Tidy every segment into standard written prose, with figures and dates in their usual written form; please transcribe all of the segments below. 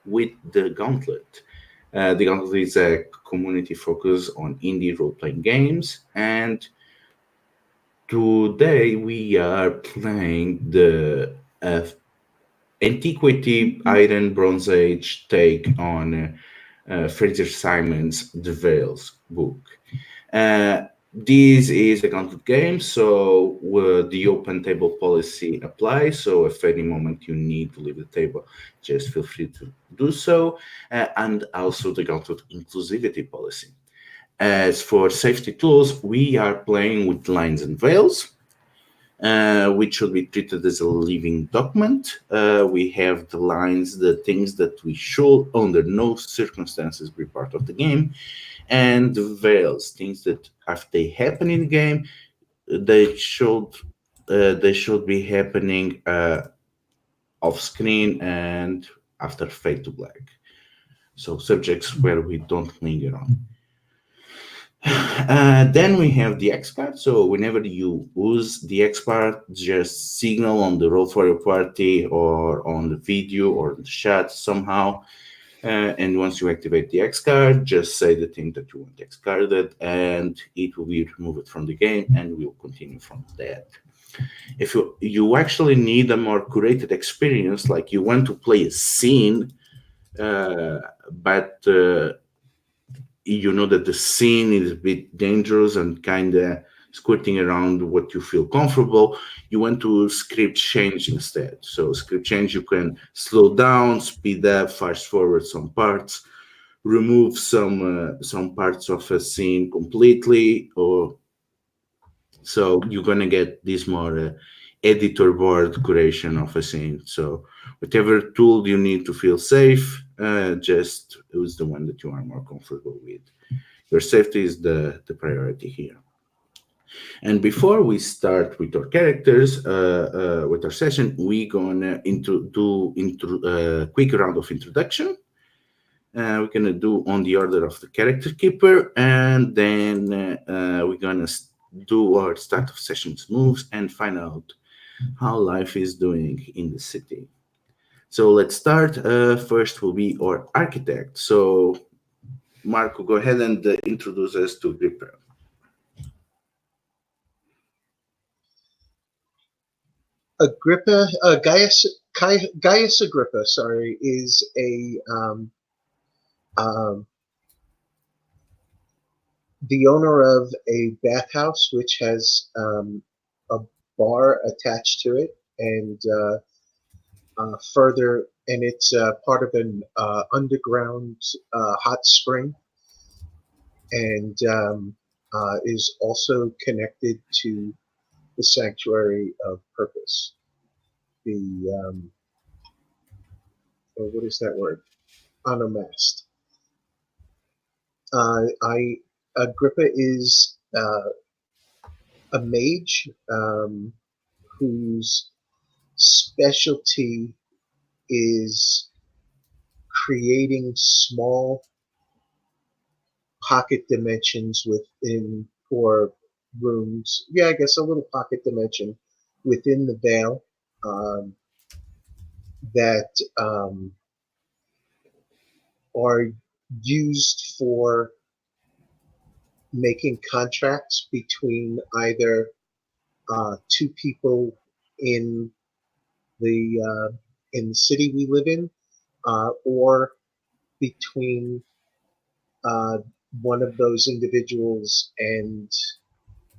with the Gauntlet. The Gauntlet is a community focused on indie role playing games, and today we are playing the Antiquity Iron Bronze Age take on Frasier Simons' The Veils book. Uh, this is a gauntlet game, so the open table policy applies. So if any moment you need to leave the table, just feel free to do so. And also the gauntlet inclusivity policy. As for safety tools, we are playing with lines and veils, which should be treated as a living document. We have the lines, the things that we should, under no circumstances, be part of the game, and the veils, things that after they happen in the game, they should be happening off screen and after fade to black. So subjects where we don't linger on. Then we have the X card. So whenever you use the X card, just signal on the roll for your party or on the video or the chat somehow. And once you activate the X card, just say the thing that you want X carded, and it will be removed from the game, and we'll continue from that. If you actually need a more curated experience, like you want to play a scene, but you know that the scene is a bit dangerous and kind of squirting around what you feel comfortable, you want to script change instead. So script change, you can slow down, speed up, fast forward some parts, remove some parts of a scene completely, or so you're gonna get this more editor board curation of a scene. So whatever tool you need to feel safe, just use the one that you are more comfortable with. Your safety is the priority here. And before we start with our characters, with our session, we're gonna do quick round of introduction. We're gonna do on the order of the character keeper, and then we're gonna do our start of sessions moves and find out how life is doing in the city. So let's start. First will be our architect. So Marco, go ahead and introduce us to Gripper. Agrippa, Gaius Agrippa, sorry, is the owner of a bathhouse which has a bar attached to it, and further, and it's part of an underground hot spring, and is also connected to the Sanctuary of Purpose. The what is that word? Onomast. Agrippa is a mage whose specialty is creating small pocket dimensions within, or rooms. Yeah, I guess a little pocket dimension within the veil that are used for making contracts between either two people in the city we live in, or between one of those individuals and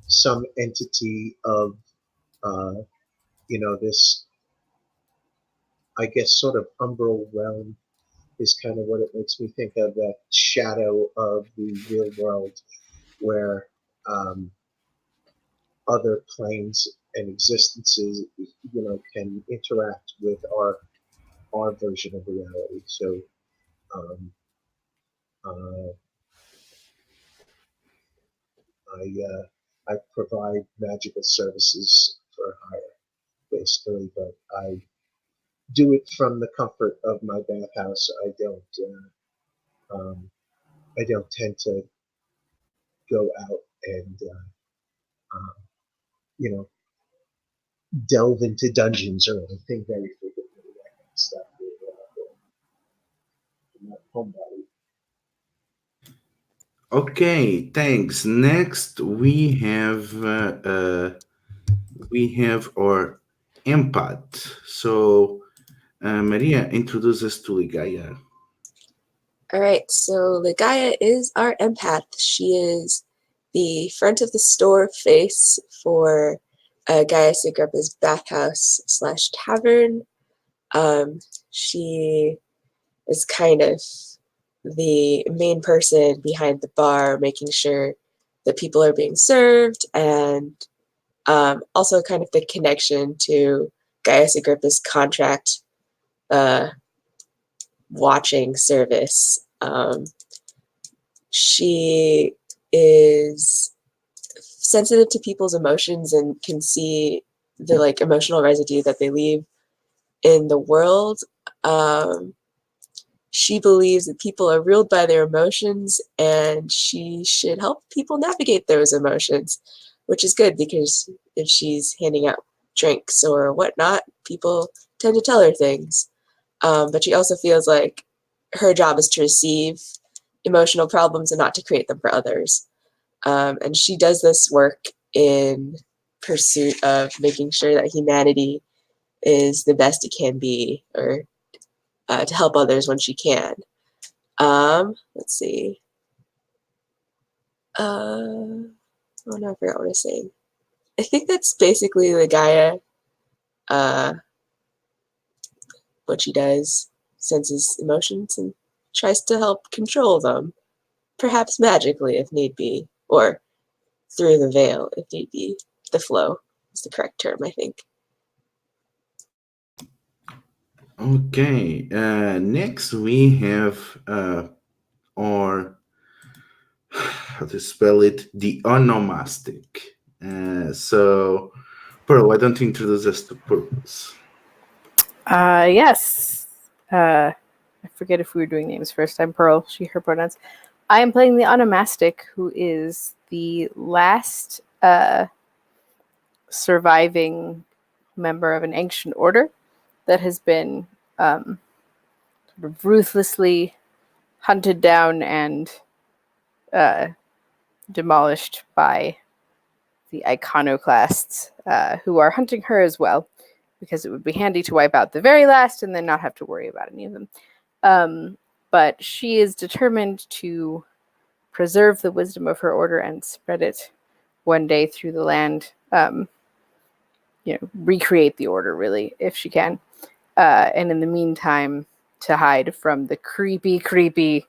some entity of this, I guess, sort of umbral realm is kind of what it makes me think of, that shadow of the real world where other planes and existences, can interact with our version of reality. So I provide magical services for hire, basically, but I do it from the comfort of my bathhouse. I don't tend to go out and delve into dungeons or anything very frequently. That kind of stuff. homebody. Okay, thanks. Next, we have our empath. So, Maria, introduce us to Ligaya. All right, so Ligaya is our empath. She is the front of the store face for Gaius Agrippa's bathhouse / tavern. She is kind of the main person behind the bar, making sure that people are being served, and also kind of the connection to Gaius Agrippa's contract watching service. She is sensitive to people's emotions and can see the like emotional residue that they leave in the world. She believes that people are ruled by their emotions, and she should help people navigate those emotions, which is good because if she's handing out drinks or whatnot, people tend to tell her things. But she also feels like her job is to receive emotional problems and not to create them for others. And she does this work in pursuit of making sure that humanity is the best it can be, or to help others when she can. Let's see. Oh no, I forgot what I was saying. I think that's basically the Gaia, what she does, senses emotions and tries to help control them, perhaps magically if need be, or through the veil if need be. The flow is the correct term, I think. Okay, next we have our, how to spell it, the onomastic. So, Pearl, why don't you introduce us to Purpose? Yes. I forget if we were doing names first. I'm Pearl, she, her pronouns. I am playing the onomastic, who is the last surviving member of an ancient order that has been sort of ruthlessly hunted down and demolished by the iconoclasts, who are hunting her as well, because it would be handy to wipe out the very last and then not have to worry about any of them. But she is determined to preserve the wisdom of her order and spread it one day through the land. Recreate the order, really, if she can. And in the meantime, to hide from the creepy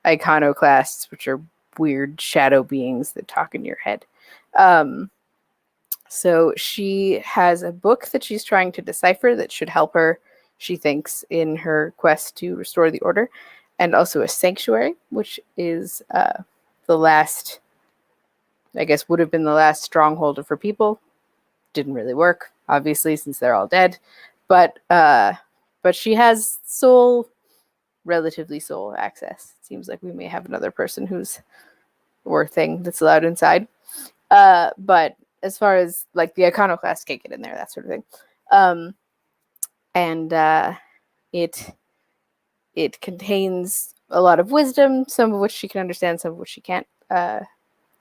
iconoclasts, which are weird shadow beings that talk in your head. So she has a book that she's trying to decipher that should help her, she thinks, in her quest to restore the order, and also a sanctuary, which is the last, I guess, would have been the last stronghold of her people. Didn't really work, obviously, since they're all dead. But she has relatively soul access. It seems like we may have another person or thing that's allowed inside. But as far as like the iconoclast can't get in there, that sort of thing. And it contains a lot of wisdom, some of which she can understand, some of which she can't,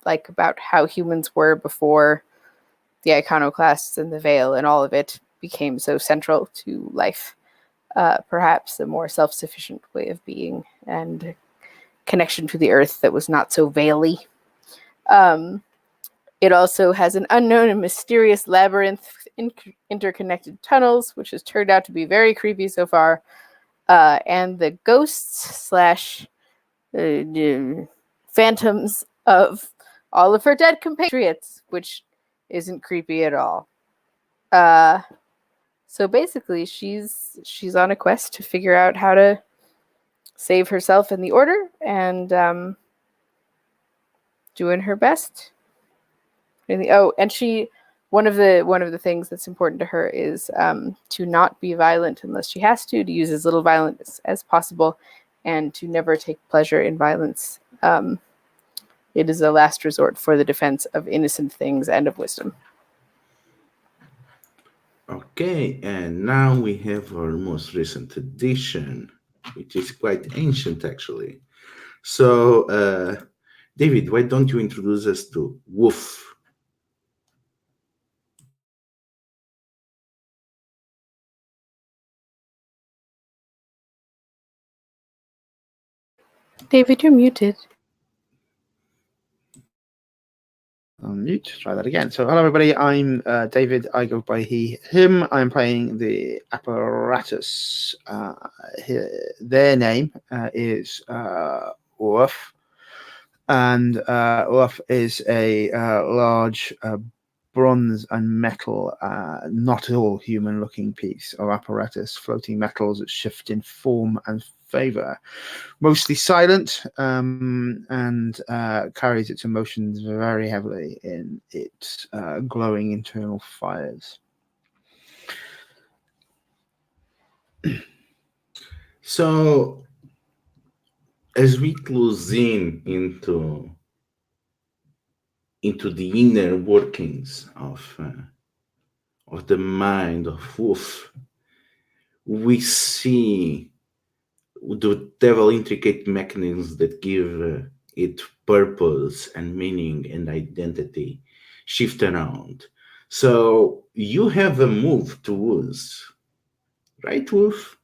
like about how humans were before the iconoclasts and the veil and all of it became so central to life. Perhaps a more self-sufficient way of being and connection to the earth that was not so veil-y. It also has an unknown and mysterious labyrinth with interconnected tunnels, which has turned out to be very creepy so far. And the ghosts / phantoms of all of her dead compatriots, which isn't creepy at all. So basically, she's on a quest to figure out how to save herself and the order, and doing her best. And she, one of the things that's important to her is to not be violent unless she has to use as little violence as possible, and to never take pleasure in violence. It is a last resort for the defense of innocent things and of wisdom. Okay, and now we have our most recent addition, which is quite ancient actually. So, David, why don't you introduce us to Woof? David, you're muted. Mute. Try that again. So, hello everybody. I'm David. I go by he, him. I'm playing the apparatus. Their name is Woof, and Woof is a large bronze and metal, not at all human-looking piece of apparatus, floating metals that shift in form and favor, mostly silent, and carries its emotions very heavily in its glowing internal fires. So, as we close in into the inner workings of the mind of Wolf, we see the devil intricate mechanisms that give it purpose and meaning and identity shift around. So you have a move to use, right, Wolf?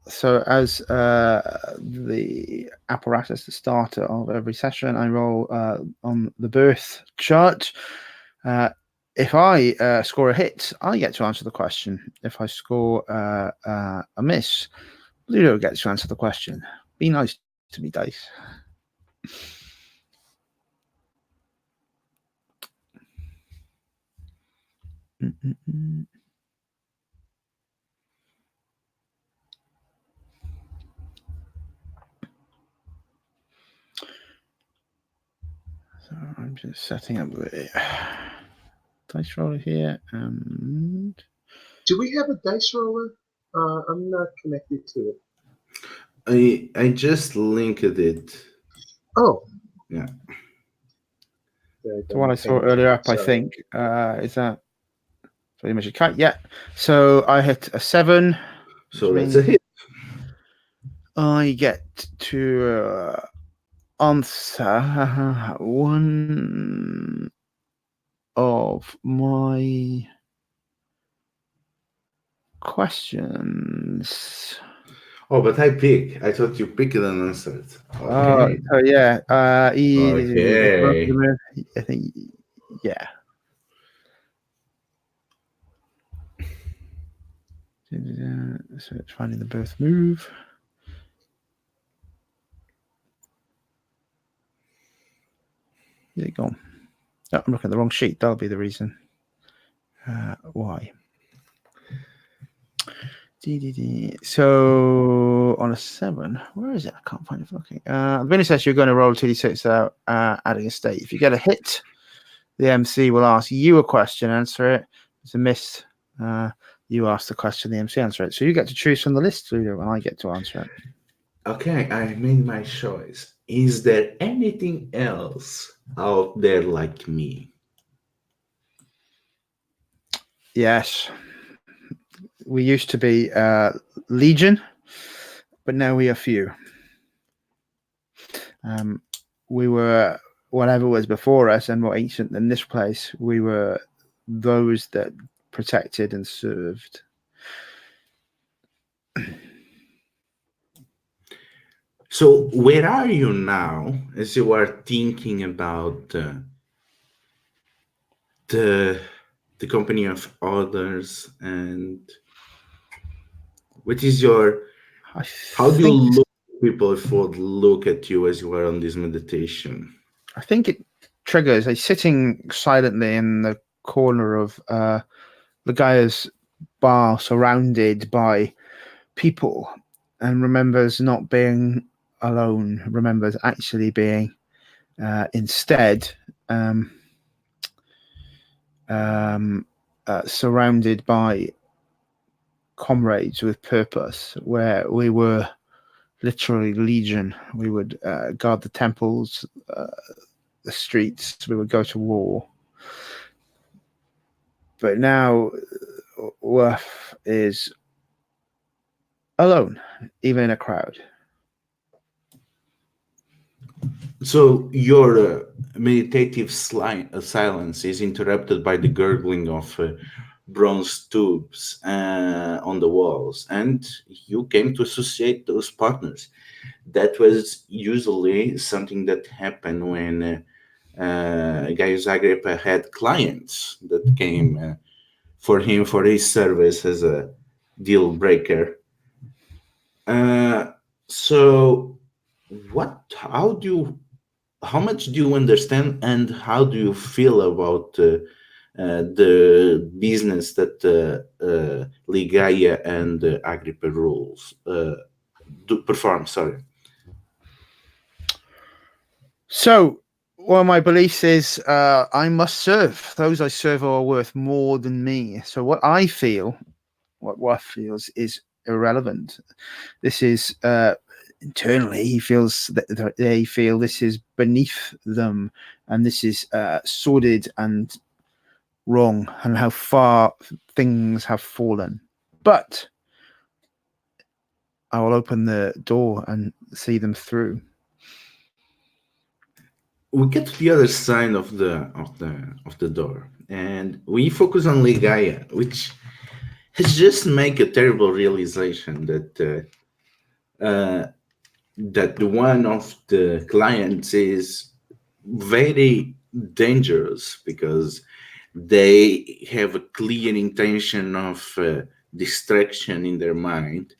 So, as the apparatus, the starter of every session, I roll on the birth chart. If I score a hit, I get to answer the question. If I score a miss, Ludo gets to answer the question. Be nice to me, dice. Mm-mm-mm. So I'm just setting up the dice roller here. And Do we have a dice roller? I'm not connected to it. I just linked it. Oh. Yeah. The one I saw earlier up, I think. Is that pretty much a cut? Yeah. So I hit a 7. So that's a hit. I get to answer one of my questions. Oh, but I pick. I thought you picked and answered. Okay. Oh, yeah. Okay. I think, yeah. So it's finding the birth move. There you go. Oh, I'm looking at the wrong sheet. That'll be the reason. Why? So on a 7, where is it? I can't find it. Looking. The bonus says you're going to roll 2d6 without adding a state. If you get a hit, the MC will ask you a question, answer it. If it's a miss, you ask the question, the MC answer it. So you get to choose from the list, Ludo, and I get to answer it. Okay, I made my choice. Is there anything else out there like me? Yes. We used to be Legion, but now we are few. We were whatever was before us and more ancient than this place. We were those that protected and served. So where are you now as you are thinking about the company of others, and what is your, how do you look people look at you as you are on this meditation? I think it triggers a sitting silently in the corner of the guy's bar, surrounded by people, and remembers not being alone, remembers actually being instead surrounded by comrades with purpose, where we were literally Legion. We would guard the temples, the streets, we would go to war. But now Worth is alone, even in a crowd. So your meditative silence is interrupted by the gurgling of bronze tubes on the walls, and you came to associate those partners. That was usually something that happened when Gaius Agrippa had clients that came for him for his service as a deal breaker. So, how much do you understand, and how do you feel about the business that Ligaia and Agrippa rules do perform? Sorry. So, one of my beliefs is I must serve. Those I serve are worth more than me. So what I feel, what Waff feels, is irrelevant. This is internally, he feels that they feel this is beneath them, and this is sordid and wrong, and how far things have fallen. But I will open the door and see them through. We get to the other side of the door, and we focus on Ligaia, which has just made a terrible realization that that one of the clients is very dangerous because they have a clear intention of distraction in their mind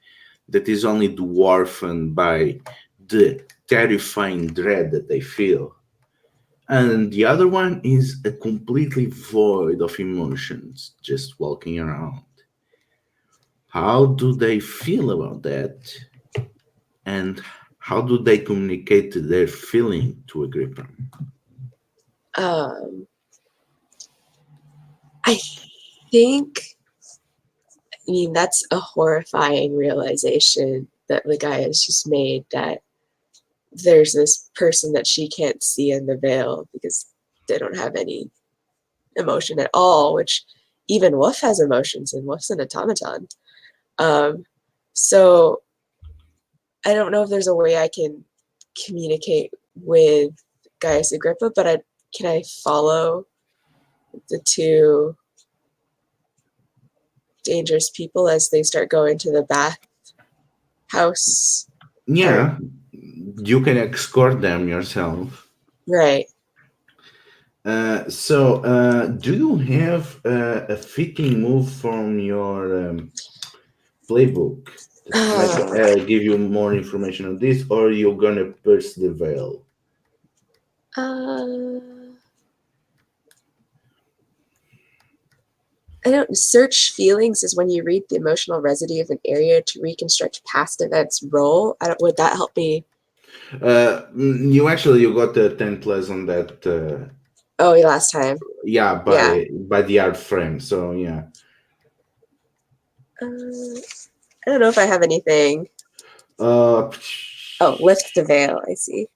that is only dwarfed by the terrifying dread that they feel. And the other one is a completely void of emotions, just walking around. How do they feel about that? And how do they communicate their feeling to Agrippa? I think, that's a horrifying realization that the guy has just made, that there's this person that she can't see in the veil because they don't have any emotion at all, which even Wolf has emotions, and Wolf's an automaton. So I don't know if there's a way I can communicate with Gaius Agrippa, but can I follow the two dangerous people as they start going to the bath house? Yeah, you can escort them yourself. Right. So, do you have a fitting move from your playbook that might give you more information on this, or you're gonna pierce the veil? I don't Search feelings is when you read the emotional residue of an area to reconstruct past events. Would that help me? You got the 10 plus on that. Oh, last time. Yeah, by the art frame. So yeah. I don't know if I have anything. Lift the veil. I see.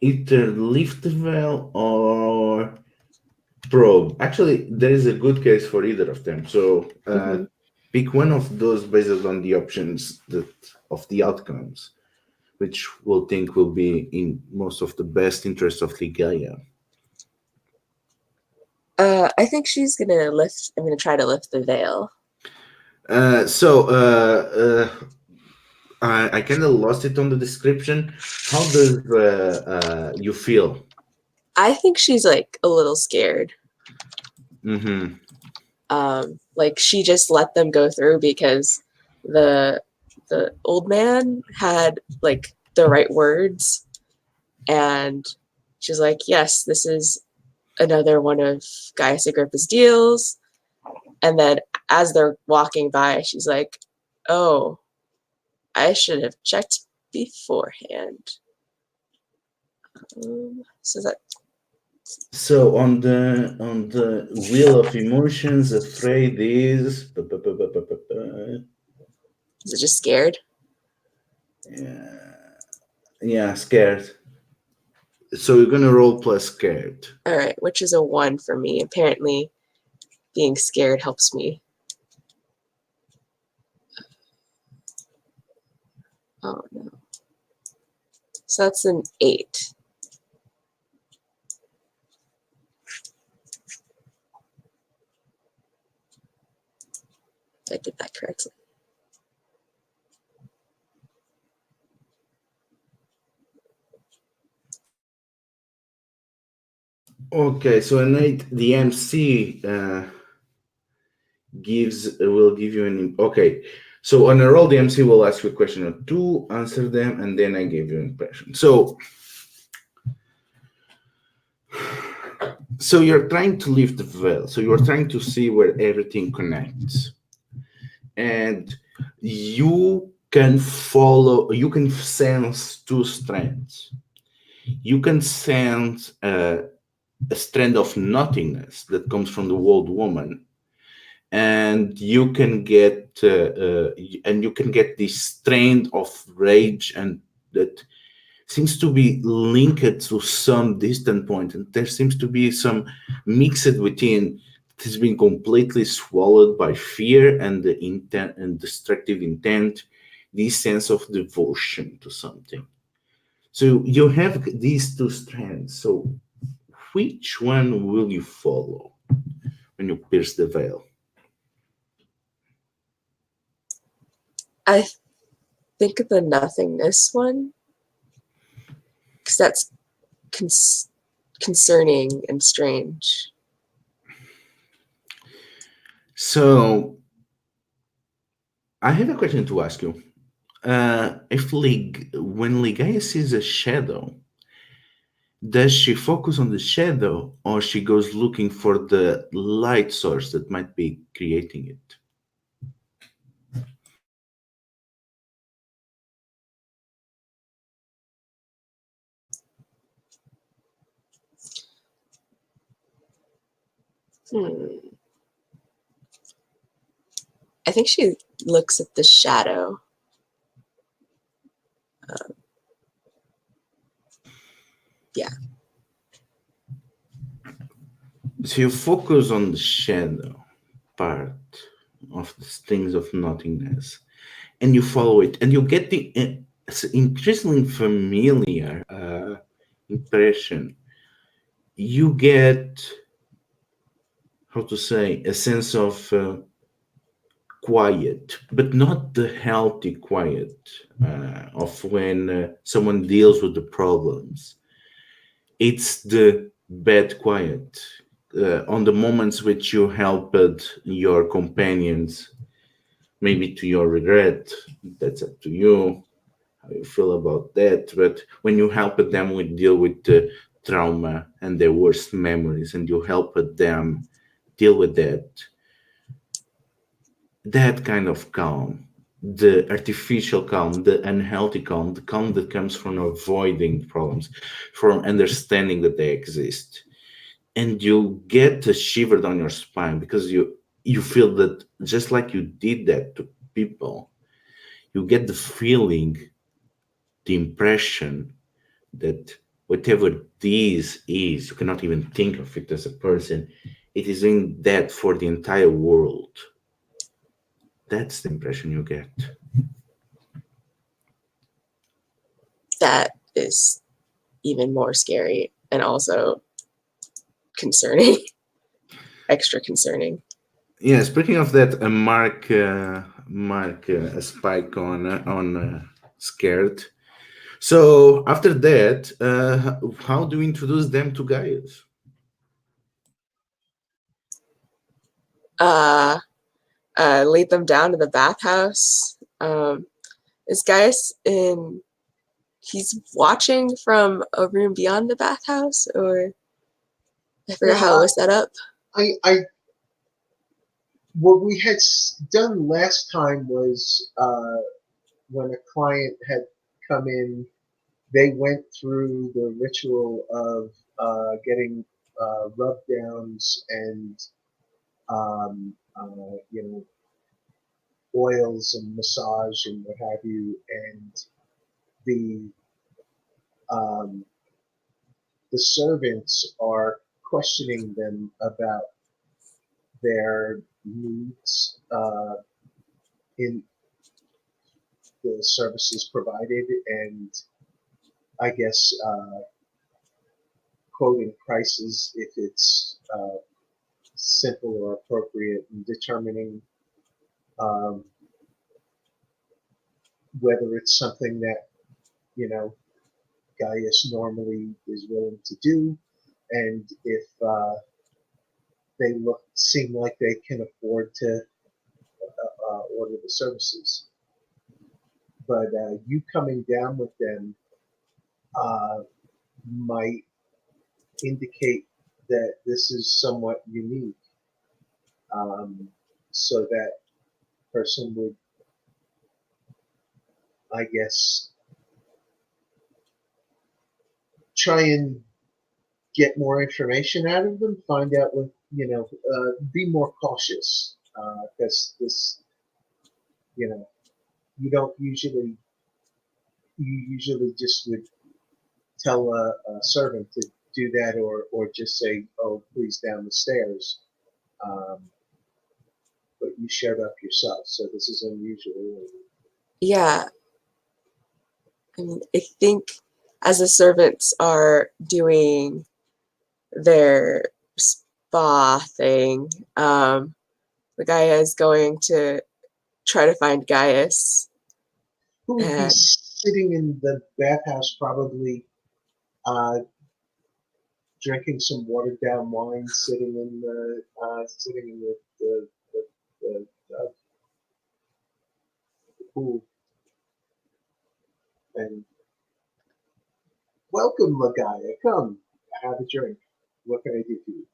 Either lift the veil or probe. Actually, there is a good case for either of them. So pick one of those based on the options of the outcomes, which we'll think will be in most of the best interest of Ligaia. I think she's gonna lift. I'm gonna try to lift the veil. I kind of lost it on the description. How does you feel? I think she's like a little scared. Like she just let them go through because the old man had like the right words, and she's like, yes, this is another one of Gaius Agrippa's deals. And then as they're walking by, she's like, oh, I should have checked beforehand. So on the wheel of emotions, afraid is it just scared? Yeah, scared. So you're gonna roll plus scared. All right, which is a 1 for me. Apparently, being scared helps me. So that's an 8. I did that correctly. Okay, so an 8, the MC will give you an okay. So on a roll, the MC will ask you a question or two, answer them, and then I give you an impression. So you're trying to lift the veil. So you're trying to see where everything connects, and you can follow. You can sense two strands. You can sense a strand of nothingness that comes from the old woman, and you can get this strand of rage, and that seems to be linked to some distant point, and there seems to be some mixed within that has been completely swallowed by fear and the intent and destructive intent, this sense of devotion to something. So you have these two strands. So which one will you follow when you pierce the veil? I think the nothingness one, because that's concerning and strange. So I have a question to ask you. When Ligaya sees a shadow, does she focus on the shadow, or she goes looking for the light source that might be creating it? I think she looks at the shadow. Yeah. So you focus on the shadow part of the things of nothingness, and you follow it, and you get the increasingly familiar impression. You get, how to say, a sense of quiet, but not the healthy quiet of when someone deals with the problems. It's the bad quiet on the moments which you helped your companions, maybe to your regret. That's up to you how you feel about that. But when you helped them with deal with the trauma and their worst memories, and you helped them deal with that kind of calm, the artificial calm, the unhealthy calm, the calm that comes from avoiding problems, from understanding that they exist. And you get a shiver down your spine because you feel that just like you did that to people, you get the feeling, the impression that whatever this is, you cannot even think of it as a person, it is in that for the entire world. That's the impression you get. That is even more scary and also concerning. Extra concerning. Yeah, speaking of that, Mark a spike on scared. So after that, how do we introduce them to Gaius? Lead them down to the bathhouse. Is Gaius in? He's watching from a room beyond the bathhouse, or I forgot how it was set up. What we had done last time was when a client had come in, they went through the ritual of getting rub downs and you know, oils and massage and what have you, and the servants are questioning them about their needs in the services provided, and I guess, quoting prices if it's simple or appropriate, and determining whether it's something that, you know, Gaius normally is willing to do, and if they seem like they can afford to order the services. But you coming down with them might indicate that this is somewhat unique, so that person would, I guess, try and get more information out of them, find out what, you know, be more cautious, because this, you know, you usually just would tell a servant to do that, or just say, oh, please down the stairs. But you showed up yourself, so this is unusual. Yeah. I mean, I think as the servants are doing their spa thing, the guy is going to try to find Gaius. Who would be And sitting in the bathhouse, probably drinking some watered down wine, sitting in the pool. And welcome, Lagaya. Come, have a drink. What can I do for you?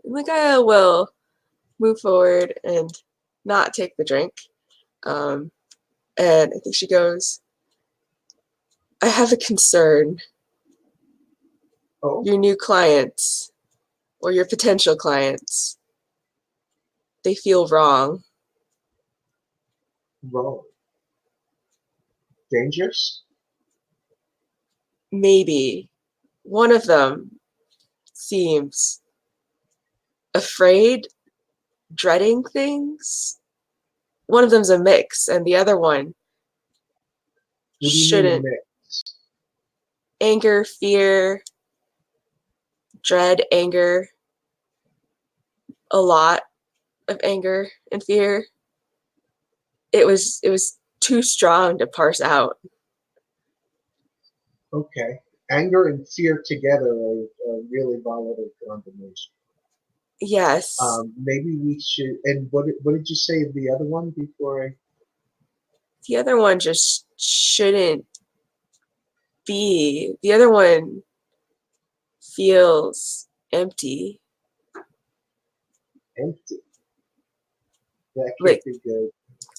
the guy will move forward and not take the drink. And I think she goes, I have a concern. Oh, Your new clients, or your potential clients, they feel wrong. wrong. Dangerous? Maybe. One of them seems afraid, dreading things. One of them's a mix, and the other one What do you mean a shouldn't. mix? Anger, fear, dread, anger, a lot of anger and fear. It was too strong to parse out. Okay. Anger and fear together are a really volatile combination. Yes. Maybe we should. And what did you say of the other one before I? The other one just shouldn't be. The other one feels empty. Empty. That can't Like, be good.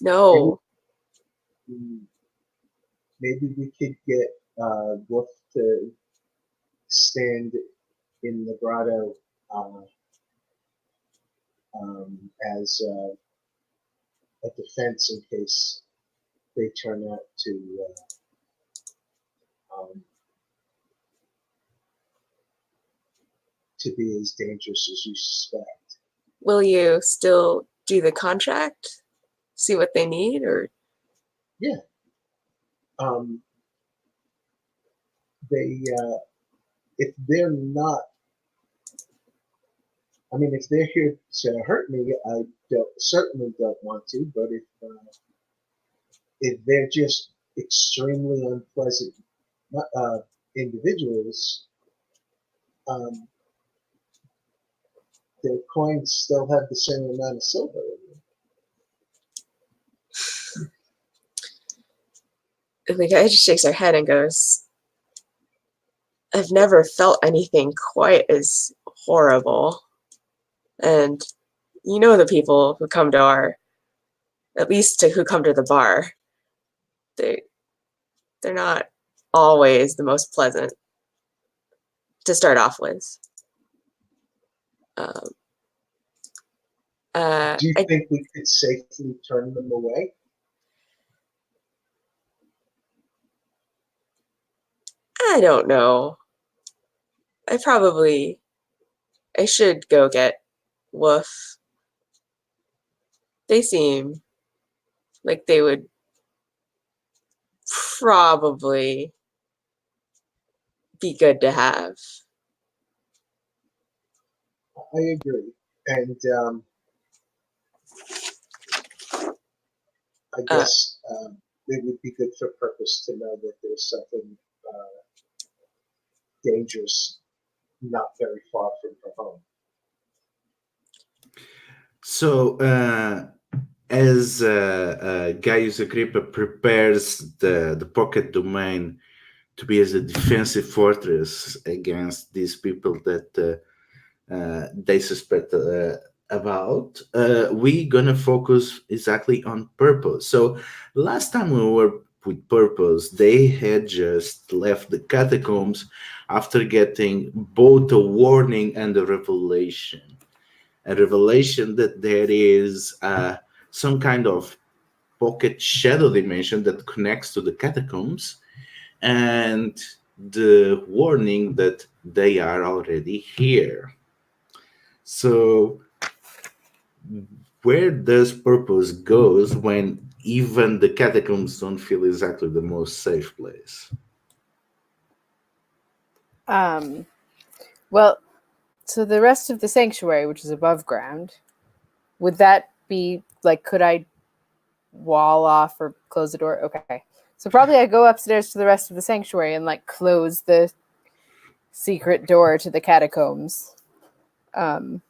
no. Maybe we could get Wolf to stand in the grotto as a defense in case they turn out to be as dangerous as you suspect. Will you still do the contract? See what they need, or? Yeah. They if they're not, I mean, if they're here to hurt me, I certainly don't want to. But if they're just extremely unpleasant individuals, their coins still have the same amount of silver in them. And the guy just shakes her head and goes, I've never felt anything quite as horrible. And you know the people who come to our, at least who come to the bar, they're not always the most pleasant to start off with. Do you think we could safely turn them away? I don't know. I should go get Woof. They seem like they would probably be good to have. I agree, and I guess it would be good for purpose to know that there's something dangerous not very far from her home. So, as Gaius Agrippa prepares the pocket domain to be as a defensive fortress against these people that they suspect about, we're gonna focus exactly on Purpose. So, last time we were with Purpose, they had just left the catacombs after getting both a warning and a revelation. A revelation that there is some kind of pocket shadow dimension that connects to the catacombs, and the warning that they are already here. So, where does Purpose goes when even the catacombs don't feel exactly the most safe place? Well, so the rest of the sanctuary, which is above ground, would that be like, could I wall off or close the door? Okay. So probably I go upstairs to the rest of the sanctuary and like close the secret door to the catacombs. And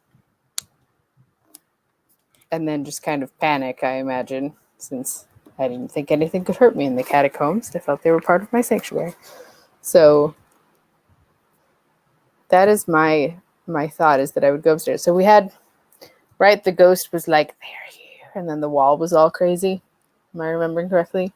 then just kind of panic, I imagine, since I didn't think anything could hurt me in the catacombs. I felt they were part of my sanctuary. So that is my thought, is that I would go upstairs. So we had, right, the ghost was like, they're here, and then the wall was all crazy. Am I remembering correctly?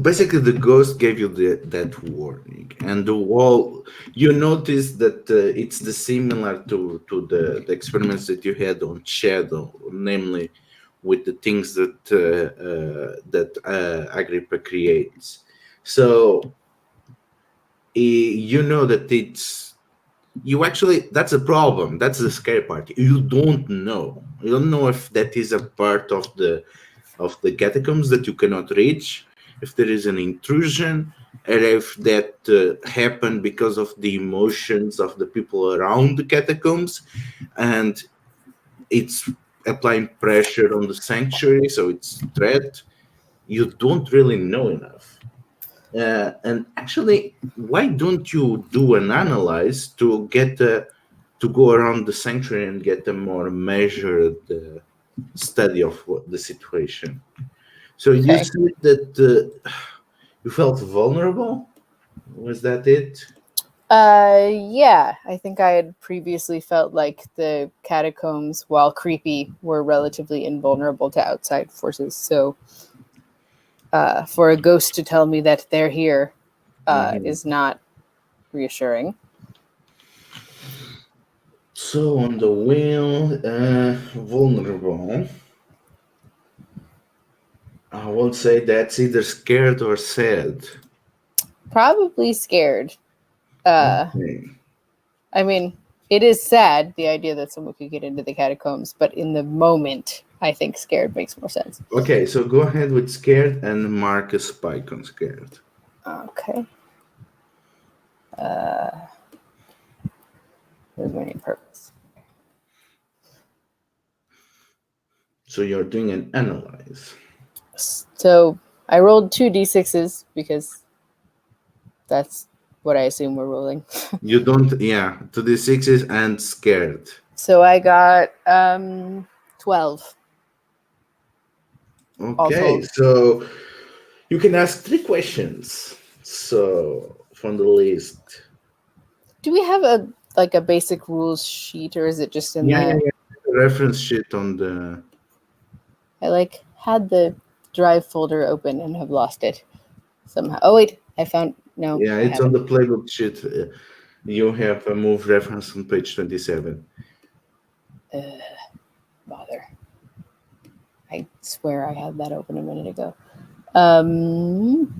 Basically, the ghost gave you that warning, and the wall. You notice that it's the similar to the experiments that you had on Shadow, namely with the things that Agrippa creates. So you know that it's you actually, that's a problem. That's the scary part. You don't know. You don't know if that is a part of the catacombs that you cannot reach, if there is an intrusion, or if that happened because of the emotions of the people around the catacombs, and it's applying pressure on the sanctuary, so it's threat. You don't really know enough. And actually, why don't you do an analyze to get to go around the sanctuary and get a more measured study of the situation? So you Okay. said that you felt vulnerable. Was that it? Yeah, I think I had previously felt like the catacombs, while creepy, were relatively invulnerable to outside forces. So for a ghost to tell me that they're here is not reassuring. So on the wheel, vulnerable. I won't say that's either scared or sad. Probably scared. Okay. I mean, it is sad, the idea that someone could get into the catacombs, but in the moment, I think scared makes more sense. Okay, so go ahead with scared and mark a spike on scared. Okay. Where's my name? Purpose. So you're doing an analyze. So I rolled 2 d6s because that's what I assume we're rolling. You don't, yeah, to the sixes and scared. So I got 12. Okay, Also. so you can ask 3 questions. So from the list. Do we have a basic rules sheet, or is it just in Yeah. Reference sheet on the. I had the drive folder open and have lost it somehow. Oh wait, I found no. Yeah, I it's on haven't. the playbook sheet. You have a move reference on page 27. Bother. I swear I had that open a minute ago. Can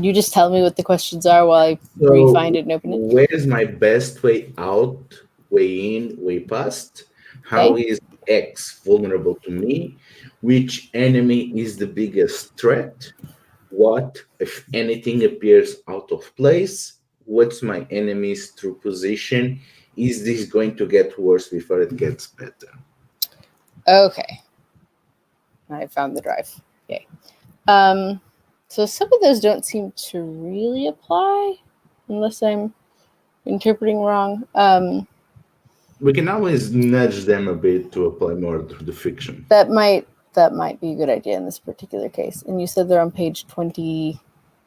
you just tell me what the questions are while I re-find it and open it? Where is my best way out, way in, way past? How Okay. is X vulnerable to me? Which enemy is the biggest threat? what, if anything, appears out of place? What's my enemy's true position? Is this going to get worse before it gets better? Okay. I found the drive. Yay. So some of those don't seem to really apply, unless I'm interpreting wrong. We can always nudge them a bit to apply more to the fiction. That might be a good idea in this particular case. And you said they're on page 20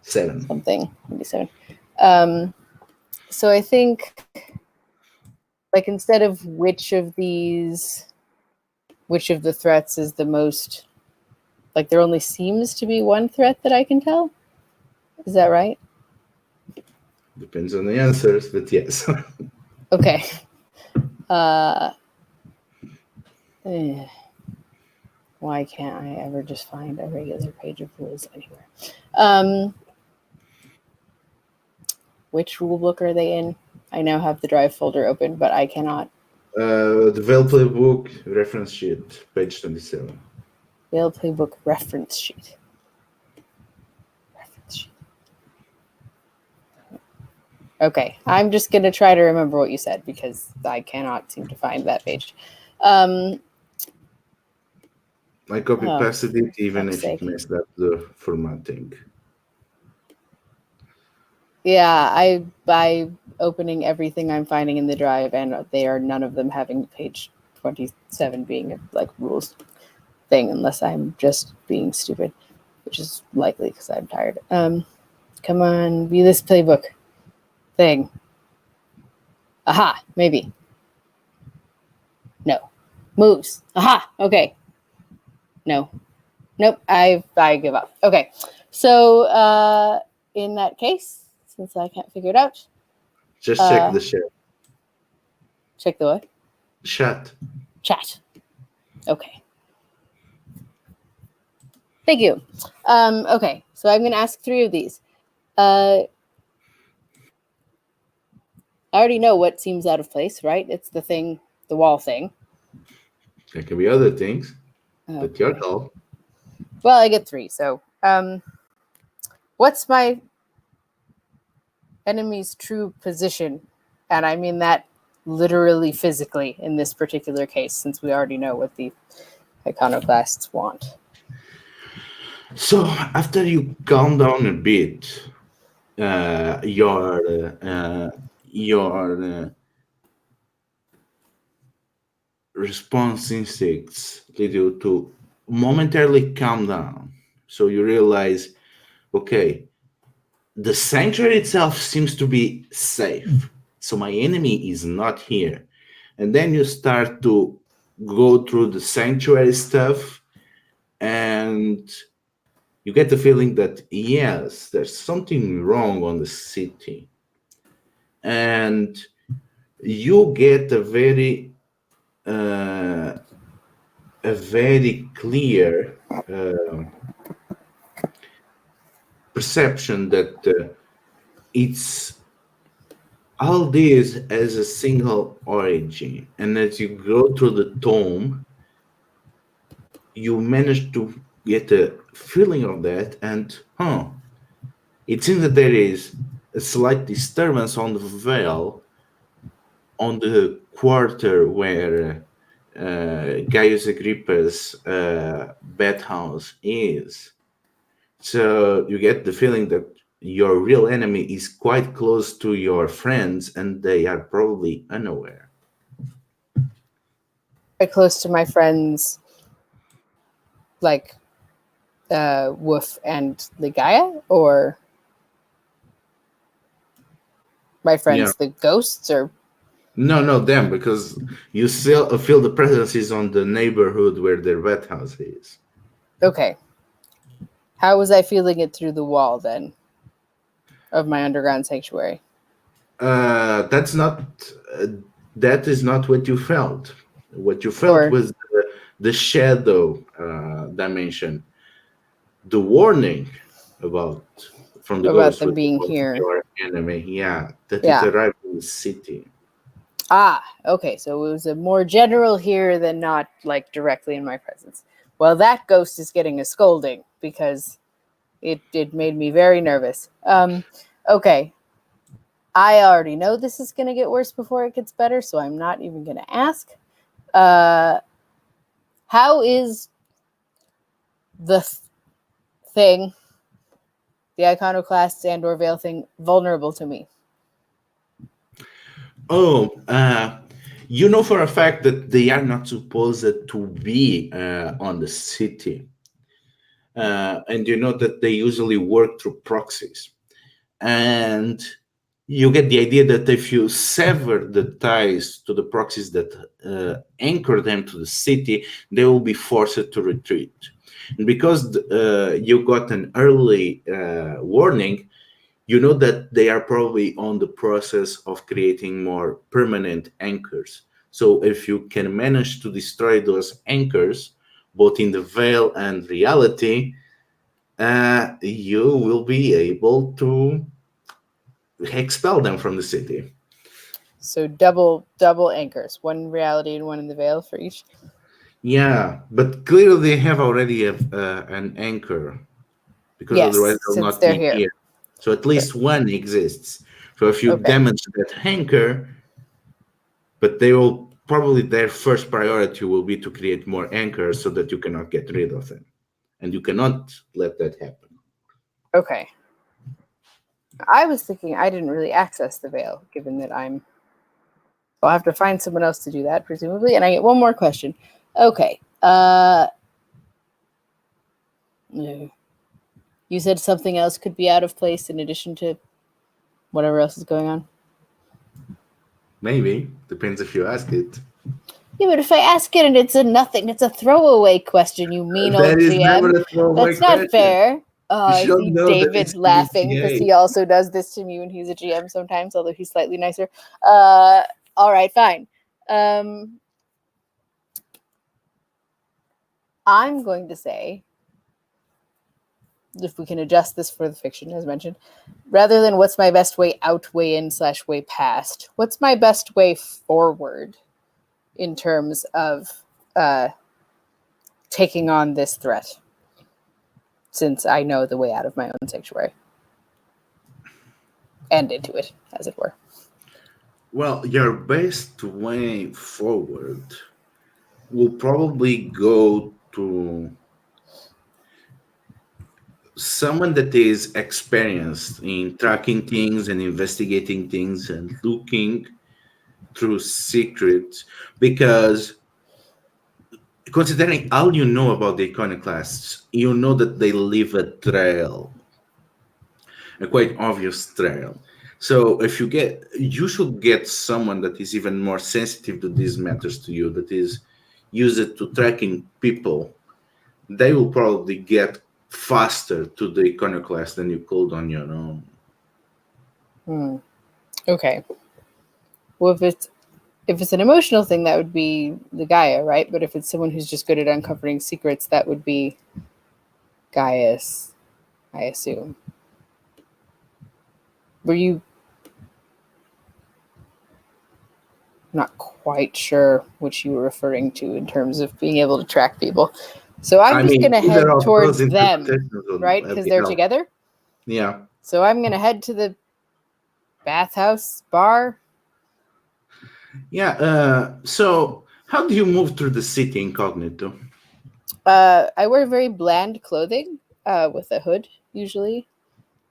something, 27. So I think, like, instead of which of the threats is the most, like, there only seems to be one threat that I can tell. Is that right? Depends on the answers, but yes. Okay. Why can't I ever just find a regular page of rules anywhere? Which rule book are they in? I now have the drive folder open, but I cannot. The Veil Playbook reference sheet, page 27. Veil Playbook reference sheet. Okay, I'm just going to try to remember what you said because I cannot seem to find that page. I copy-pasted it even if it messed up the formatting. Yeah, by opening everything I'm finding in the drive, and they are none of them having page 27 being a like rules thing, unless I'm just being stupid, which is likely because I'm tired. Come on, view this playbook thing. Aha, maybe. No. Moves. Aha, okay. No. Nope, I give up. Okay, so in that case, since I can't figure it out. Just check the chat. Check the what? Chat. Chat. Okay. Thank you. Okay, so I'm going to ask 3 of these. I already know what seems out of place, right? It's the thing, the wall thing. There can be other things. But your call. Well, I get 3. So, what's my enemy's true position? And I mean that literally physically in this particular case, since we already know what the iconoclasts want. So after you calm down a bit, your response instincts lead you to momentarily calm down. So you realize, okay, the sanctuary itself seems to be safe. So my enemy is not here. And then you start to go through the sanctuary stuff, and you get the feeling that, yes, there's something wrong on the city. And you get a very clear perception that it's all this as a single origin. And as you go through the tome, you manage to get a feeling of that, and it seems that there is a slight disturbance on the veil on the quarter where Gaius Agrippa's bathhouse is. So you get the feeling that your real enemy is quite close to your friends, and they are probably unaware. Close to my friends, like Woof and Ligaya, or my friends, the ghosts, or no, them, because you still feel the presence is on the neighborhood where their bathhouse is. Okay. How was I feeling it through the wall then of my underground sanctuary? That is not what you felt. What you felt was the shadow dimension, the warning from the ghost them being here, your enemy. It arrived in the city. Okay, so it was a more general here than not like directly in my presence. Well, that ghost is getting a scolding because It made me very nervous. Okay. I already know this is going to get worse before it gets better, so I'm not even going to ask. How is the thing, the iconoclasts and or veil thing, vulnerable to me? Oh, you know for a fact that they are not supposed to be on the city. And you know that they usually work through proxies. And you get the idea that if you sever the ties to the proxies that anchor them to the city, they will be forced to retreat. And because you got an early warning, you know that they are probably on the process of creating more permanent anchors. So if you can manage to destroy those anchors, both in the veil and reality, you will be able to expel them from the city. So double anchors, one in reality and one in the veil for each. Yeah, but clearly they have already an anchor, because Yes, otherwise they'll since not they're be here. here. So at least one exists. So if you Okay. damage that anchor, but they will probably, their first priority will be to create more anchors so that you cannot get rid of them. And you cannot let that happen. Okay. I was thinking I didn't really access the veil, given that I'll have to find someone else to do that, presumably. And I get one more question. Okay. You said something else could be out of place in addition to whatever else is going on? Maybe. Depends if you ask it. Yeah, but if I ask it and it's a nothing, it's a throwaway question, you mean old That is never GM. a throwaway That's not question. fair. I You should see know that David it's laughing because PDTA. he also does this to me when he's a GM sometimes, although he's slightly nicer. All right, fine. I'm going to say, if we can adjust this for the fiction, as mentioned, rather than what's my best way out, way in, / way past, what's my best way forward in terms of taking on this threat, since I know the way out of my own sanctuary and into it, as it were. Well, your best way forward will probably go to someone that is experienced in tracking things and investigating things and looking through secrets, because considering all you know about the iconoclasts, you know that they leave a trail, a quite obvious trail. So if you should get someone that is even more sensitive to these matters to you, that is used to tracking people. They will probably get faster to the iconoclast than you could on your own. Okay. Well, if it's an emotional thing, that would be the Gaia, right? But if it's someone who's just good at uncovering secrets, that would be Gaius, I assume. Were you not quite sure which you were referring to in terms of being able to track people? So I'm just going to head towards them, right? Because they're together? Yeah. So I'm going to head to the bathhouse bar. Yeah. So how do you move through the city incognito? I wear very bland clothing with a hood, usually.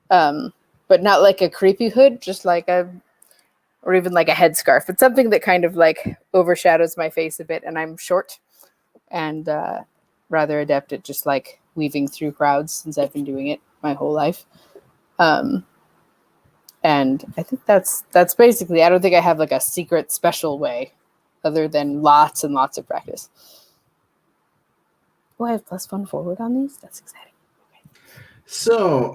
But not like a creepy hood, just like or even like a headscarf. It's something that kind of like overshadows my face a bit, and I'm short and rather adept at just like weaving through crowds since I've been doing it my whole life. And I think that's basically, I don't think I have like a secret special way other than lots and lots of practice. Oh, I have +1 forward on these? That's exciting. Okay. So,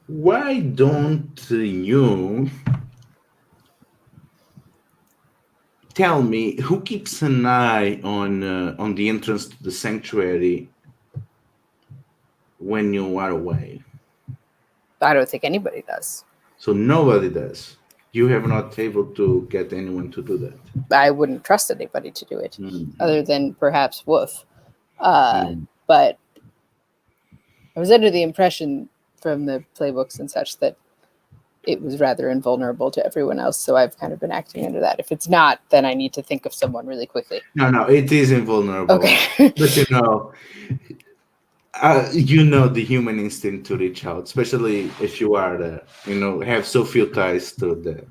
why don't you tell me who keeps an eye on the entrance to the sanctuary when you are away? I don't think anybody does. So nobody does. You have not able to get anyone to do that. I wouldn't trust anybody to do it, other than perhaps Wolf. But I was under the impression from the playbooks and such that it was rather invulnerable to everyone else, so I've kind of been acting under that. If it's not, then I need to think of someone really quickly. No, it is invulnerable. Okay. But you know the human instinct to reach out, especially if you are, have so few ties to the.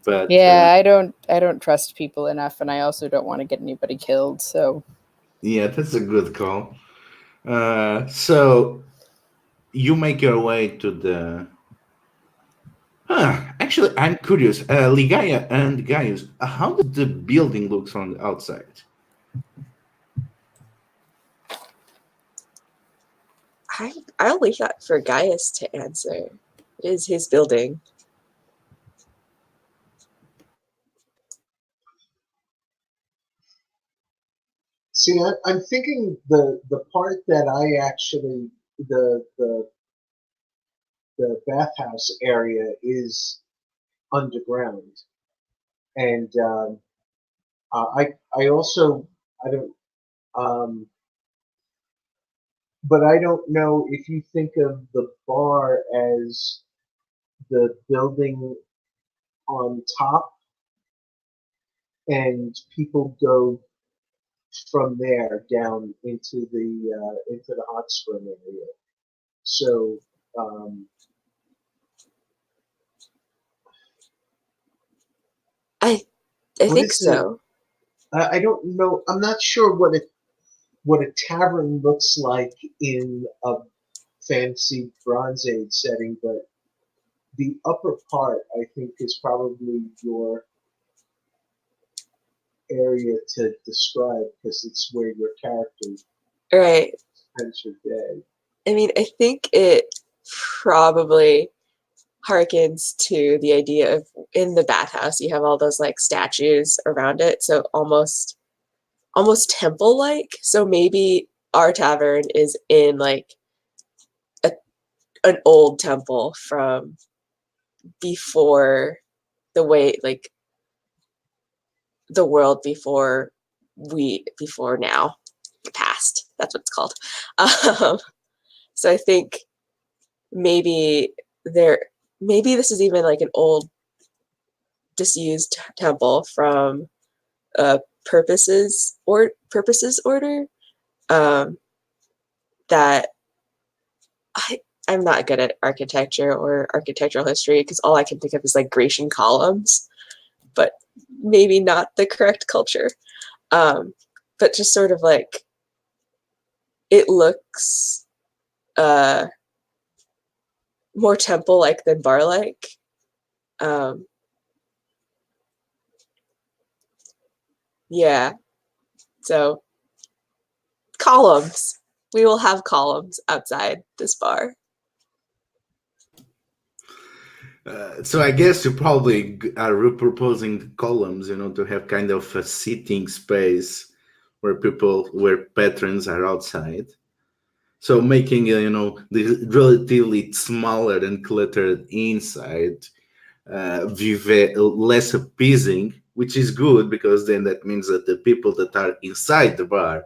But yeah, I don't trust people enough, and I also don't want to get anybody killed. So yeah, that's a good call. So you make your way to the. Actually, I'm curious. Ligaya and Gaius, how does the building look from the outside? I'll leave that for Gaius to answer. It is his building. See, I'm thinking the part that I actually the bathhouse area is underground, and I also I don't but I don't know if you think of the bar as the building on top, and people go from there down into the hot spring area. So I what think is so. I don't know. I'm not sure what a tavern looks like in a fancy Bronze Age setting, but the upper part, I think, is probably your area to describe because it's where your character Right. spends her day. I mean, I think it probably harkens to the idea of in the bathhouse you have all those like statues around it, so almost temple-like. So maybe our tavern is in like an old temple from before the world before now, the past. That's what it's called. So I think maybe this is even like an old disused temple from purposes order, that I'm not good at architecture or architectural history because all I can think of is like Grecian columns, but maybe not the correct culture. But just sort of like it looks more temple-like than bar-like. Yeah, so columns. We will have columns outside this bar. So I guess you probably are repurposing the columns, to have kind of a sitting space where patrons are outside. So making the relatively smaller and cluttered inside less appeasing, which is good because then that means that the people that are inside the bar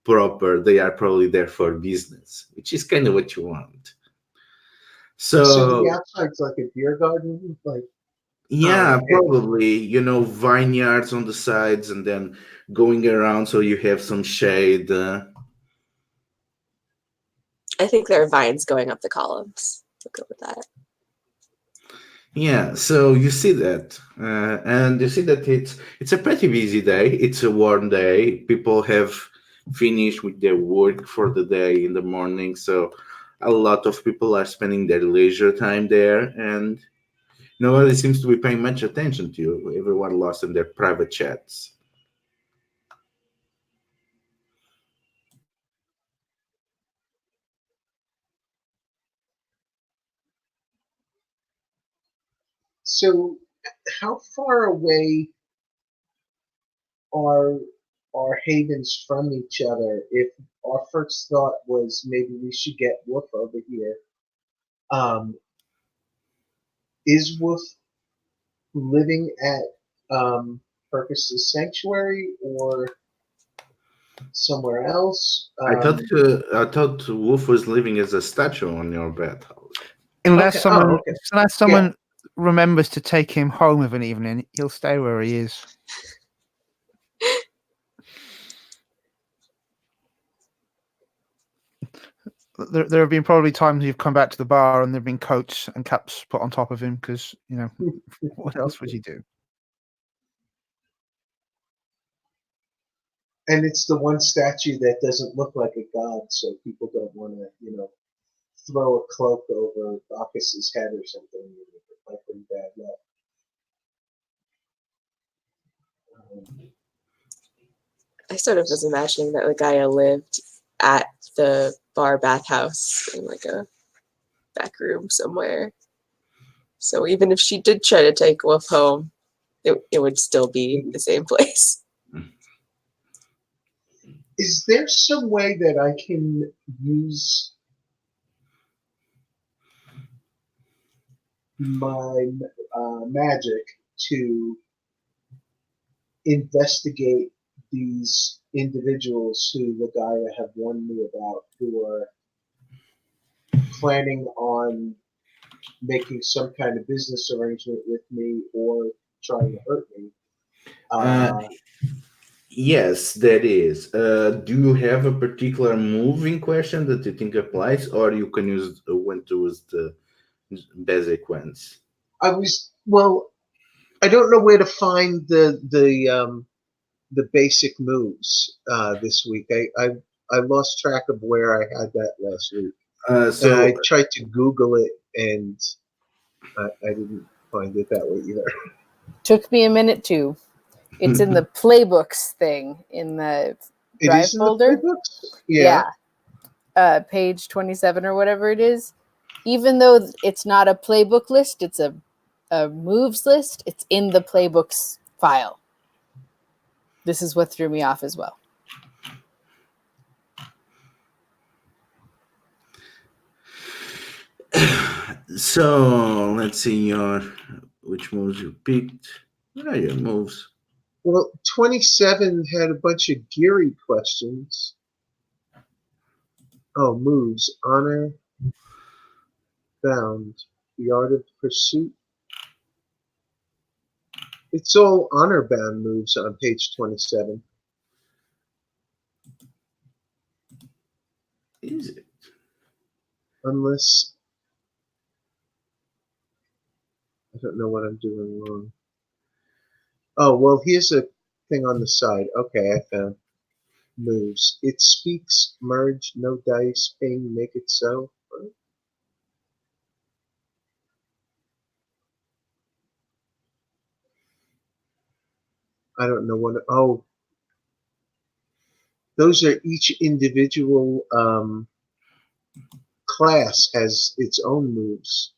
proper, they are probably there for business, which is kind of what you want. So the So outside's like a beer garden, like yeah, probably, vineyards on the sides and then going around so you have some shade. I think there are vines going up the columns. We'll go with that. Yeah, so you see that, and you see that it's a pretty busy day. It's a warm day. People have finished with their work for the day in the morning, so a lot of people are spending their leisure time there, and nobody seems to be paying much attention to you. Everyone lost in their private chats. so. How far away are havens from each other? If our first thought was maybe we should get Wolf over here, um, is Wolf living at Purpose's sanctuary, or somewhere else. I thought Wolf was living as a statue on your bathhouse. Unless Okay. someone, Oh, okay. unless someone remembers to take him home of an evening, he'll stay where he is. There have been probably times you've come back to the bar and there've been coats and caps put on top of him because, you know, what else would you do? And it's the one statue that doesn't look like a god, so people don't want to, throw a cloak over Bacchus's head or something, like in bad luck. I sort of was imagining that Gaia lived at the bar bathhouse in like a back room somewhere. So even if she did try to take Wolf home, it would still be the same place. Is there some way that I can use my magic to investigate these individuals who Lagaya have warned me about, who are planning on making some kind of business arrangement with me or trying to hurt me? Yes, that is. Do you have a particular moving question that you think applies, or you can use when to use the basic ones? I don't know where to find the basic moves this week. I lost track of where I had that last week. And I tried to Google it, and I didn't find it that way either. Took me a minute too. It's in the playbooks thing in the drive folder. The playbooks? Yeah. Page 27 or whatever it is. Even though it's not a playbook list, it's a moves list. It's in the playbooks file. This is what threw me off as well. So let's see which moves you picked. What are your moves? Well, 27 had a bunch of Geary questions. Oh, moves. Honor, bound, the art of pursuit. It's all honor bound moves on page 27. Is it? Unless I don't know what I'm doing wrong. Oh, well, here's a thing on the side. Okay, I found moves. It speaks, merge, no dice, ping, make it so. I don't know what. Oh, those are each individual class has its own moves,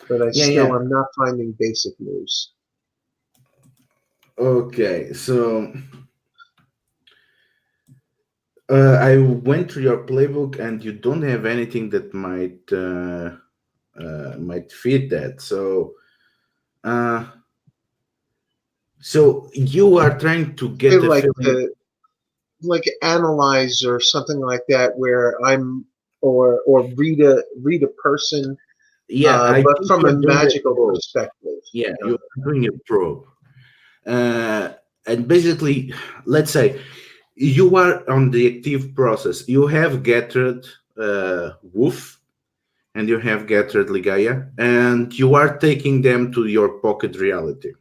but I'm not finding basic moves. Okay, so I went through your playbook, and you don't have anything that might fit that. So you are trying to get a feeling, like analyze or something like that, where I'm or read a person. I but think from you're a doing magical probe. perspective. Yeah, you're doing a probe, and basically, let's say you are on the active process. You have gathered Wolf, and you have gathered Ligaya, and you are taking them to your pocket reality.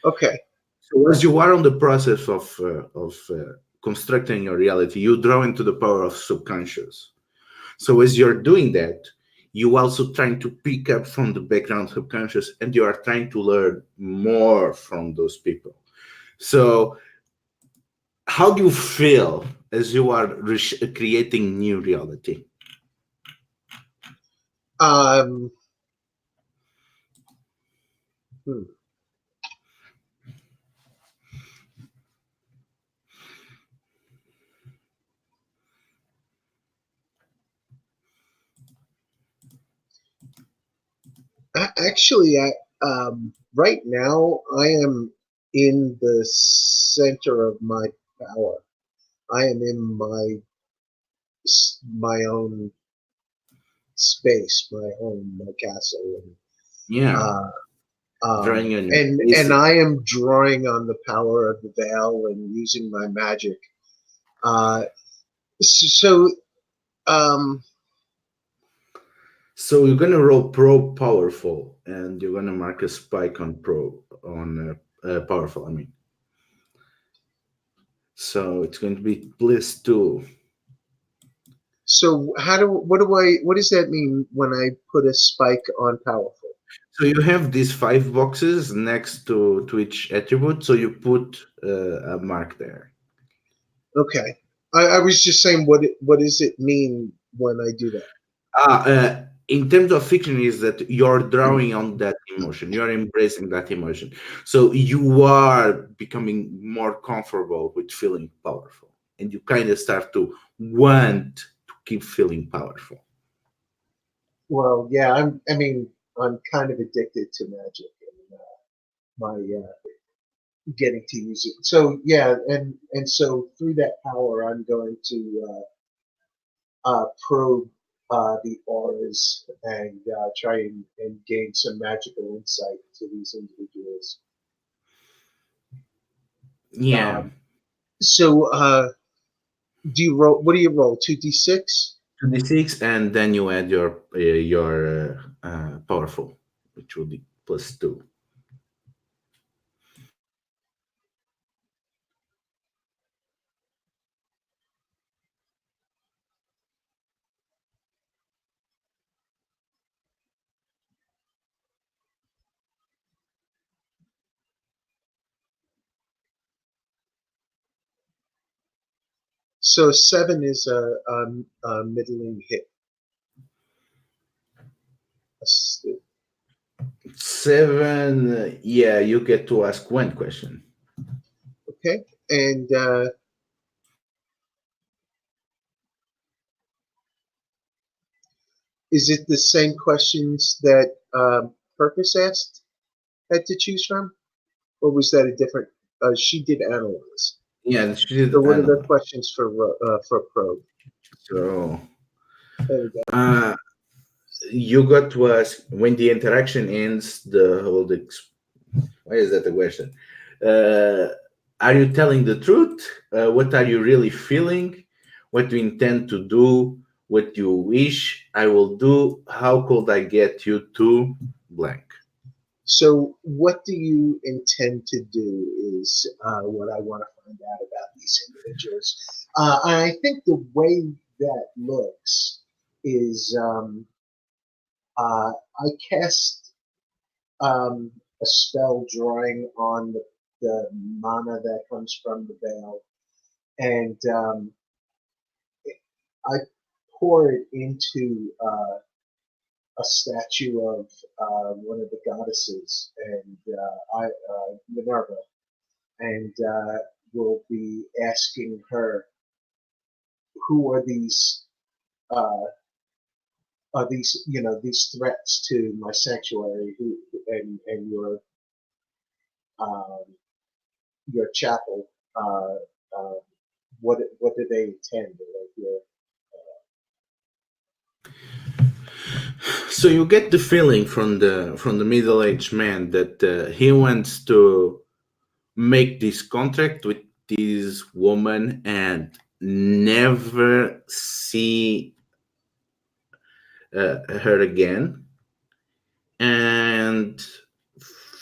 Okay. So as you are on the process of constructing your reality, you draw into the power of subconscious. So as you're doing that, you also trying to pick up from the background subconscious, and you are trying to learn more from those people. So how do you feel as you are creating new reality? Actually, right now I am in the center of my power. I am in my own space, my home, my castle, and Yeah, uh, drawing on your and basic. I am drawing on the power of the veil and using my magic. Uh, so um, So you're gonna roll pro powerful, and you're gonna mark a spike on pro on powerful. I mean, so it's going to be +2. so what does that mean when I put a spike on powerful? So you have these 5 boxes next to each attribute. So you put a mark there. Okay, I was just saying what does it mean when I do that? In terms of fiction, is that you're drawing on that emotion, you're embracing that emotion, so you are becoming more comfortable with feeling powerful, and you kind of start to want to keep feeling powerful. Well, yeah, I mean, I'm kind of addicted to magic and my getting to use it. So yeah, and so through that power, I'm going to probe the auras and try and gain some magical insight to these individuals. Yeah, Um, so do you roll? What do you roll? 2d6. 2d6, and then you add your powerful, which will be +2. So 7 is a middling hit. S- 7, yeah, you get to ask one question. Okay, and is it the same questions that Purpose asked had to choose from, or was that a different? She did analyze. Yeah, she So did what are the analyze. questions for probe? So There we go. uh, you got to ask when the interaction ends. The whole why is that a question? Uh, are you telling the truth? What are you really feeling? What do you intend to do? What you wish I will do? How could I get you to blank? So what do you intend to do is what I want to find out about these individuals. I think the way that looks is I cast a spell drawing on the mana that comes from the veil, and I pour it into a statue of one of the goddesses, and Minerva, and will be asking her, who uh, are these, these threats to my sanctuary, who and um, your chapel, uh, uh, what do they intend? Like So you get the feeling from the middle-aged man that he wants to make this contract with this woman and never see her again. And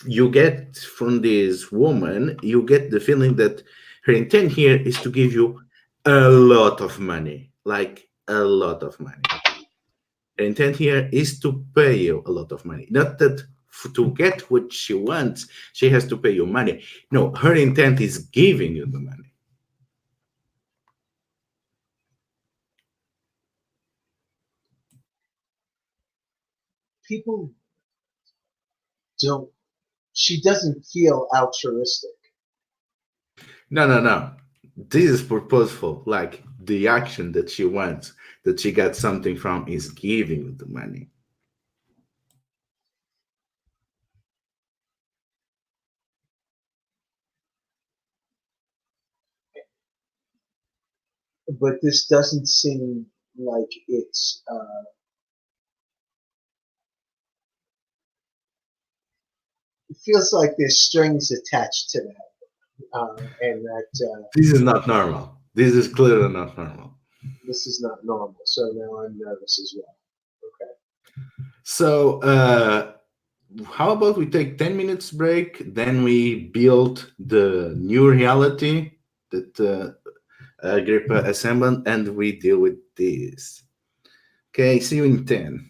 you get from this woman, you get the feeling that her intent here is to give you a lot of money, like a lot of money. Her intent here is to pay you a lot of money. Not that to get what she wants, she has to pay you money. No, her intent is giving you the money. people don't. She doesn't feel altruistic. No, no, no. This is purposeful. Like the action that she wants, that she got something from, is giving you the money. but this doesn't seem like it's. It feels like there's strings attached to that, and that This is not normal. This is clearly not normal. this is not normal. So now I'm nervous as well. Okay. So how about we take 10 minutes break, then we build the new reality that Agrippa assembled, and we deal with this. Okay, see you in 10.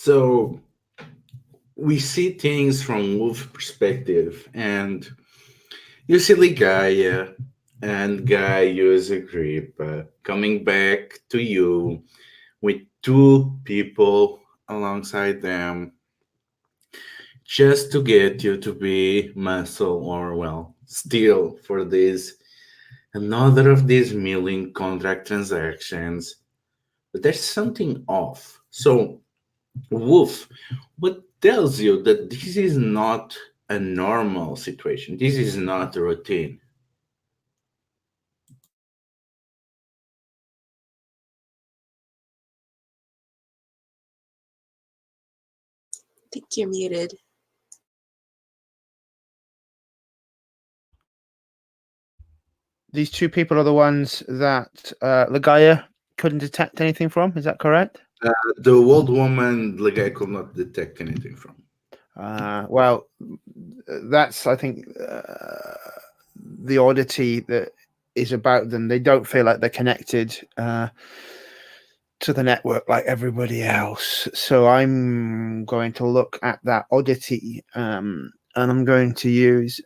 So we see things from Wolf perspective, and you see Gaia, and Gaia use Agrippa coming back to you with two people alongside them just to get you to be muscle or, well, steal for this another of these milling contract transactions. But there's something off. So, Wolf, what tells you that this is not a normal situation? This is not a routine. I think you're muted. These two people are the ones that Gaia couldn't detect anything from. Is that correct? The old woman, the guy could not detect anything from. Well, that's, I think, the oddity that is about them. They don't feel like they're connected to the network like everybody else. So I'm going to look at that oddity, and I'm going to use.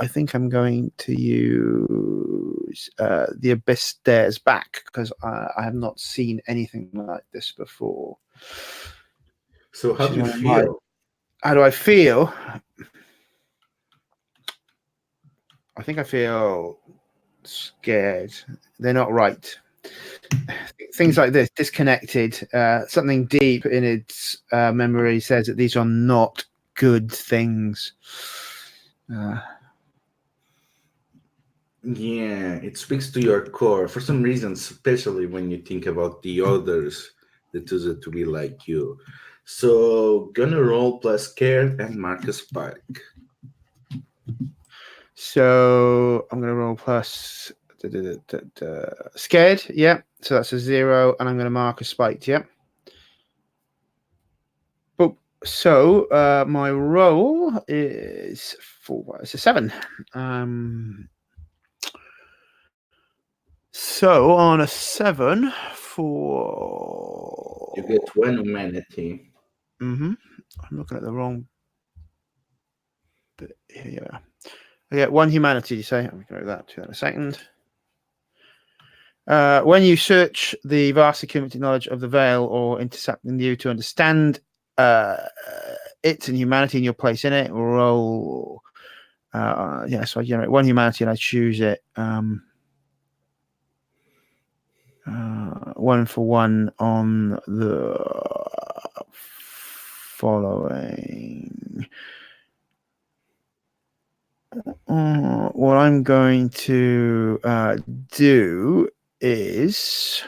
I think I'm going to use the Abyss Stares Back, because I have not seen anything like this before. So how do you feel? How do I feel? I think I feel scared. They're not right. Things like this, disconnected, something deep in its memory says that these are not good things. Yeah, it speaks to your core for some reason, especially when you think about the others that choose it to be like you. So, gonna roll plus scared and mark a spike. So I'm going to roll plus scared. Yeah. So that's a 0, and I'm going to mark a spiked. Yeah. But so my roll is 4. It's a 7. So on a 7 for You get 1 humanity. I'm looking at the wrong bit here. I get 1 humanity. You say? I'm going to go that to that in a second. When you search the vast accumulated knowledge of the Veil or intercepting you to understand it and humanity and your place in it, roll. So I generate 1 humanity and I choose it. 1 for 1 on the following. What I'm going to do is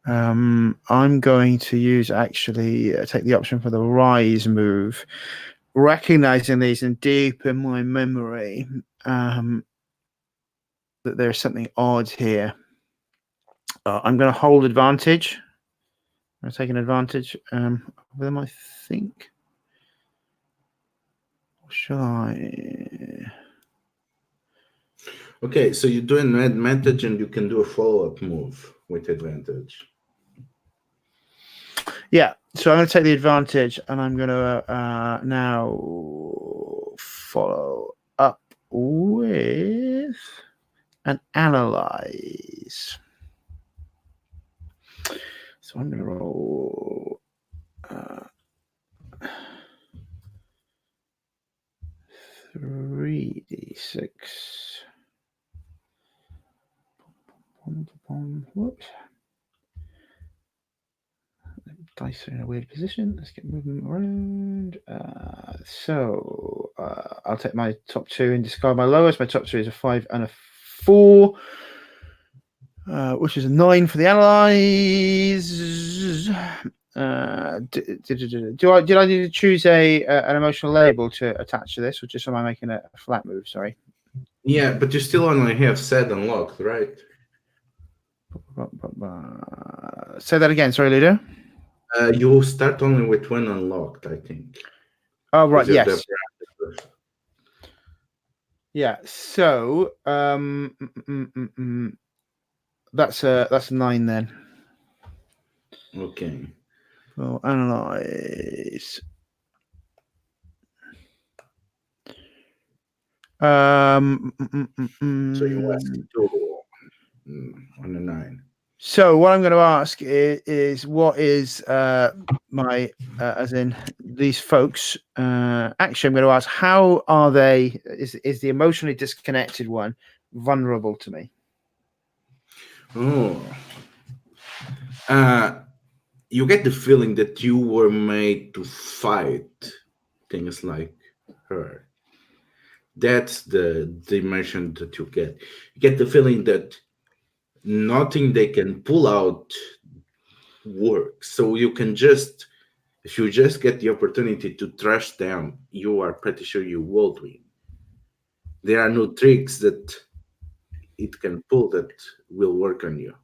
I'm going to use take the option for the rise move, recognizing these and deep in my memory that there's something odd here. I'm going to hold advantage. I'm taking advantage of them, I think. Or shall I? Okay, so you do an advantage and you can do a follow-up move with advantage. Yeah, so I'm going to take the advantage and I'm going to now follow up with an analyze. So I'm going to roll 3d6. Whoops. Dice are in a weird position. Let's get moving around. I'll take my top 2 and discard my lowest. My top 2 is a 5 and a 4, which is a 9 for the analyze. Did I need to choose an emotional label to attach to this, or just am I making a flat move? Sorry. Yeah, but you still only have set unlocked, right? Say that again. Sorry, Ludo. You start only with 1 unlocked, I think. Oh, right. Yes. The... Yeah. So, that's a 9 then. Okay. We'll analyze. So you asked 2 on a 9. So what I'm going to ask is what is my as in these folks? Actually, I'm going to ask how are they? Is the emotionally disconnected one vulnerable to me? Oh. You get the feeling that you were made to fight things like her. That's the dimension that you get. You get the feeling that nothing they can pull out works. So you can just, if you just get the opportunity to trash them, you are pretty sure you will win. There are no tricks that it can pull that will work on you.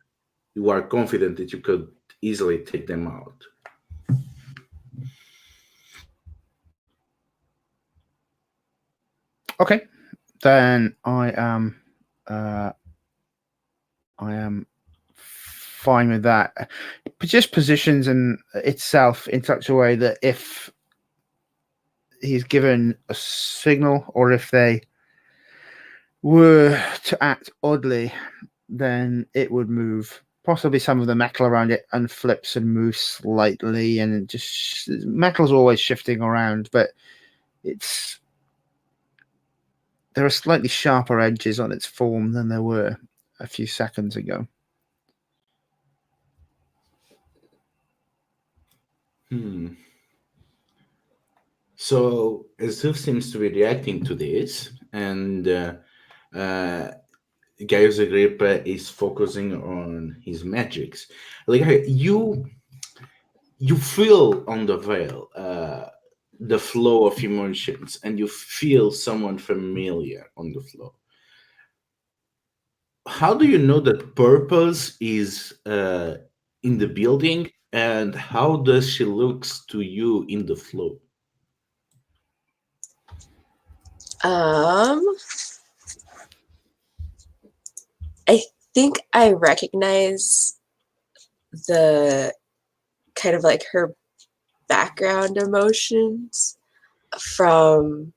You are confident that you could easily take them out. Okay, then I am fine with that. But just positions in itself in such a way that if he's given a signal or if they were to act oddly, then it would move. Possibly some of the metal around it unflips and moves slightly, and it just metal's always shifting around, but there are slightly sharper edges on its form than there were a few seconds ago. So Azuf seems to be reacting to this, and Gaius Agrippa is focusing on his magics. Like you feel on the veil the flow of emotions, and you feel someone familiar on the flow. How do you know that purpose is in the building, and how does she looks to you in the flow? I think I recognize the kind of like her background emotions from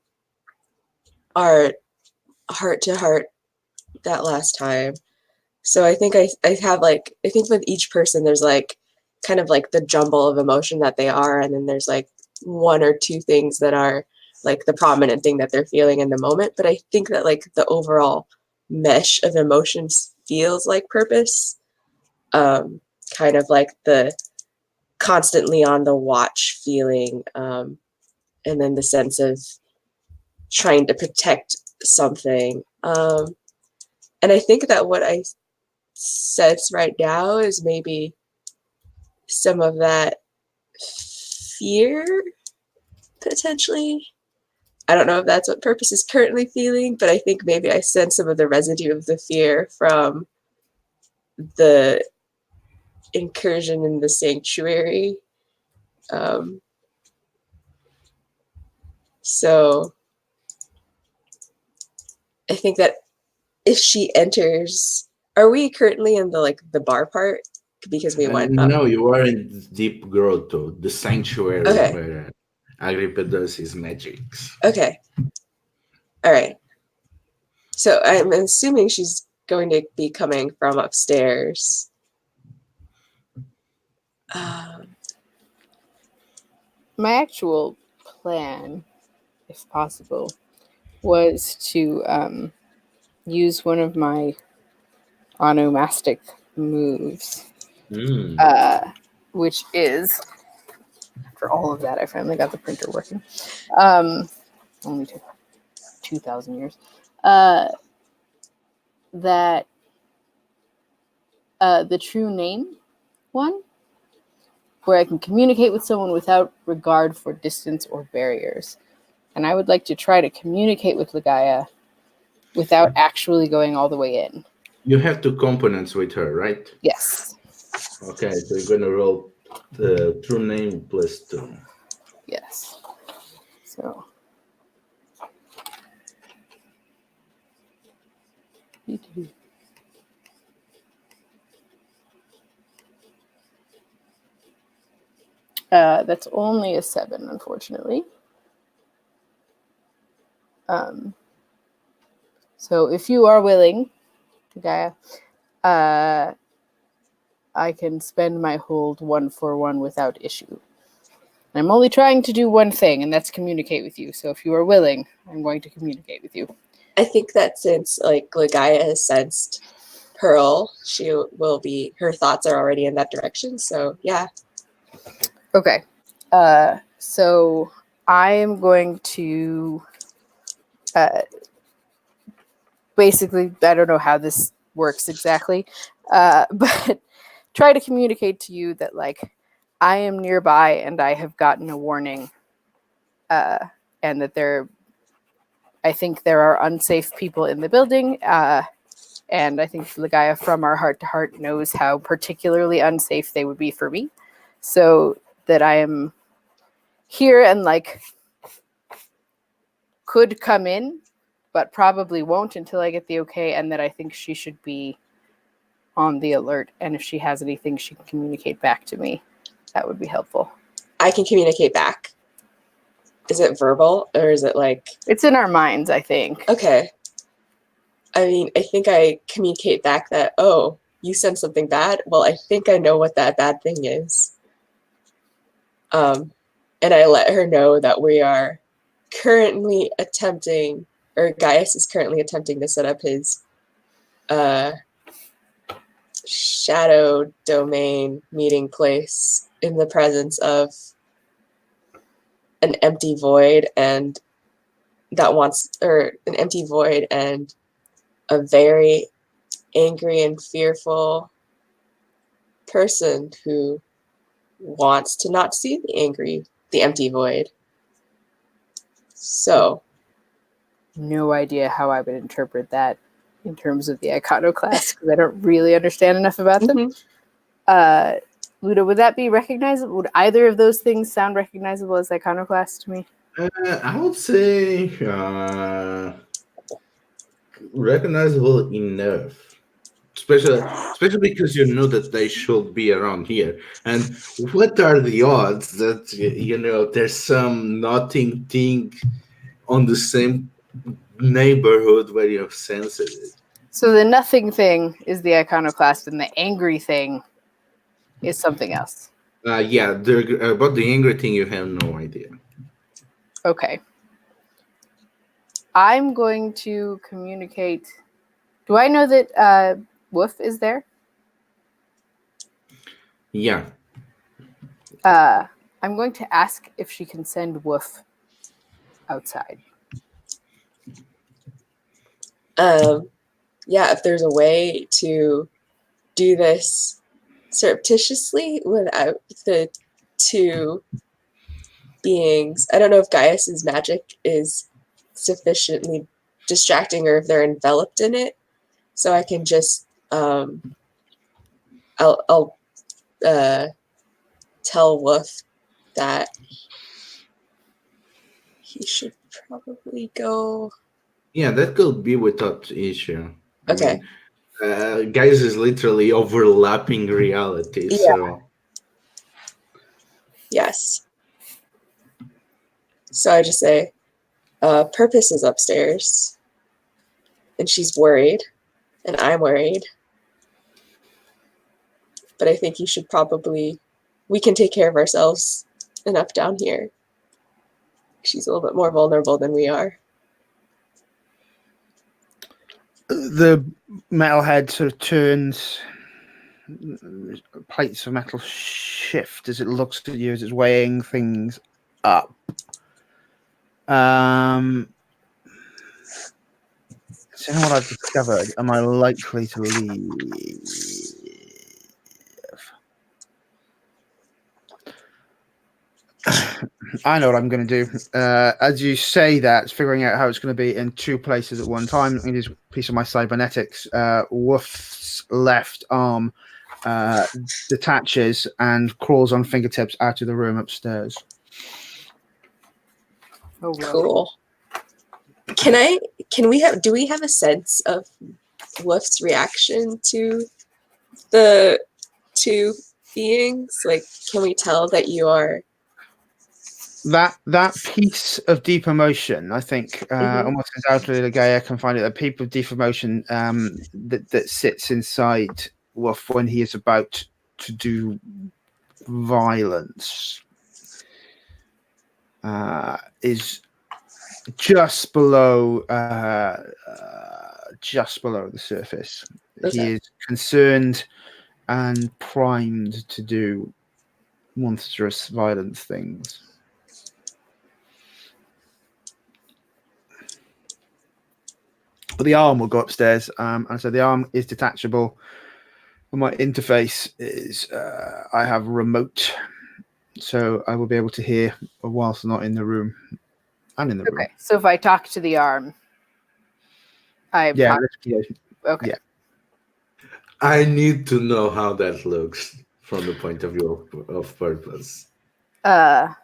our heart to heart that last time. So I think I have like, I think with each person there's like kind of like the jumble of emotion that they are, and then there's like 1 or 2 things that are like the prominent thing that they're feeling in the moment. But I think that like the overall mesh of emotions feels like purpose. Kind of like the constantly on the watch feeling, and then the sense of trying to protect something. And I think that what I sense right now is maybe some of that fear, potentially. I don't know if that's what Purpose is currently feeling, but I think maybe I sense some of the residue of the fear from the incursion in the sanctuary. So I think that if she enters, are we currently in the like the bar part? Because we went up. No, you are in Deep Grotto, the sanctuary Okay. where Agrippa does his magics. Okay. All right. So I'm assuming she's going to be coming from upstairs. My actual plan, if possible, was to use one of my onomastic moves, which is, after all of that, I finally got the printer working. Only took 2,000 years. That the true name one, where I can communicate with someone without regard for distance or barriers. And I would like to try to communicate with Ligaya without actually going all the way in. You have 2 components with her, right? Yes. Okay, so you're going to roll the true name +2. Yes. So. That's only a 7, unfortunately. So if you are willing, Gaia, I can spend my hold 1 for 1 without issue. I'm only trying to do one thing, and that's communicate with you. So if you are willing, I'm going to communicate with you. I think that since like Ligaya has sensed Pearl, her thoughts are already in that direction. So yeah. Okay. So I am going to basically, I don't know how this works exactly, but try to communicate to you that like I am nearby and I have gotten a warning, and that I think there are unsafe people in the building, and I think Ligaya from our heart to heart knows how particularly unsafe they would be for me, so that I am here and like could come in, but probably won't until I get the okay, and that I think she should be on the alert, and if she has anything she can communicate back to me, that would be helpful. I can communicate back. Is it verbal or is it like... It's in our minds, I think. Okay. I mean, I think I communicate back that, oh, you sent something bad? Well, I think I know what that bad thing is. And I let her know that we are currently attempting, or Gaius is currently attempting to set up his shadow domain meeting place in the presence of an empty void and an empty void and a very angry and fearful person who wants to not see the empty void. So, no idea how I would interpret that in terms of the iconoclast, because I don't really understand enough about them. Ludo, would that be recognizable? Would either of those things sound recognizable as iconoclast to me? I would say recognizable enough, especially because you know that they should be around here. And what are the odds that there's some nothing thing on the same neighborhood where you have sensed it? So the nothing thing is the iconoclast, and the angry thing is something else. Yeah, about the angry thing, you have no idea. Okay. I'm going to communicate. Do I know that Woof is there? Yeah. I'm going to ask if she can send Woof outside. Yeah, if there's a way to do this surreptitiously without the two beings. I don't know if Gaius's magic is sufficiently distracting or if they're enveloped in it. So I can just I'll tell Wolf that he should probably go. Yeah, that could be without issue. Okay. I mean, guys is literally overlapping reality. Yeah. So Yes. So I just say, Purpose is upstairs, and she's worried, and I'm worried. But I think we can take care of ourselves enough down here. She's a little bit more vulnerable than we are. The metalhead sort of turns, plates of metal shift as it looks at you as it's weighing things up. So what I've discovered, am I likely to leave? I know what I'm going to do. As you say that, figuring out how it's going to be in two places at one time, I'm going to use a piece of my cybernetics. Woof's left arm detaches and crawls on fingertips out of the room upstairs. Oh, well. Cool. Do we have a sense of Wolf's reaction to the two beings? Like, can we tell that you are? That piece of deep emotion, I think, Mhm. almost undoubtedly, Ligaya can find it. A peep of deep emotion that sits inside Wolf when he is about to do violence is just below the surface. Okay. He is concerned and primed to do monstrous, violent things. But the arm will go upstairs, and so the arm is detachable. And my interface is I have remote, so I will be able to hear whilst not in the room and in the room. Okay, so if I talk to the arm, I'm Yeah, okay. yeah. I need to know how that looks from the point of view of purpose. Well,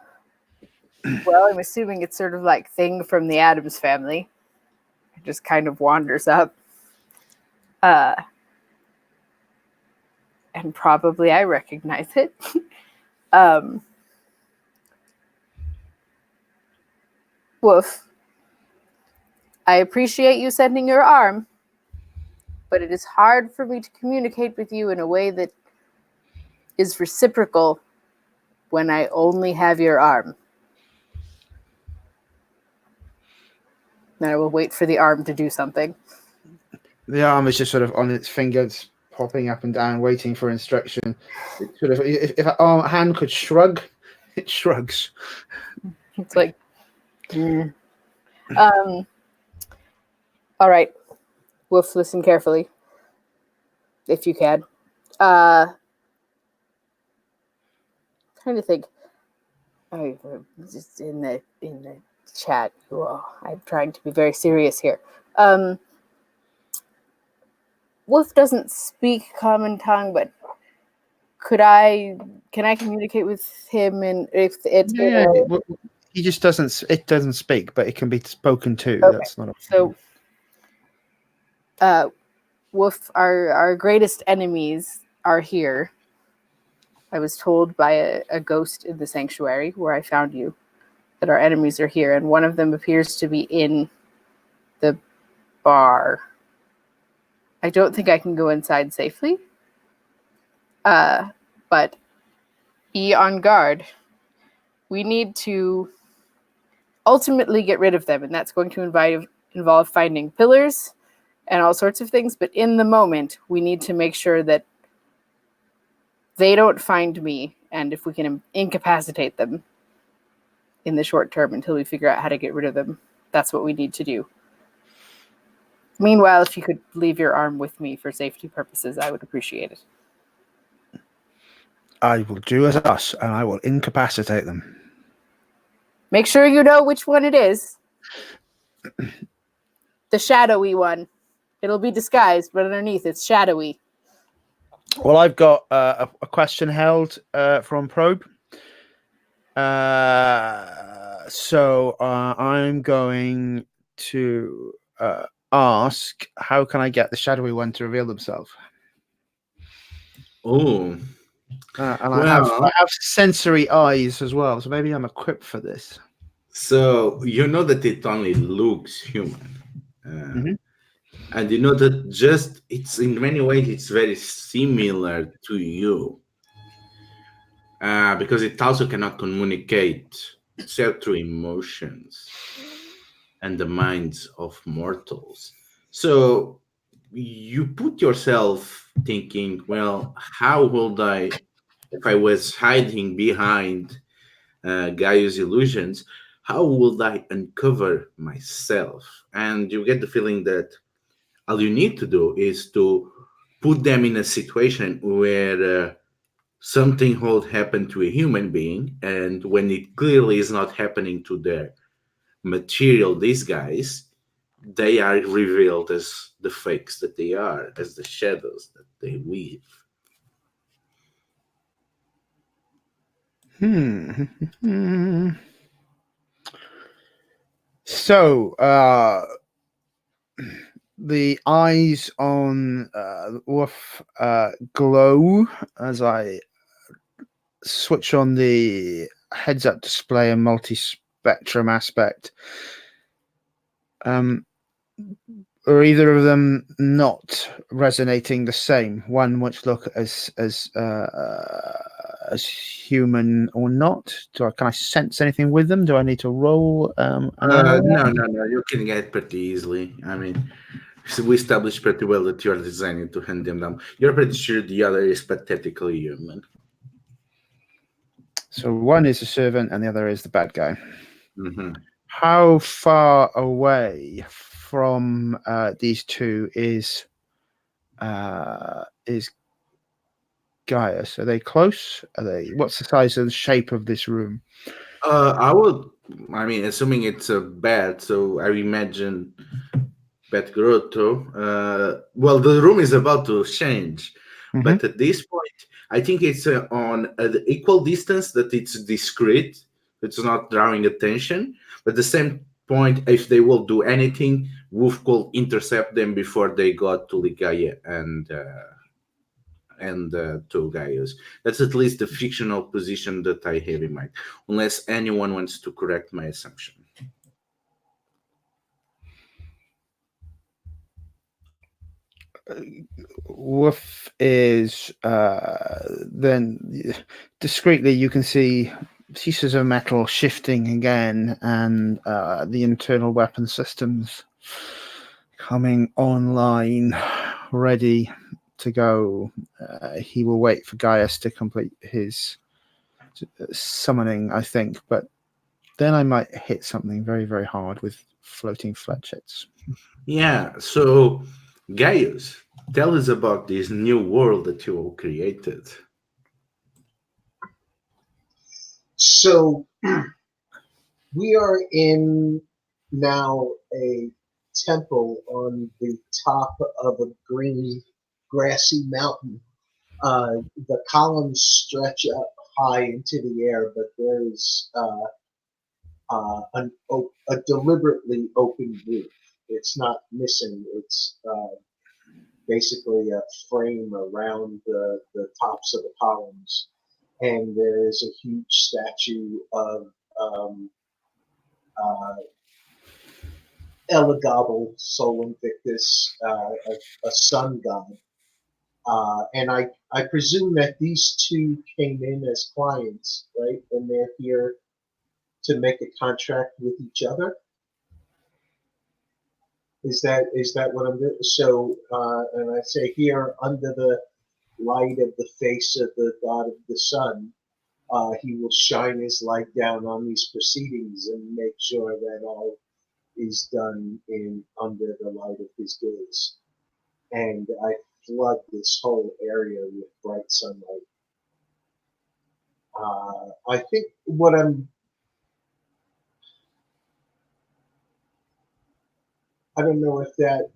I'm assuming it's sort of like Thing from the Addams Family. It just kind of wanders up. And probably I recognize it. Woof. I appreciate you sending your arm, but it is hard for me to communicate with you in a way that is reciprocal when I only have your arm. Then I will wait for the arm to do something. The arm is just sort of on its fingers, popping up and down, waiting for instruction. It sort of, if a hand could shrug, it shrugs. It's like, all right, Wolf, listen carefully, if you can. Trying to think. Just in the chat, well, I'm trying to be very serious here. Wolf doesn't speak common tongue, but can I communicate with him? And if it's he just doesn't. It doesn't speak, but it can be spoken to. Okay. That's not a so. Wolf, our greatest enemies are here. I was told by a ghost in the sanctuary where I found you that our enemies are here, and one of them appears to be in the bar. I don't think I can go inside safely. But be on guard. We need to ultimately get rid of them, and that's going to involve finding pillars and all sorts of things. But in the moment, we need to make sure that they don't find me, and if we can incapacitate them in the short term until we figure out how to get rid of them, that's what we need to do. Meanwhile, if you could leave your arm with me for safety purposes, I would appreciate it. I will do as us, and I will incapacitate them. Make sure you know which one it is. The shadowy one. It'll be disguised, but underneath it's shadowy. Well, I've got a question held from Probe. So I'm going to ask, how can I get the shadowy one to reveal themselves? Oh, And I have sensory eyes as well, so maybe I'm equipped for this. so you know that it only looks human. And you know that just it's in many ways it's very similar to you. Because it also cannot communicate except through emotions and the minds of mortals. So you put yourself thinking, well, how would I, if I was hiding behind Gaia's illusions, how would I uncover myself? And you get the feeling that all you need to do is to put them in a situation where something would happen to a human being, and when it clearly is not happening to their material disguise, they are revealed as the fakes that they are, as the shadows that they weave. So the eyes on Wolf glow as I switch on the heads-up display and multi-spectrum aspect. Are either of them not resonating the same? One which look as human or not? Can I sense anything with them? Do I need to roll an area? No. You can get pretty easily. I mean, so we established pretty well that you are designing to hand them down. You're pretty sure the other is pathetically human. So one is a servant and the other is the bad guy. Mm-hmm. How far away from these two is Gaius? Are they close? Are they? What's the size of the shape of this room? I mean, assuming it's a bed, so I imagine Bed Grotto. Well, the room is about to change, but at this point, I think it's on an equal distance that it's discreet. It's not drawing attention, but at the same point, if they will do anything, Wolf could intercept them before they got to Ligaya and to Gaius. That's at least the fictional position that I have in mind, unless anyone wants to correct my assumption. Wolf is then discreetly you can see pieces of metal shifting again and the internal weapon systems coming online, ready to go. He will wait for Gaius to complete his summoning, I think, but then I might hit something very, very hard with floating fletchets. Yeah, so Gaius, tell us about this new world that you all created. So we are in now a temple on the top of a green, grassy mountain. The columns stretch up high into the air, but there is a deliberately open roof. It's not missing. It's basically a frame around the tops of the columns, and there is a huge statue of Eligable Sol Invictus, a sun god. And I presume that these two came in as clients, right? And they're here to make a contract with each other. Is that what I'm doing? So, and I say here, under the light of the face of the god of the sun, he will shine his light down on these proceedings and make sure that all is done in under the light of his gaze. And I flood this whole area with bright sunlight. I think what I don't know if that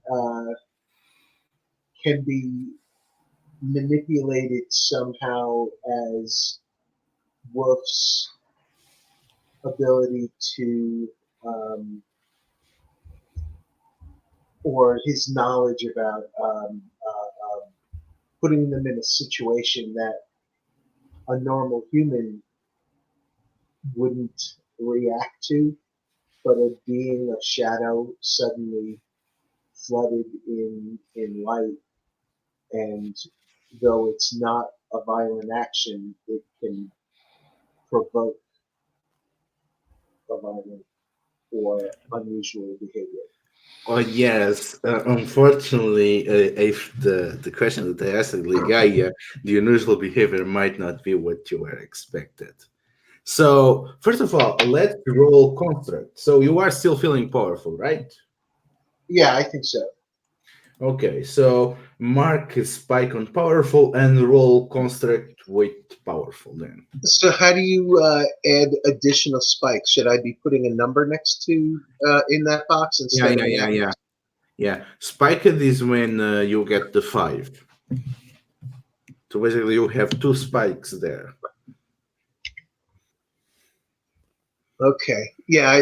can be manipulated somehow as Wolf's ability to, or his knowledge about putting them in a situation that a normal human wouldn't react to, but a being of shadow suddenly flooded in light, and though it's not a violent action, it can provoke a violent or unusual behavior. Oh yes, unfortunately, if the question that I asked Ligaya, the unusual behavior might not be what you were expected. So first of all, let's roll construct. So you are still feeling powerful, right? Yeah, I think so. Okay, so mark spike on powerful and roll construct with powerful then. So how do you add additional spikes? Should I be putting a number next to in that box instead of Yeah. Spiked is when you get the 5. So basically you have 2 spikes there. Okay. Yeah,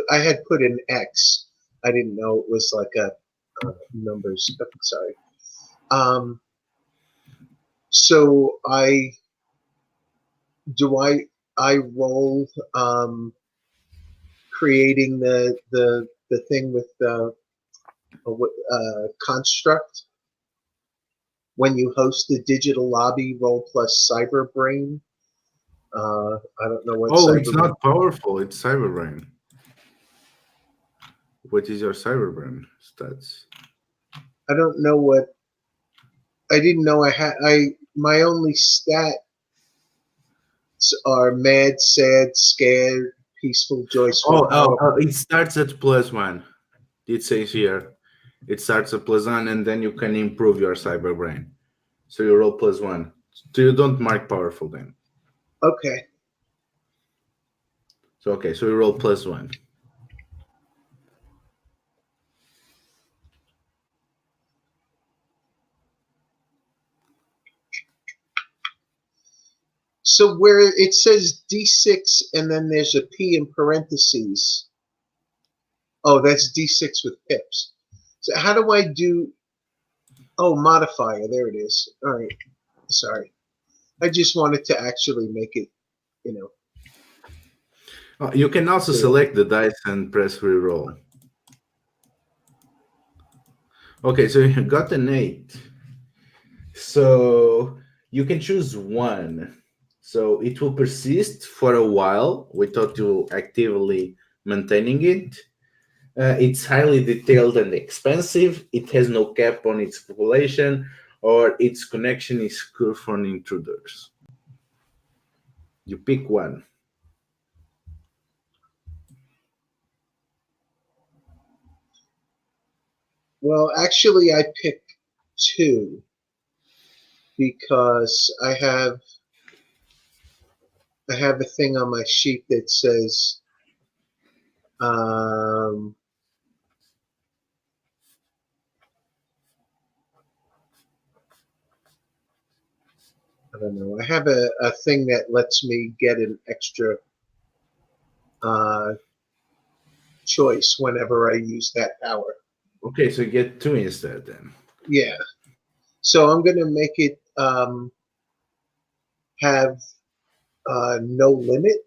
I had put an X. I didn't know it was like a numbers. Sorry. So do I roll creating the thing with the construct when you host the digital lobby? Roll plus cyber brain. I don't know what. Oh, it's cyber not powerful. It's Cyberbrain. What is your Cyberbrain stats? I don't know what. I didn't know I had. My only stats are mad, sad, scared, peaceful, joyful. It starts at +1. It says here, it starts at +1, and then you can improve your Cyberbrain. So you roll +1. So you don't mark powerful then. Okay. So okay, so you roll +1. So where it says D6 and then there's a P in parentheses. Oh, that's D6 with pips. So how do I do? Oh, modifier. There it is. All right. Sorry. I just wanted to actually make it, You can also Cool. select the dice and press reroll. Okay, so you got an 8. So you can choose one. So it will persist for a while without you actively maintaining it. It's highly detailed and expensive. It has no cap on its population, or its connection is secure for intruders. You pick one. Well, actually, I picked 2 because I have a thing on my sheet that says I don't know. I have a thing that lets me get an extra choice whenever I use that power. Okay, so you get 2 instead then. Yeah. So I'm going to make it have no limit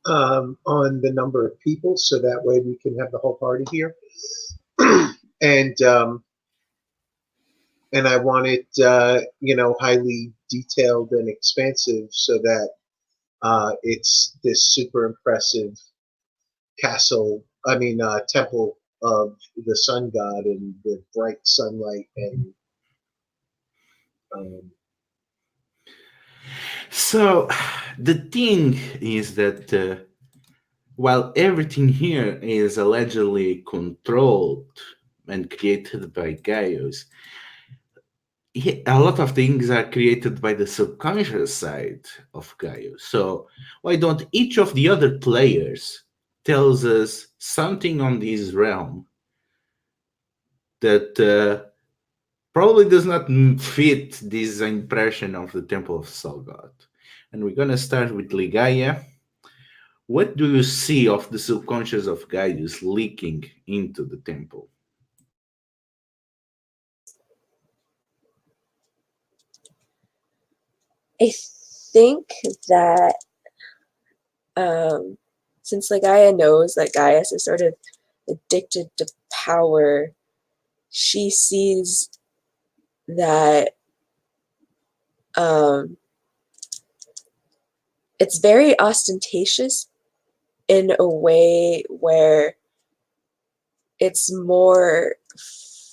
on the number of people, so that way we can have the whole party here. And I want it, highly detailed and expansive, so that it's this super impressive castle. I mean, temple of the sun god and the bright sunlight and. So the thing is that while everything here is allegedly controlled and created by Gaius, a lot of things are created by the subconscious side of Gaius. So why don't each of the other players tells us something on this realm that probably does not fit this impression of the Temple of Salgod. And we're going to start with Ligaya. What do you see of the subconscious of Gaius leaking into the temple? I think that since Ligaya knows that Gaius is sort of addicted to power, she sees that it's very ostentatious in a way where it's more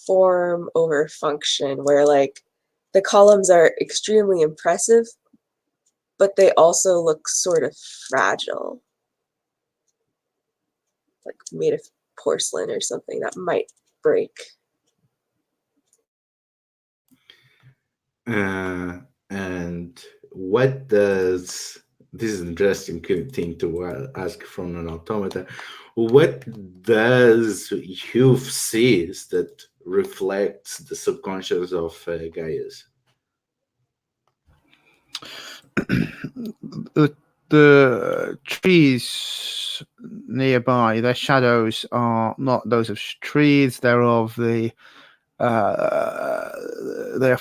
form over function, where like the columns are extremely impressive, but they also look sort of fragile, like made of porcelain or something that might break. And what does this is an interesting thing to ask from an automata? What does Hugh sees that reflects the subconscious of Gaius? The trees nearby, their shadows are not those of trees, they're of the they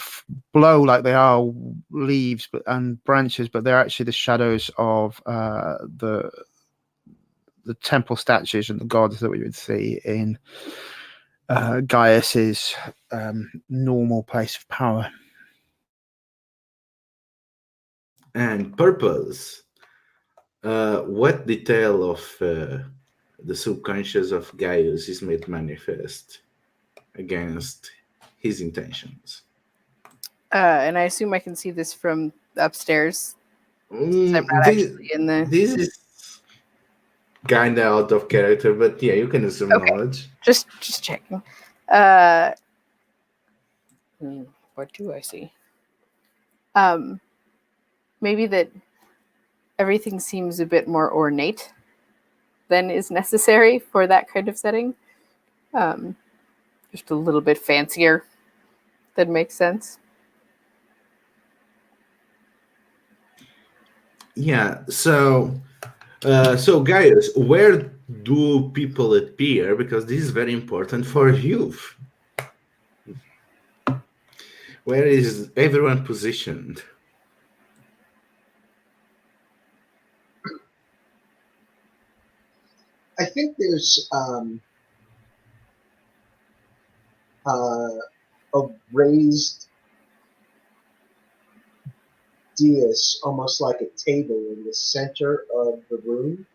blow like they are leaves and branches, but they're actually the shadows of the temple statues and the gods that we would see in Gaius's normal place of power. And purpose. What detail of the subconscious of Gaius is made manifest against his intentions? And I assume I can see this from upstairs. I'm not This, actually in the. this is kind of out of character, but yeah, you can assume Okay. knowledge. Just checking. What do I see? Maybe that everything seems a bit more ornate than is necessary for that kind of setting. Just a little bit fancier. That makes sense. Yeah. So Gaius, where do people appear? Because this is very important for youth. Where is everyone positioned? I think there's a raised dais, almost like a table, in the center of the room,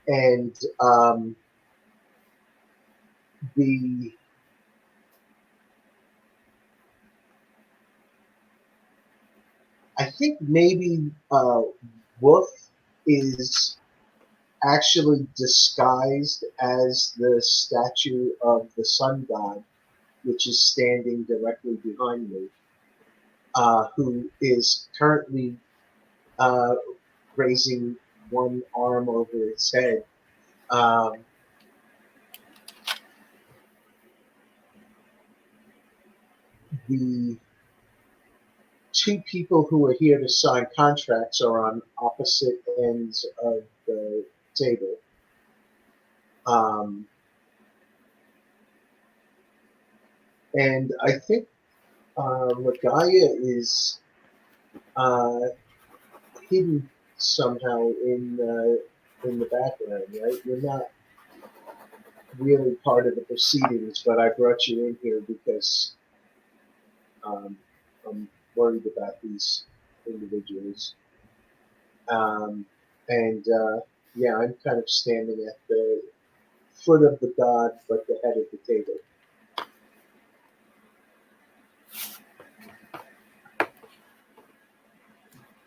and I think maybe Wolf is actually disguised as the statue of the sun god, which is standing directly behind me, who is currently raising one arm over its head. The two people who are here to sign contracts are on opposite ends of the table. And I think Lagaya is hidden somehow in the background, right? You're not really part of the proceedings, but I brought you in here because I'm worried about these individuals. Yeah, I'm kind of standing at the foot of the god, but the head of the table.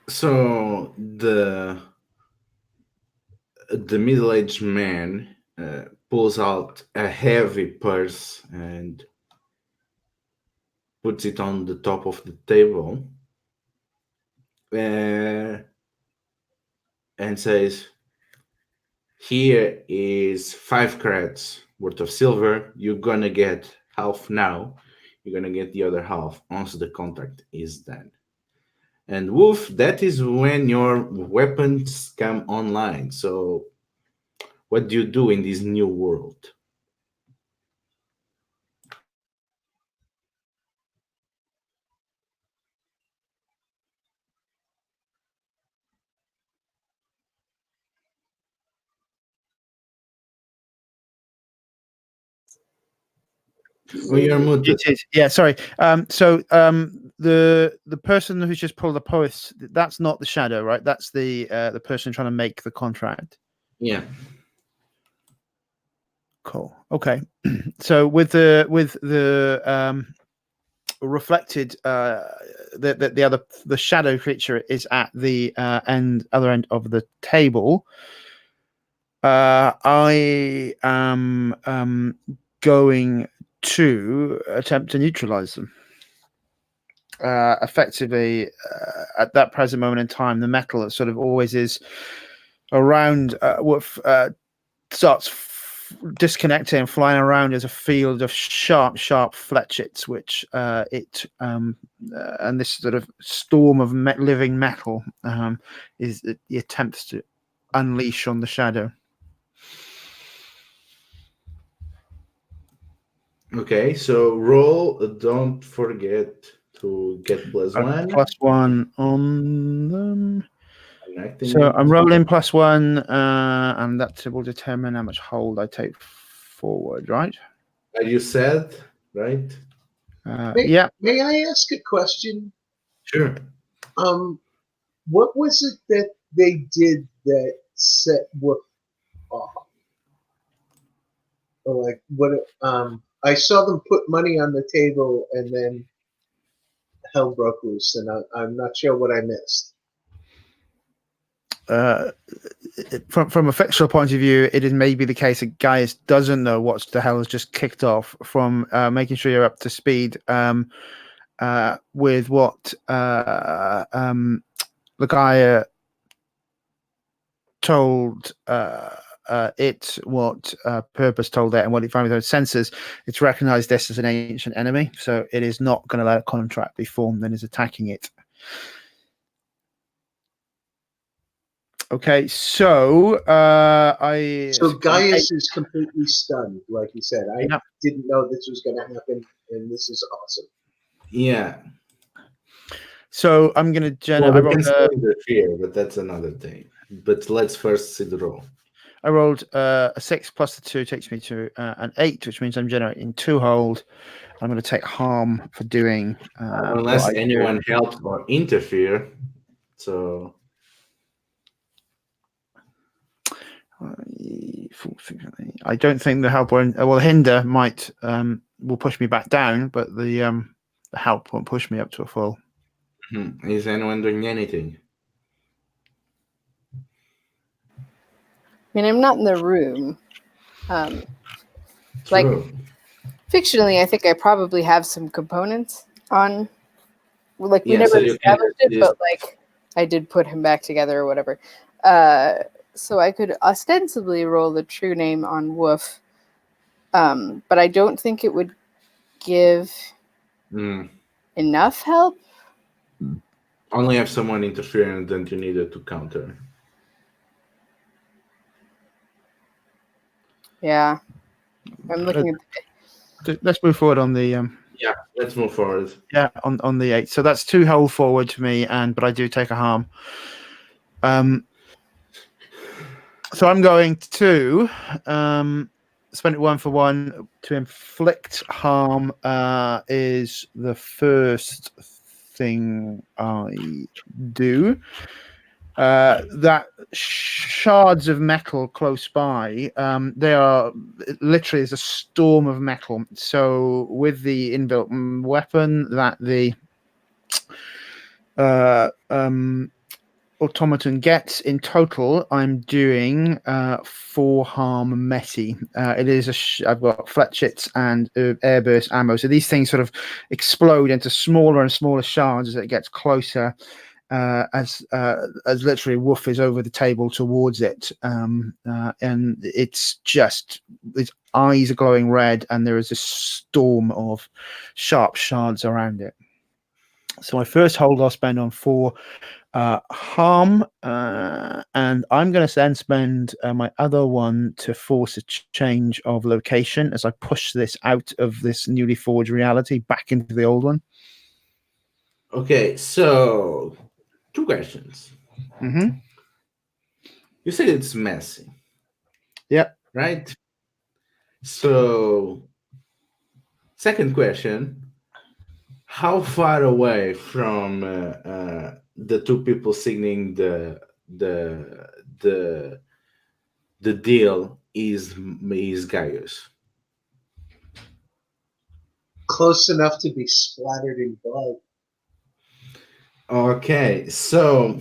So the middle-aged man pulls out a heavy purse and puts it on the top of the table and says, "Here is 5 carats worth of silver. You're gonna get half now. You're gonna get the other half once the contract is done. And Wolf, that is when your weapons come online. So what do you do in this new world?" Oh, you're muted. It is. Yeah, sorry. The person who's just pulled the purse, that's not the shadow, right? That's the person trying to make the contract. Yeah. Cool. Okay. So with the reflected the shadow creature is at the other end of the table. I am going to attempt to neutralize them. Effectively, at that present moment in time, the metal that sort of always is around starts disconnecting and flying around as a field of sharp fletchets, which and this sort of storm of living metal is the attempts to unleash on the shadow. Okay, so roll. Don't forget to get +1. +1 on them. Connecting So it. I'm rolling +1, and that will determine how much hold I take forward, right? You said, right? Yeah. May I ask a question? Sure. What was it that they did that set Woof off? Or like what? I saw them put money on the table, and then hell broke loose, and I'm not sure what I missed. From a fictional point of view, it is maybe the case that Gaius doesn't know what the hell has just kicked off from making sure you're up to speed with what the guy told it, what Purpose told it, and what it found with those senses. It's recognized this as an ancient enemy, so it is not going to let a contract be formed and is attacking it. Okay, so So Gaius is completely stunned, like you said. I didn't know this was going to happen, and this is awesome. Yeah. So I'm going to generate. Well, we can still interfere, but that's another thing. But let's first see the roll. I rolled a 6 plus the 2 takes me to an 8, which means I'm generating 2 hold. I'm going to take harm for doing. Unless anyone helps or interfere. So. I don't think the help will hinder might will push me back down, but the help won't push me up to a full. Is anyone doing anything? I mean, I'm not in the room. Like fictionally, I think I probably have some components on. Like we never established it, but like I did put him back together or whatever. So I could ostensibly roll the true name on Woof, but I don't think it would give enough help. Only have someone interfering that you needed to counter. Yeah, I'm looking at. Let's move forward on the. Yeah, let's move forward. Yeah, on the 8. So that's 2 hold forward to me, but I do take a harm. So I'm going to spend it 1 for 1 to inflict harm. Is the first thing I do. That shards of metal close by, they are literally as a storm of metal. So with the inbuilt weapon that the automaton gets in total, I'm doing 4 harm messy. It is I've got fletchets and airburst ammo, so these things sort of explode into smaller and smaller shards as it gets closer. As literally Woof is over the table towards it, and it's just its eyes are glowing red, and there is a storm of sharp shards around it. So my first hold I'll spend on 4 harm, and I'm going to then spend my other one to force a change of location as I push this out of this newly forged reality back into the old one. Okay, so 2 questions. You said it's messy. Yeah. Right? So, second question. How far away from the 2 people signing the deal is Gaius? Close enough to be splattered in blood. Okay, so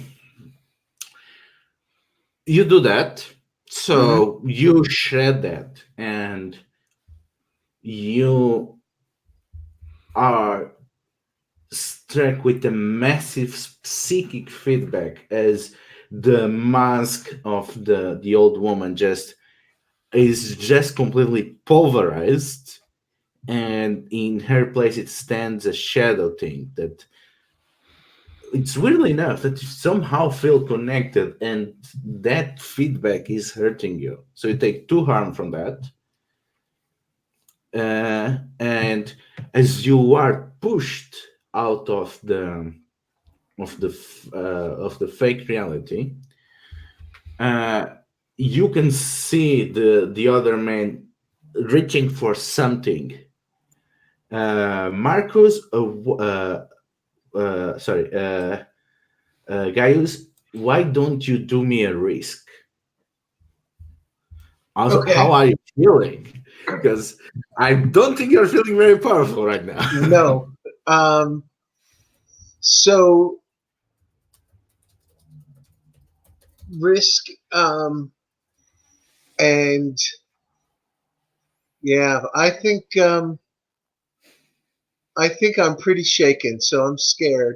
you do that. So you shred that, and you are struck with a massive psychic feedback as the mask of the old woman is just completely pulverized, and in her place it stands a shadow thing that it's weirdly enough that you somehow feel connected, and that feedback is hurting you. So you take 2 harm from that. and as you are pushed out of the fake reality, you can see the other man reaching for something. Marcus, Gaius, why don't you do me a risk? Also, Okay. how are you feeling? Because I don't think you're feeling very powerful right now. No. So risk, and yeah, I think I'm pretty shaken, so I'm scared.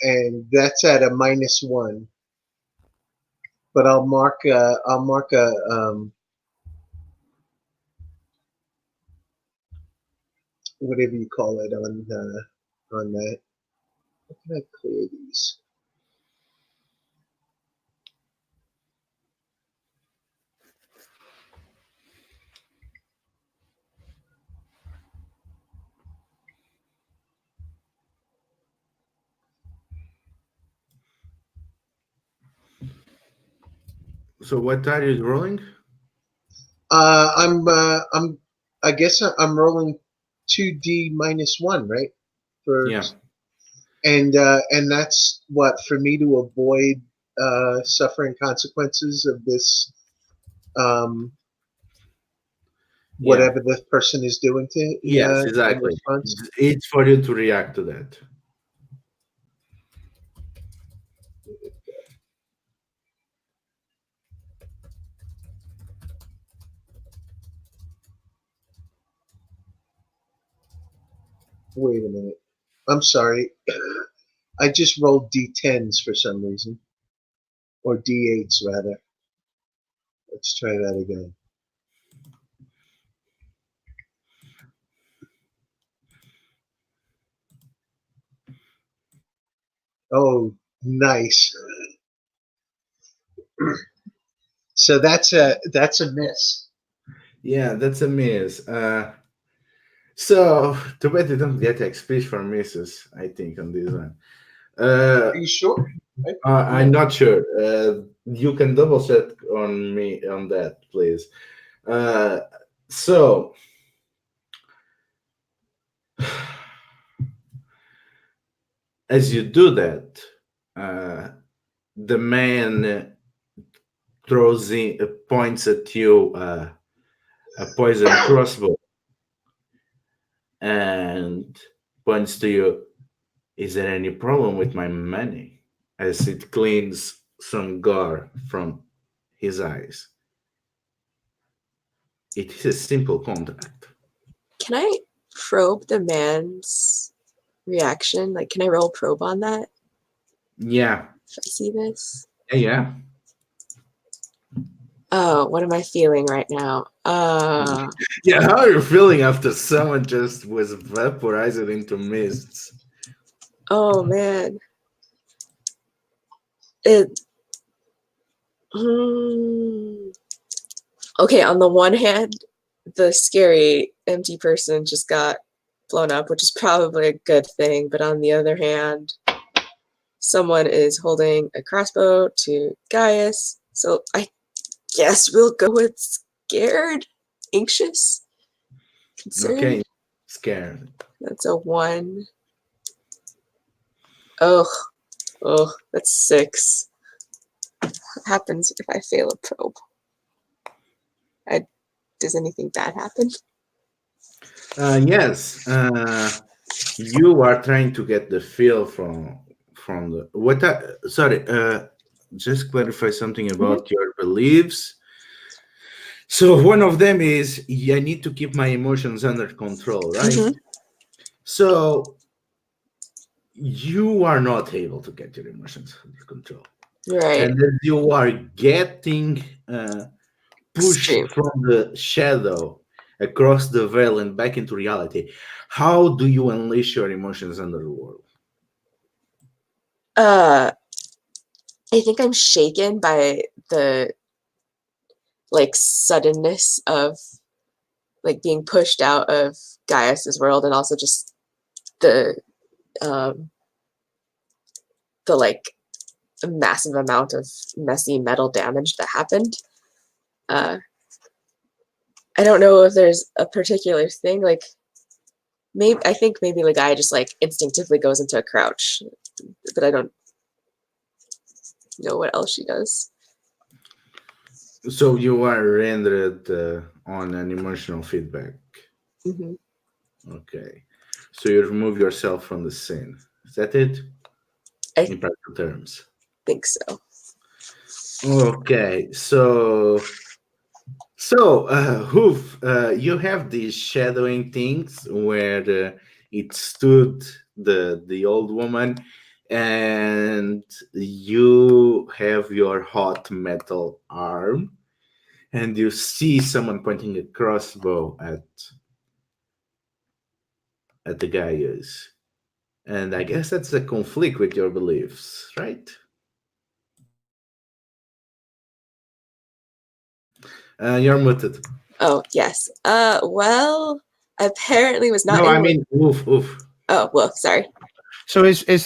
And that's at a -1. But I'll mark a whatever you call it on that. How can I clear these? So what are you rolling? I guess I'm rolling 2D -1, right? Yeah. And that's what, for me to avoid suffering consequences of this, whatever the person is doing to Yes, in exactly. response. It's for you to react to that. Wait a minute. I'm sorry. I just rolled D10s for some reason, or D8s rather. Let's try that again. Oh, nice. So that's a miss. Yeah, that's a miss. So too bad you don't get XP for misses, I think, on this one. Are you sure? I'm not sure. You can double check on me on that, please. So as you do that, the man points at you a poison crossbow and points to you. Is there any problem with my money? As it cleans some gore from his eyes. It is a simple contract. Can I probe the man's reaction? Like, can I roll probe on that Yeah. if I see this? Yeah. Oh, what am I feeling right now? Yeah, how are you feeling after someone just was vaporized into mists? Oh man. It. Okay, on the one hand, the scary empty person just got blown up, which is probably a good thing. But on the other hand, someone is holding a crossbow to Gaius. So I guess we'll go with scared, anxious, concerned. Okay, scared. That's a 1. Oh, that's 6. What happens if I fail a probe? Does anything bad happen? Yes. You are trying to get the feel from the what? Sorry. Just clarify something about your beliefs. So one of them is I need to keep my emotions under control, right? So you are not able to get your emotions under control. Right. And then you are getting pushed Extreme. from the shadow across the veil and back into reality. How do you unleash your emotions under the world? I think I'm shaken by the suddenness of like being pushed out of Gaius's world, and also just the like massive amount of messy metal damage that happened. I don't know if there's a particular thing, like I think maybe the guy just like instinctively goes into a crouch, but I don't know what else she does. So you are rendered on an emotional feedback. Hmm. Okay. So you remove yourself from the scene. Is that it? I In practical terms. think so. Okay. Hoof, you have these shadowing things where it stood the old woman, and you have your hot metal arm, and you see someone pointing a crossbow at the Gaius. And I guess that's a conflict with your beliefs, right? You're muted. Oh, yes. Well, apparently was not No, I able. mean, oof. Oh, well, sorry. So is the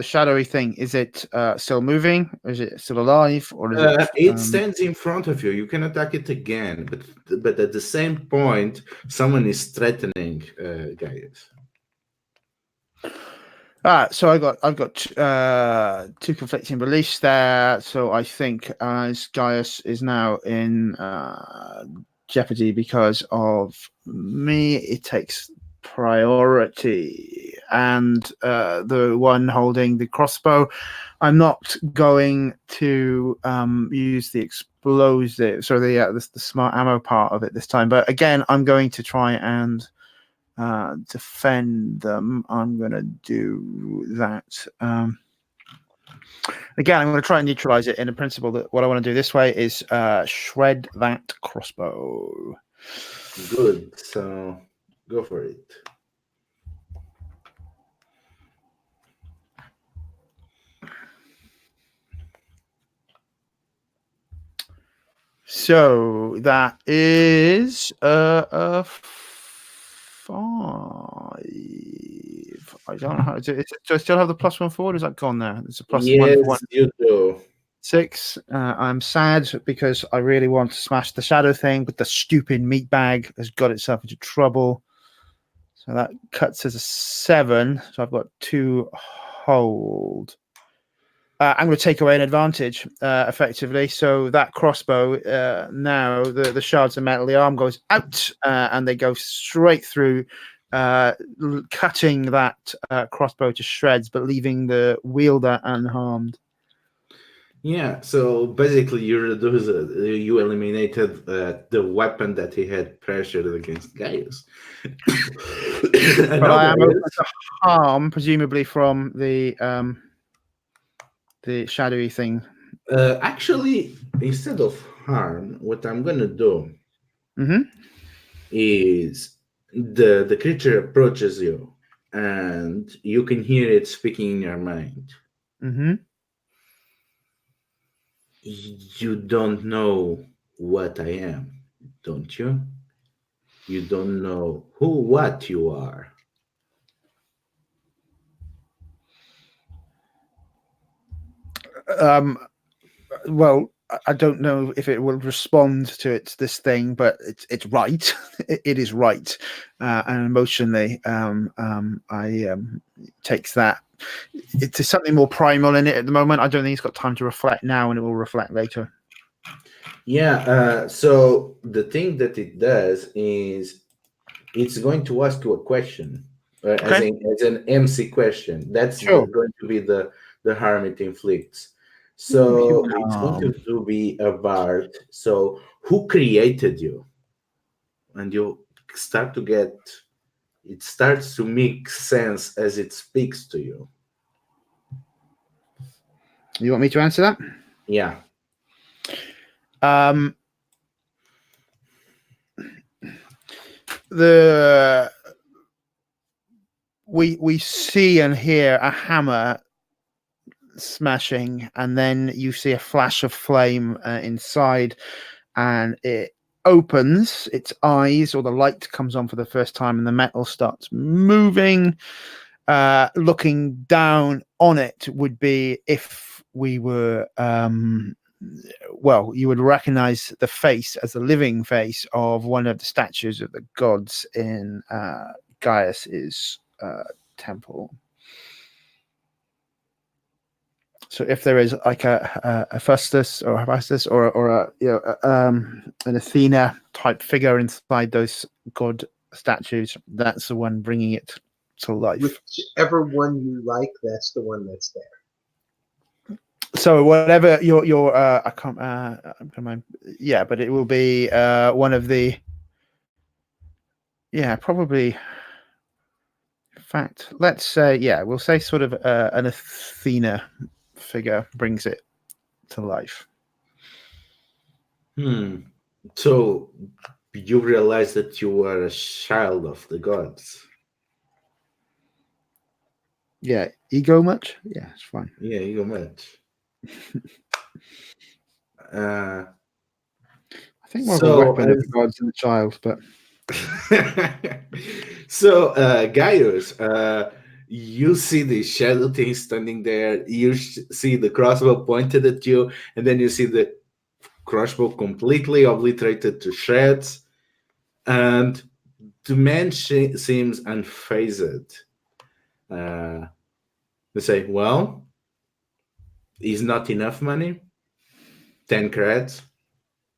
shadowy thing? Is it still moving? Or is it still alive? Or is it? It stands in front of you. You can attack it again, but at the same point, someone is threatening Gaius. So I've got two conflicting beliefs there. So I think Gaius is now in jeopardy because of me. It takes priority, and the one holding the crossbow, I'm not going to use the explosive, so the smart ammo part of it this time. But again, I'm going to try and defend them. I'm going to do that. Again, I'm going to try and neutralize it in a principle that what I want to do this way is shred that crossbow. Good. So go for it. So that is a 5. I don't know how to do it. Do I still have the +1 forward? Is that gone now? It's a +1 Yes, for 1. you do. 6. I'm sad because I really want to smash the shadow thing, but the stupid meat bag has got itself into trouble. So that cuts as a 7. So I've got 2 hold. I'm going to take away an advantage, effectively. So that crossbow, now the shards of metal, the arm goes out, and they go straight through, cutting that crossbow to shreds, but leaving the wielder unharmed. Yeah. So basically, you eliminated the weapon that he had pressured against Gaius. But I am open to harm, presumably from the shadowy thing. Actually, instead of harm, what I'm gonna do Mm-hmm. is the creature approaches you, and you can hear it speaking in your mind. Mm-hmm. You don't know what I am, don't you? You don't know what you are. Well, I don't know if it will respond to this thing, but it's right. It is right, and emotionally, I takes that. It's something more primal in it at the moment. I don't think it's got time to reflect now, and it will reflect later. Yeah. So the thing that it does is it's going to ask you a question, Okay. as an MC question. That's Sure. going to be the harm it inflicts. So it's going Calm. to be about, so who created you? And you start to get, it starts to make sense as it speaks to you. You want me to answer that? Yeah. We see and hear a hammer smashing, and then you see a flash of flame inside, and it opens its eyes, or the light comes on for the first time, and the metal starts moving. Looking down on it would be if we were, well, you would recognize the face as the living face of one of the statues of the gods in Gaius's temple. So if there is like a Hephaestus or a an Athena type figure inside those god statues, that's the one bringing it to life. Whichever one you like, that's the one that's there. So whatever your I can't yeah, but it will be one of the, yeah, probably. In fact, let's say, yeah, we'll say sort of an Athena figure brings it to life. So you realize that you are a child of the gods. Yeah, ego much? Yeah, it's fine. Yeah, ego much. I think more of a weapon of the gods than a child, but. So, Gaius, you see the shadow thing standing there. You see the crossbow pointed at you, and then you see the crossbow completely obliterated to shreds, and the man seems unfazed. They say, "Well, is not enough money? 10 creds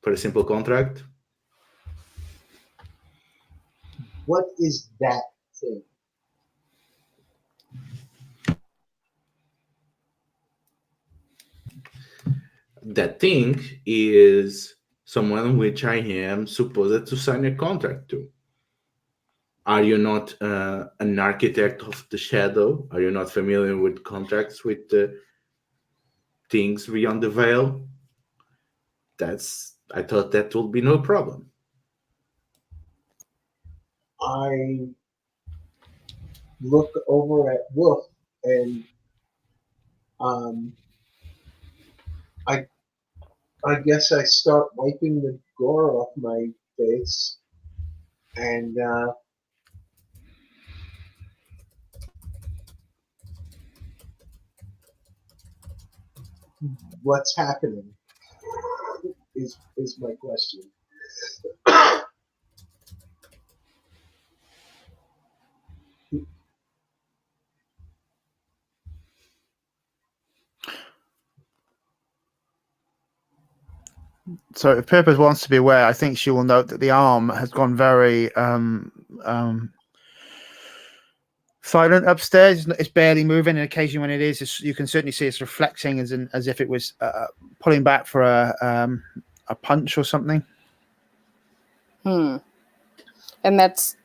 for a simple contract." What is that thing? That thing is someone which I am supposed to sign a contract to. Are you not an architect of the shadow? Are you not familiar with contracts with the things beyond the veil? I thought that would be no problem. I look over at Wolf and I guess I start wiping the gore off my face, and what's happening is my question. So if Purpose wants to be aware, I think she will note that the arm has gone very silent upstairs. It's barely moving, and occasionally when it is, you can certainly see it's reflecting as if it was pulling back for a punch or something. And that's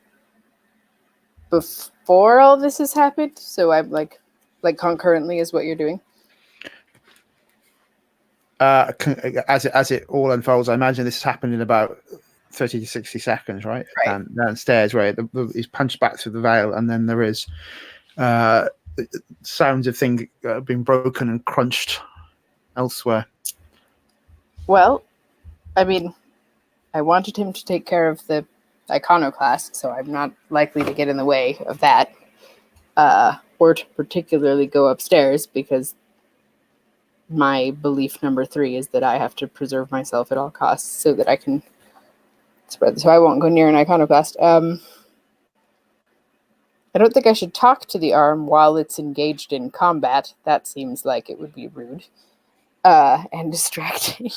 before all this has happened? So I'm like concurrently is what you're doing? As it all unfolds, I imagine this has happened in about 30 to 60 seconds, right? Downstairs, where he's punched back through the veil, and then there is sounds of things being broken and crunched elsewhere. Well, I mean, I wanted him to take care of the iconoclast, so I'm not likely to get in the way of that, or to particularly go upstairs, because my belief number 3 is that I have to preserve myself at all costs so that I can spread. So I won't go near an iconoclast. I don't think I should talk to the arm while it's engaged in combat. That seems like it would be rude and distracting.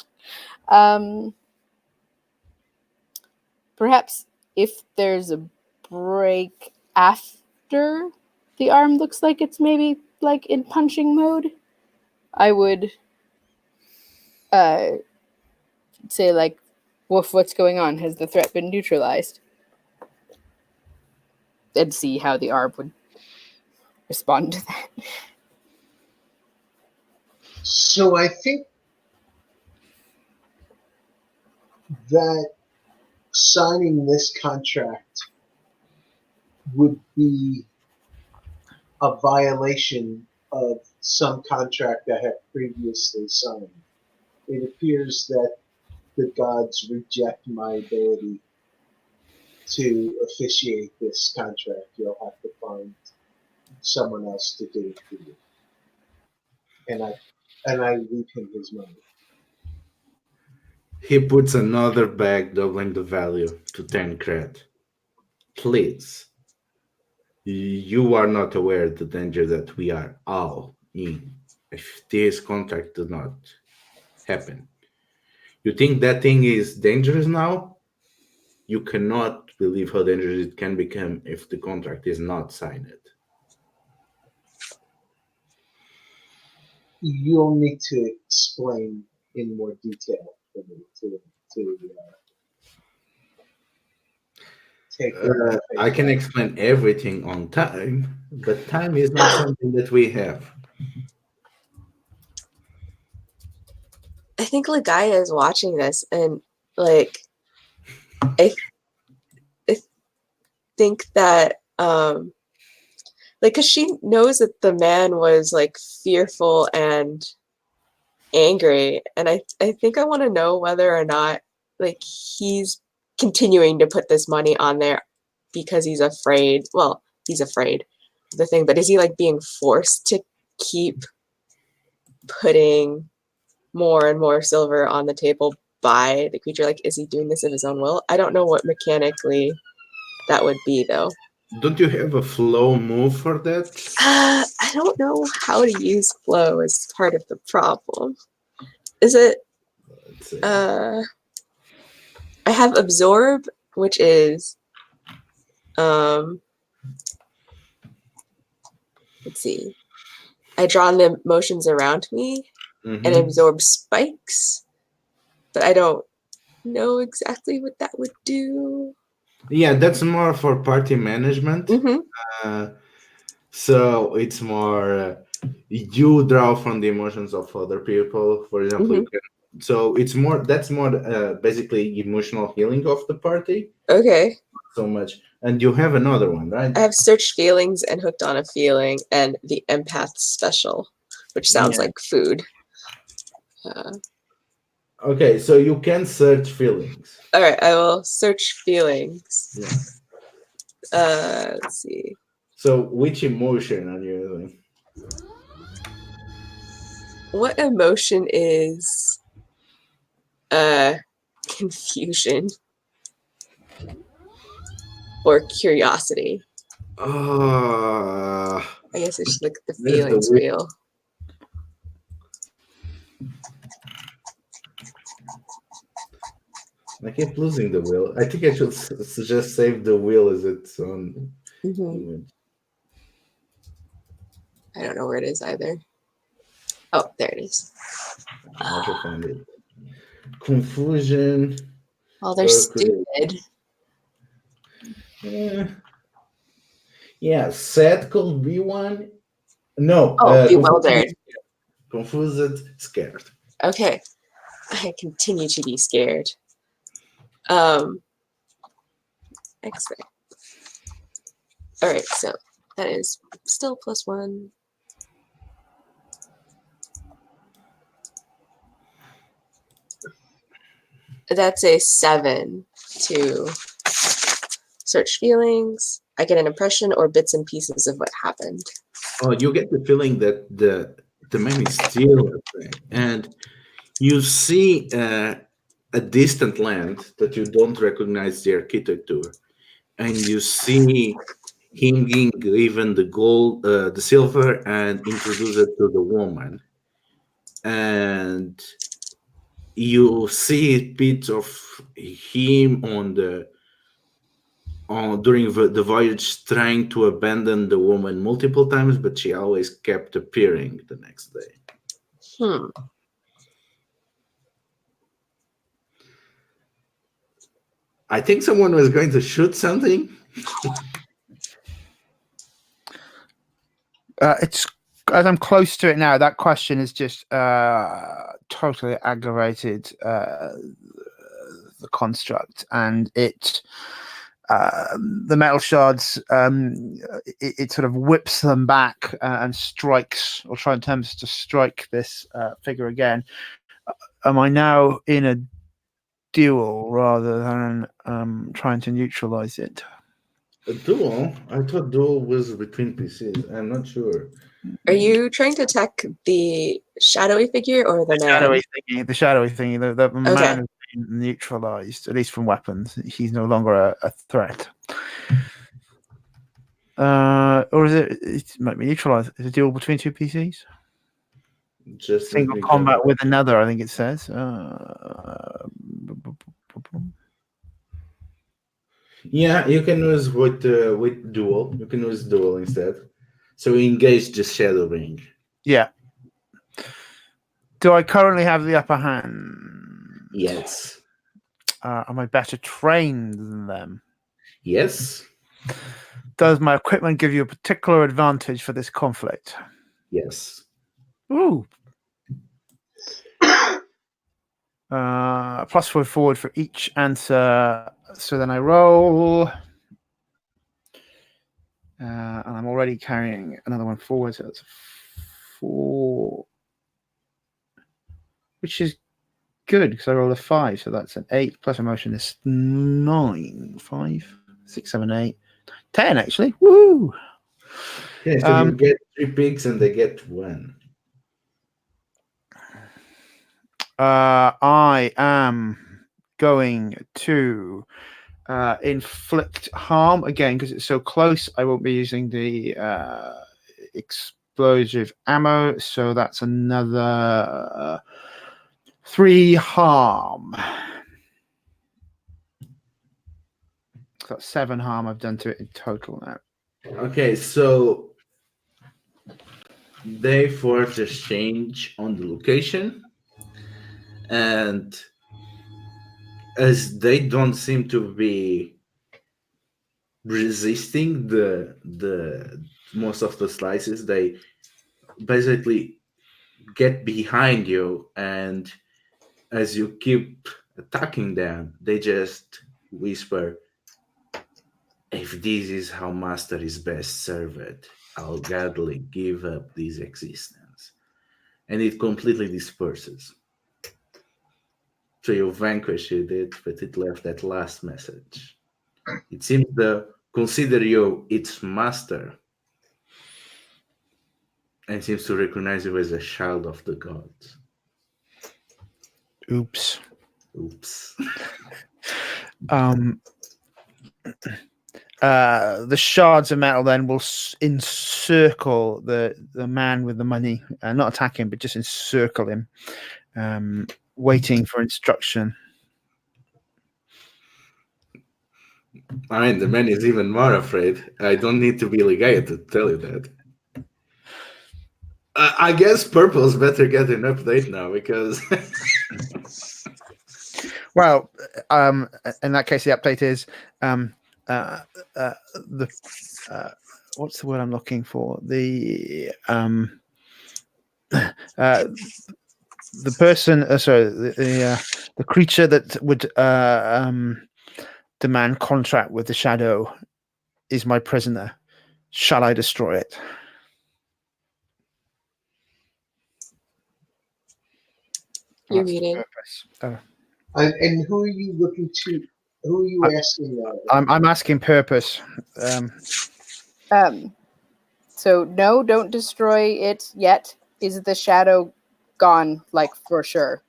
Perhaps if there's a break after the arm looks like it's maybe like in punching mode, I would say, like, Wolf, what's going on? Has the threat been neutralized? And see how the arm would respond to that. So I think that signing this contract would be a violation of some contract I had previously signed. It appears that the gods reject my ability to officiate this contract, you'll have to find someone else to do it for you. And I leave him his money. He puts another bag, doubling the value to 10 cred. Please. You are not aware of the danger that we are all in if this contract does not happen. You think that thing is dangerous now? You cannot believe how dangerous it can become if the contract is not signed. You'll need to explain in more detail for me to take it. I can explain everything on time, but time is not something that we have. I think Ligaya is watching this, and like, I think that like, because she knows that the man was like fearful and angry, and I think I want to know whether or not like he's continuing to put this money on there because he's afraid. Well, he's afraid of the thing, but is he like being forced to keep putting more and more silver on the table by the creature? Like, is he doing this of his own will? I don't know what mechanically that would be, though. Don't you have a flow move for that? I don't know how to use flow as part of the problem. Is it? Let's see. I have absorb, which is let's see. I draw on the motions around me and absorb spikes, but I don't know exactly what that would do. Yeah, that's more for party management. So it's more you draw from the emotions of other people. For example, you can, so it's more that's more basically emotional healing of the party. Okay. So much, and you have another one, right? I have searched feelings and hooked on a feeling, and the empath special, which sounds like food. Okay, so you can search feelings. All right, I will search feelings. Yeah. Let's see. So which emotion are you using? What emotion is confusion or curiosity? I guess I should look at the feelings wheel. I keep losing the wheel. I think I should just save the wheel as its own image. I don't know where it is either. Oh, there it is. I never found it. Confusion. Oh, they're stupid. Yeah, sad could be one. No. Bewildered. Confused, scared. Okay. I continue to be scared. X-ray. All right, so that is still +1. That's a 7 to search feelings. I get an impression or bits and pieces of what happened. Oh, you get the feeling that the man is still there, and you see a distant land that you don't recognize the architecture, and you see him given the gold, the silver, and introduce it to the woman, and you see bits of him during the voyage trying to abandon the woman multiple times, but she always kept appearing the next day. I think someone was going to shoot something. It's as I'm close to it now. That question is just totally aggravated the construct, and it the metal shards it sort of whips them back and strikes, or try attempts to strike this figure again. Am I now in a duel rather than trying to neutralize it. A duel? I thought duel was between PCs. I'm not sure. Are you trying to attack the shadowy figure or the man? The shadowy thingy. The man has been neutralized, at least from weapons. He's no longer a threat. Or is it might be neutralized? Is it a duel between two PCs? Just Single combat with another, I think it says. Yeah, you can use with duel. You can use duel instead. So we engage the shadow ring. Yeah. Do I currently have the upper hand? Yes. Am I better trained than them? Yes. Does my equipment give you a particular advantage for this conflict? Yes. Ooh. +4 forward for each answer. So then I roll. And I'm already carrying another one forward. So that's 4. Which is good because I rolled a 5. So that's an 8 plus emotion is 9. 5, 6, 7, 8. 10 actually. Woo! Okay, so you get 3 pigs and they get 1. I am going to inflict harm again because it's so close. I won't be using the explosive ammo, so that's another 3 harm. So that's 7 harm I've done to it in total now. Okay, so they force exchange on the location, and as they don't seem to be resisting the most of the slices, they basically get behind you, and as you keep attacking them, they just whisper, "If this is how master is best served, I'll gladly give up this existence." And it completely disperses. So you vanquished it, but it left that last message. It seems to consider you its master and seems to recognize you as a child of the gods. Oops. The shards of metal then will encircle the man with the money, not attack him, but just encircle him, waiting for instruction. I mean, the man is even more afraid. I don't need to be Ligaya to tell you that. I guess Purple's better get an update now because... Well, in that case, the update is what's the word I'm looking for? The person, the creature that would demand contract with the shadow is my prisoner. Shall I destroy it? You're reading. And who are you looking to? Who are you asking? I'm asking purpose. So no, don't destroy it yet. Is the shadow gone? Like for sure.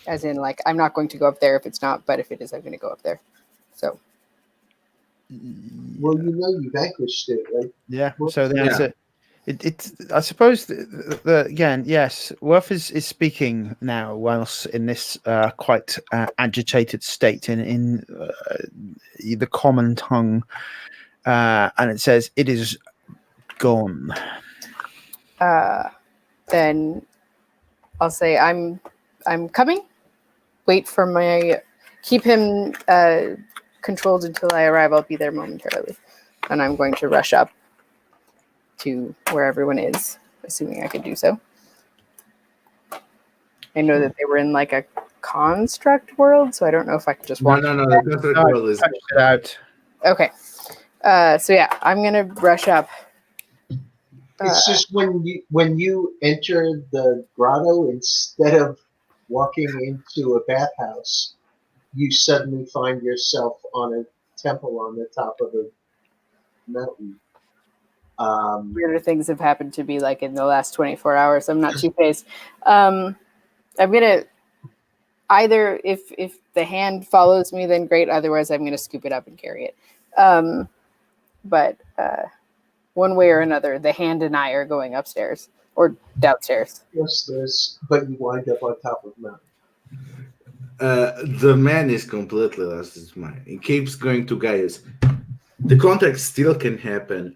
As in, like, I'm not going to go up there if it's not, but if it is, I'm going to go up there. So. Well, you know you vanquished it, right? Yeah. So the answer, it's I suppose again, yes, Worf is speaking now whilst in this quite agitated state in the common tongue, and it says it is gone. Then I'll say I'm coming. Wait for keep him controlled until I arrive. I'll be there momentarily, and I'm going to rush up to where everyone is, assuming I could do so. I know that they were in like a construct world, so I don't know if I could just walk. No, the construct world is out. Okay. So yeah, I'm gonna rush up. It's just when you enter the grotto, instead of walking into a bathhouse, you suddenly find yourself on a temple on the top of a mountain. Weirder things have happened to me like in the last 24 hours. I'm not too phased. I'm gonna either if the hand follows me, then great. Otherwise, I'm gonna scoop it up and carry it. But one way or another, the hand and I are going upstairs or downstairs. Yes, but you wind up on top of a mountain. The man is completely lost his mind. He keeps going to Gaius. The contract still can happen.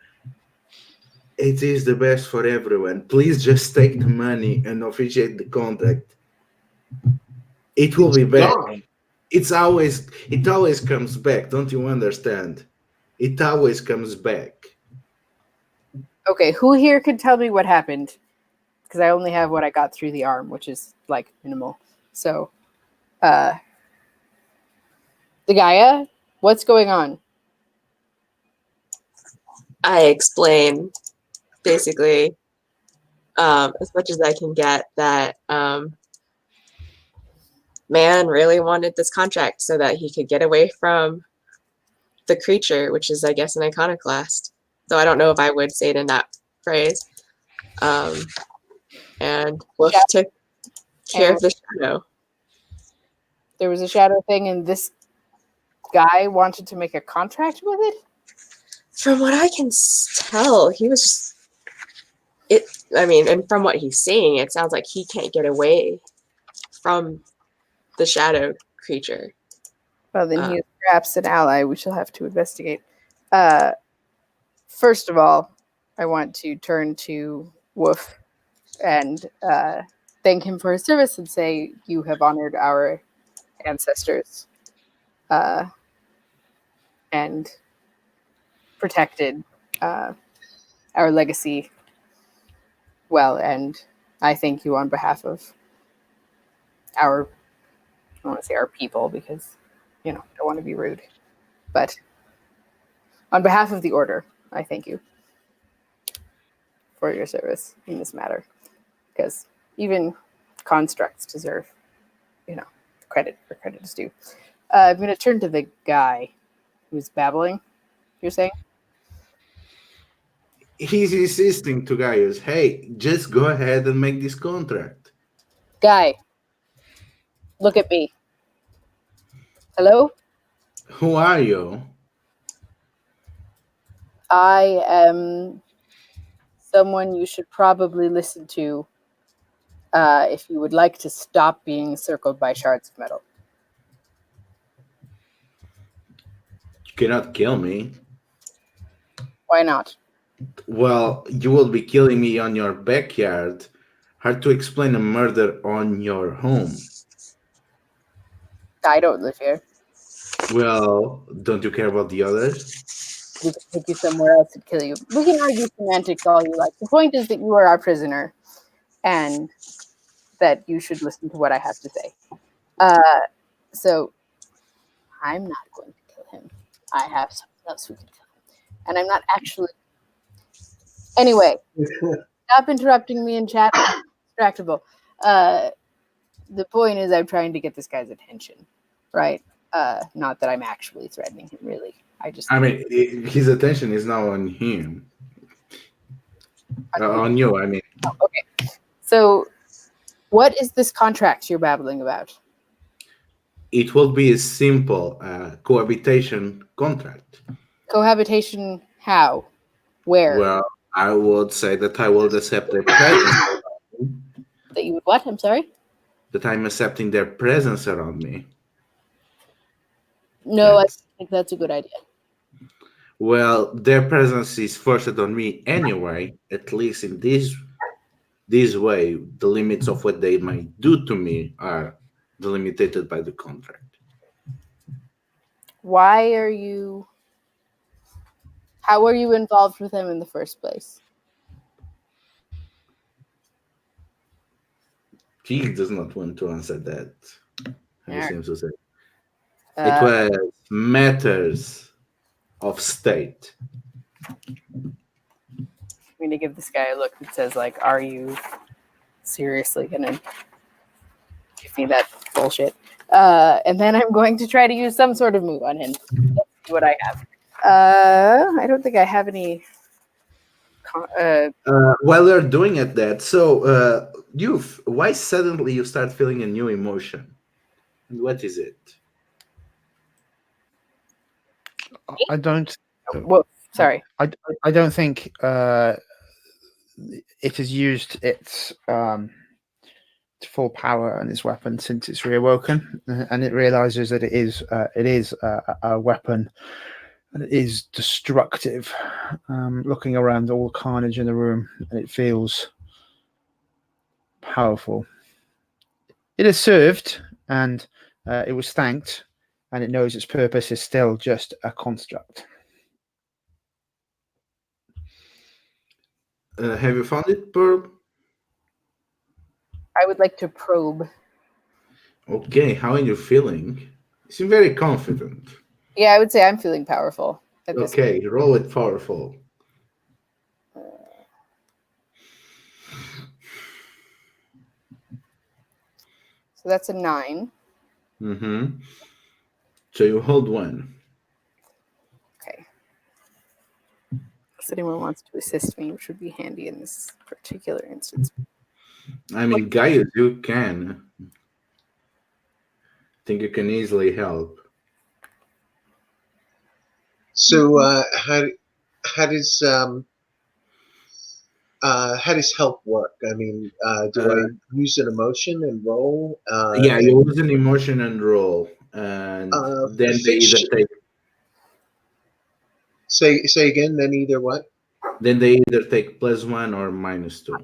It is the best for everyone. Please just take the money and officiate the contract. It will be back. Gone. It always comes back. Don't you understand? It always comes back. Okay, who here could tell me what happened? Because I only have what I got through the arm, which is like minimal. So, the Gaia, what's going on? I explain basically as much as I can get that man really wanted this contract so that he could get away from the creature, which is, I guess, an iconoclast. Though I don't know if I would say it in that phrase. And Wolf took care of the shadow. There was a shadow thing, and this guy wanted to make a contract with it? From what I can tell, he was just and from what he's saying, it sounds like he can't get away from the shadow creature. Well, then he is perhaps an ally. We shall have to investigate. First of all, I want to turn to Wolf and thank him for his service and say, you have honored our ancestors and protected our legacy well, and I thank you on behalf of our, I don't want to say our people because, don't want to be rude, but on behalf of the order, I thank you for your service in this matter, because even constructs deserve, credit where credit is due. I'm going to turn to the guy who's babbling, you're saying? He's insisting to Gaius, hey, just go ahead and make this contract. Guy, look at me. Hello? Who are you? I am someone you should probably listen to if you would like to stop being circled by shards of metal. You cannot kill me. Why not? Well, you will be killing me on your backyard. Hard to explain a murder on your home. I don't live here. Well, don't you care about the others? We can take you somewhere else and kill you. We can argue semantics all you like. The point is that you are our prisoner and that you should listen to what I have to say. So I'm not going to kill him. I have someone else who can kill him. And I'm not actually... Anyway, stop interrupting me in chat. I'm distractible. The point is I'm trying to get this guy's attention, right? Not that I'm actually threatening him, really. His attention is now on him. On you, I mean. Oh, okay. So, what is this contract you're babbling about? It will be a simple cohabitation contract. Cohabitation how? Where? Well, I would say that I will accept their presence. That you would what? I'm sorry? That I'm accepting their presence around me. No, I think that's a good idea. Well, their presence is forced on me anyway, at least in this way. The limits of what they might do to me are delimited by the contract. How are you involved with them in the first place? He does not want to answer that. He seems to say. It was matters of state. I'm going to give this guy a look that says, are you seriously going to give me that bullshit. And then I'm going to try to use some sort of move on him. Let's see what I have. I don't think I have any. While you're doing it, so why suddenly you start feeling a new emotion? And what is it? I don't. Whoa, sorry. I don't think it has used its full power on its weapon since it's reawoken, and it realizes that it is a weapon, and it is destructive. Looking around all the carnage in the room, and it feels powerful. It has served, and it was thanked, and it knows its purpose is still just a construct. Have you found it, Pearl? I would like to probe. Okay, how are you feeling? You seem very confident. Yeah, I would say I'm feeling powerful at this point. Okay, roll it powerful. So that's a 9. Mm-hmm. So you hold one. Okay. Unless anyone wants to assist me, which would be handy in this particular instance. I mean, Gaius, you can. I think you can easily help. So how does help work? I mean, do I use an emotion and roll? Yeah, you use an emotion and roll, and then they either take. Say again. Then either what? Then they either take +1 or -2.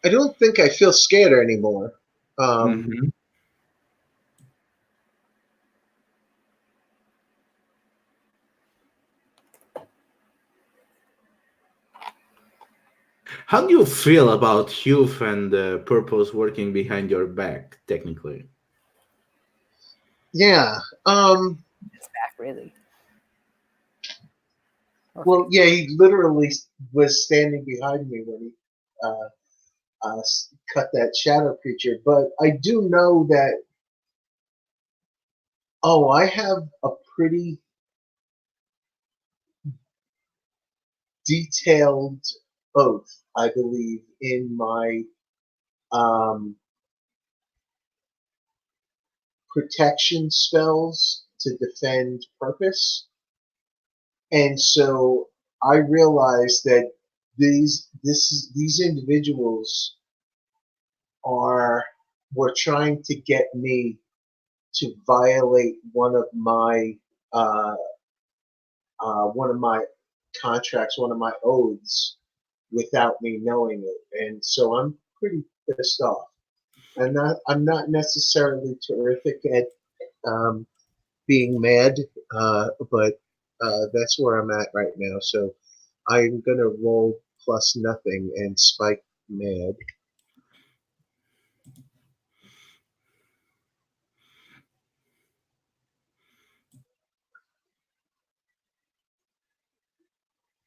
I don't think I feel scared anymore. Mm-hmm. How do you feel about Hugh and Purpose working behind your back, technically? Yeah. It's back, really. Okay. Well, yeah, he literally was standing behind me when he cut that shadow creature. But I do know that. Oh, I have a pretty detailed oath, I believe, in my protection spells to defend purpose. And so I realized that these individuals were trying to get me to violate uh, one of my contracts, one of my oaths, without me knowing it, and so I'm pretty pissed off. I'm not necessarily terrific at being mad, but that's where I'm at right now. So I'm gonna roll plus nothing and spike mad.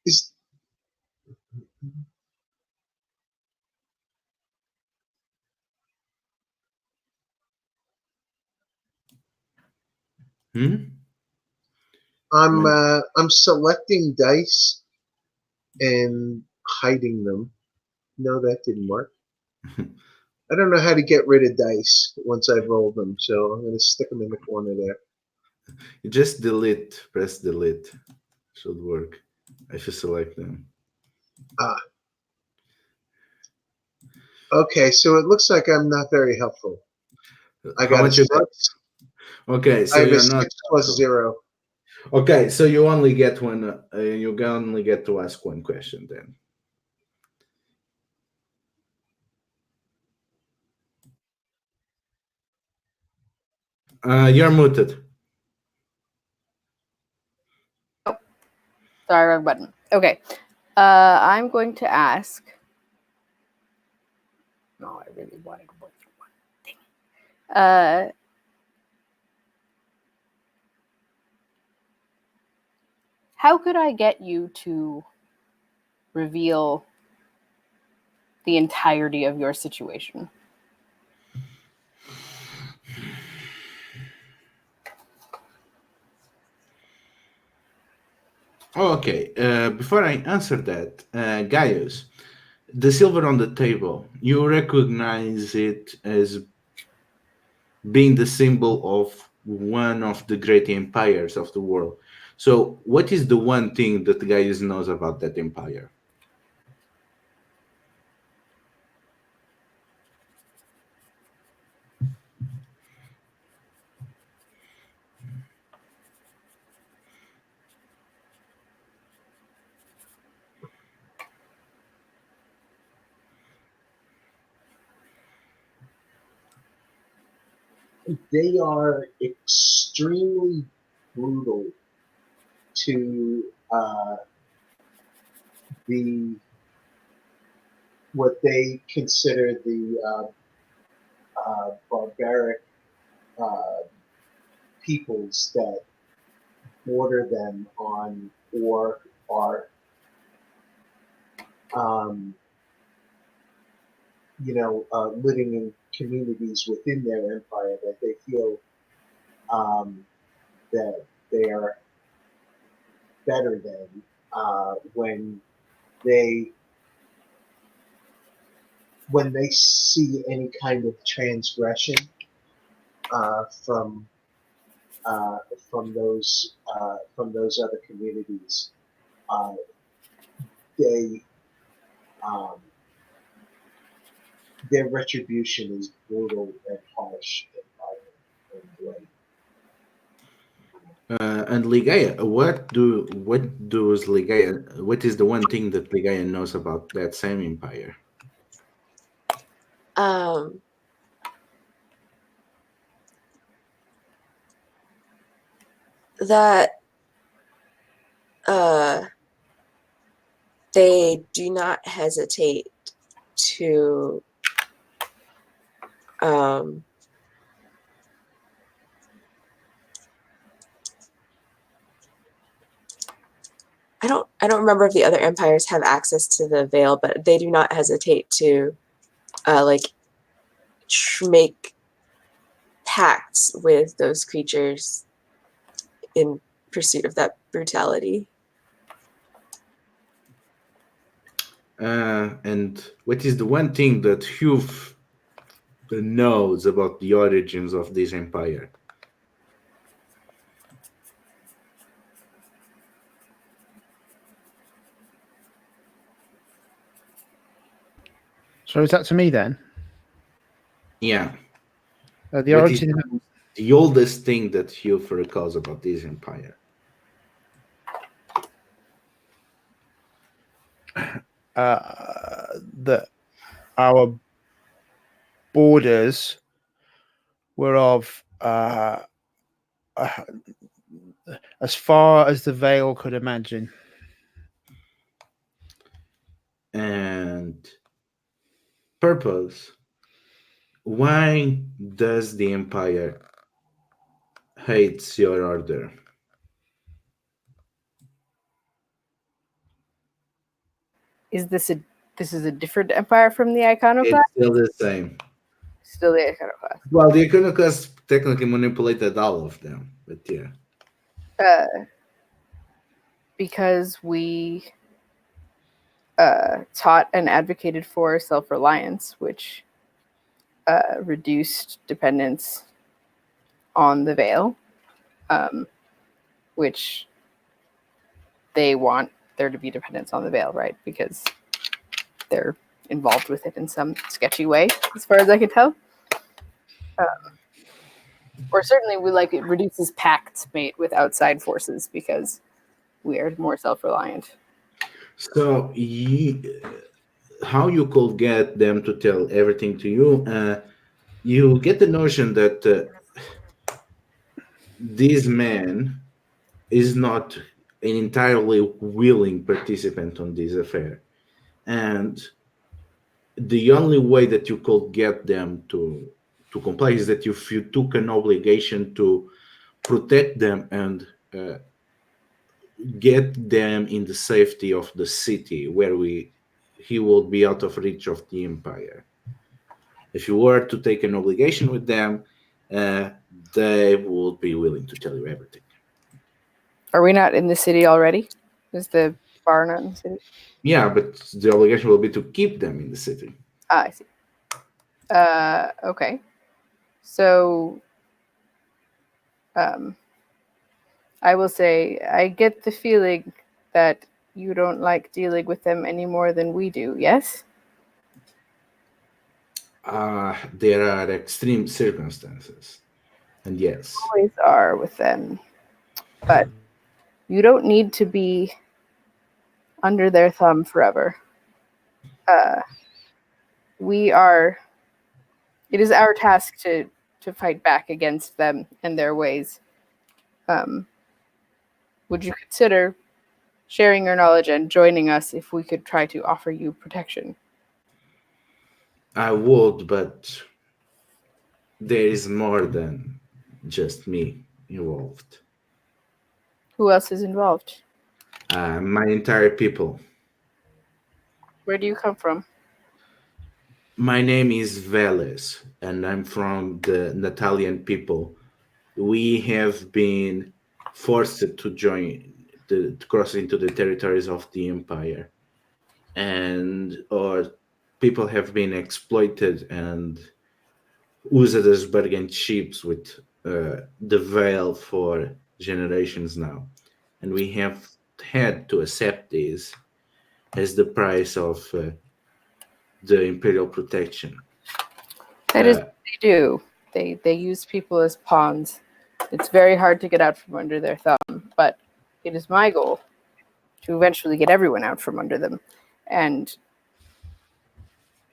Is Hmm? I'm selecting dice and hiding them. No, that didn't work. I don't know how to get rid of dice once I've rolled them, so I'm going to stick them in the corner there. You just press delete. Should work if you select them. Okay, so it looks like I'm not very helpful. I got a 6. Okay, so I have a you're not 6 plus 0. Okay, so you only get one. You only get to ask one question then. You're muted. Oh, sorry, wrong button. Okay. I'm going to ask. No, I really want to go through one thing. How could I get you to reveal the entirety of your situation. Okay, before I answer that, Gaius, the silver on the table, you recognize it as being the symbol of one of the great empires of the world. So, what is the one thing that Gaius knows about that empire? They are extremely brutal to the what they consider the barbaric peoples that border them on or are living in communities within their empire, that they feel that they are better than when they see any kind of transgression from those other communities. They their retribution is brutal and harsh and violent and bloody. And Ligaya, what is the one thing that Ligaya knows about that same empire? That they do not hesitate to I don't remember if the other empires have access to the veil, but they do not hesitate to make pacts with those creatures in pursuit of that brutality. And what is the one thing that Hugh knows about the origins of this empire? So is that to me then? Yeah. The What is origin. the oldest thing that Hugh recalls about this empire? That our borders were of as far as the veil could imagine. And purpose. Why does the empire hates your order? Is this a different empire from the Iconoclast? It's still the same. Still the Iconoclast. Well, the Iconoclasts technically manipulated all of them, but yeah. Because we taught and advocated for self-reliance, which reduced dependence on the veil, which they want there to be dependence on the veil, right? Because they're involved with it in some sketchy way, as far as I can tell. Or certainly it reduces pacts made with outside forces because we are more self-reliant. So, how you could get them to tell everything to you? You get the notion that this man is not an entirely willing participant on this affair, and the only way that you could get them to comply is that if you took an obligation to protect them and get them in the safety of the city where we he will be out of reach of the Empire. If you were to take an obligation with them, they would be willing to tell you everything. Are we not in the city already? Is the bar not in the city? Yeah, but the obligation will be to keep them in the city. I see. Okay. So, I will say, I get the feeling that you don't like dealing with them any more than we do, yes? There are extreme circumstances. And yes, Always are with them. But you don't need to be under their thumb forever. It is our task to fight back against them and their ways. Would you consider sharing your knowledge and joining us if we could try to offer you protection? I would, but there is more than just me involved. Who else is involved? My entire people. Where do you come from? My name is Veles, and I'm from the Natalian people. We have been forced to cross into the territories of the Empire, and our people have been exploited and used as bargain chips with the Veil for generations now, and we have had to accept this as the price of the imperial protection. That is what they do. They use people as pawns. It's very hard to get out from under their thumb, but it is my goal to eventually get everyone out from under them. And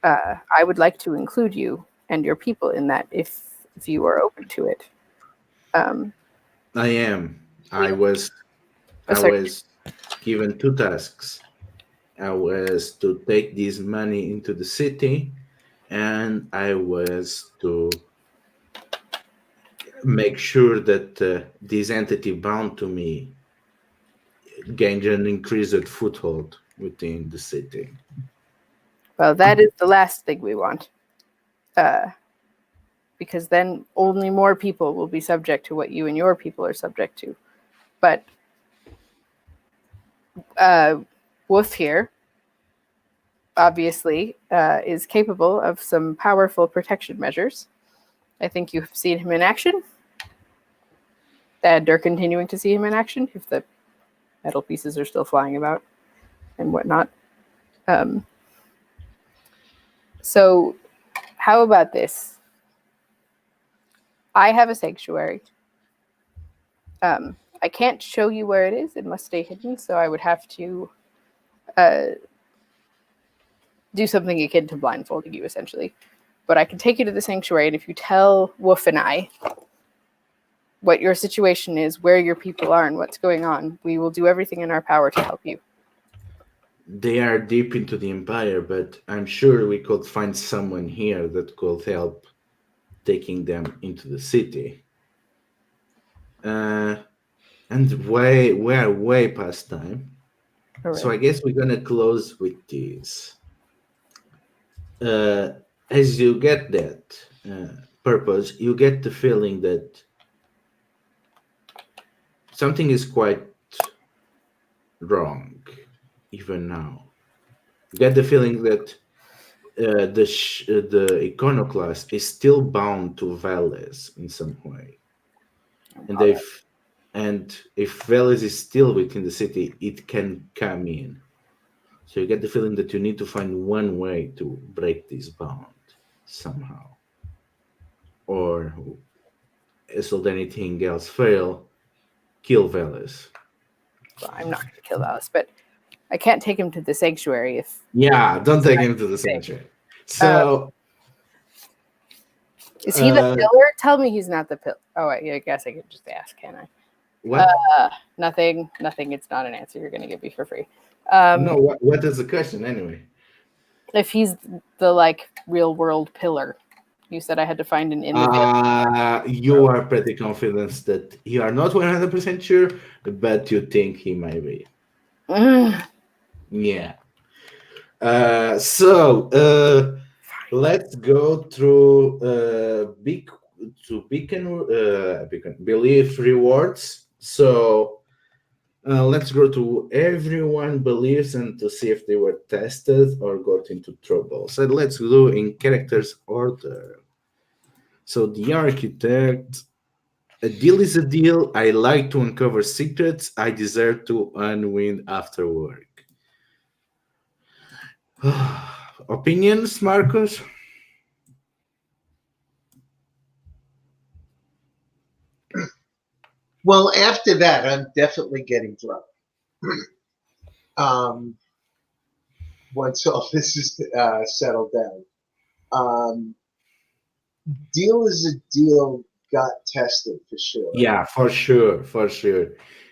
I would like to include you and your people in that if you are open to it. I am. I was given two tasks. I was to take this money into the city, and I was to make sure that this entity bound to me gained an increased foothold within the city. Well, that is the last thing we want. Because then only more people will be subject to what you and your people are subject to. But Wolf here, obviously, is capable of some powerful protection measures. I think you have seen him in action. And are continuing to see him in action if the metal pieces are still flying about and whatnot. So how about this? I have a sanctuary. I can't show you where it is. It must stay hidden. So I would have to do something akin to blindfolding you, essentially. But I can take you to the sanctuary, and if you tell Wolf and I what your situation is, where your people are, and what's going on, we will do everything in our power to help you. They are deep into the Empire, but I'm sure we could find someone here that could help taking them into the city. And we are way past time. All right. So I guess we're gonna close with this. As you get that purpose, you get the feeling that something is quite wrong, even now. You get the feeling that the iconoclast is still bound to Veles in some way, and if Veles is still within the city, it can come in. So you get the feeling that you need to find one way to break this bond somehow, or should anything else fail, kill Veles. Well, I'm not going to kill Alice, but I can't take him to the sanctuary if... Yeah, don't take him to the sanctuary. So... is he the pillar? Tell me he's not the pillar. Oh, I guess I could just ask, can I? What? Nothing. It's not an answer you're going to give me for free. No, what is the question anyway? If he's the, real world pillar. You said I had to find an in the you are pretty confident that you are not 100% sure, but you think he might be. Yeah. Let's go through beacon belief rewards. So let's go to everyone believes and to see if they were tested or got into trouble. So let's do in characters order. So the architect, a deal is a deal. I like to uncover secrets. I deserve to unwind after work. Opinions, Marcus? Well, after that, I'm definitely getting drunk. Once all this is settled down. Deal is a deal got tested for sure. Yeah, for sure. Because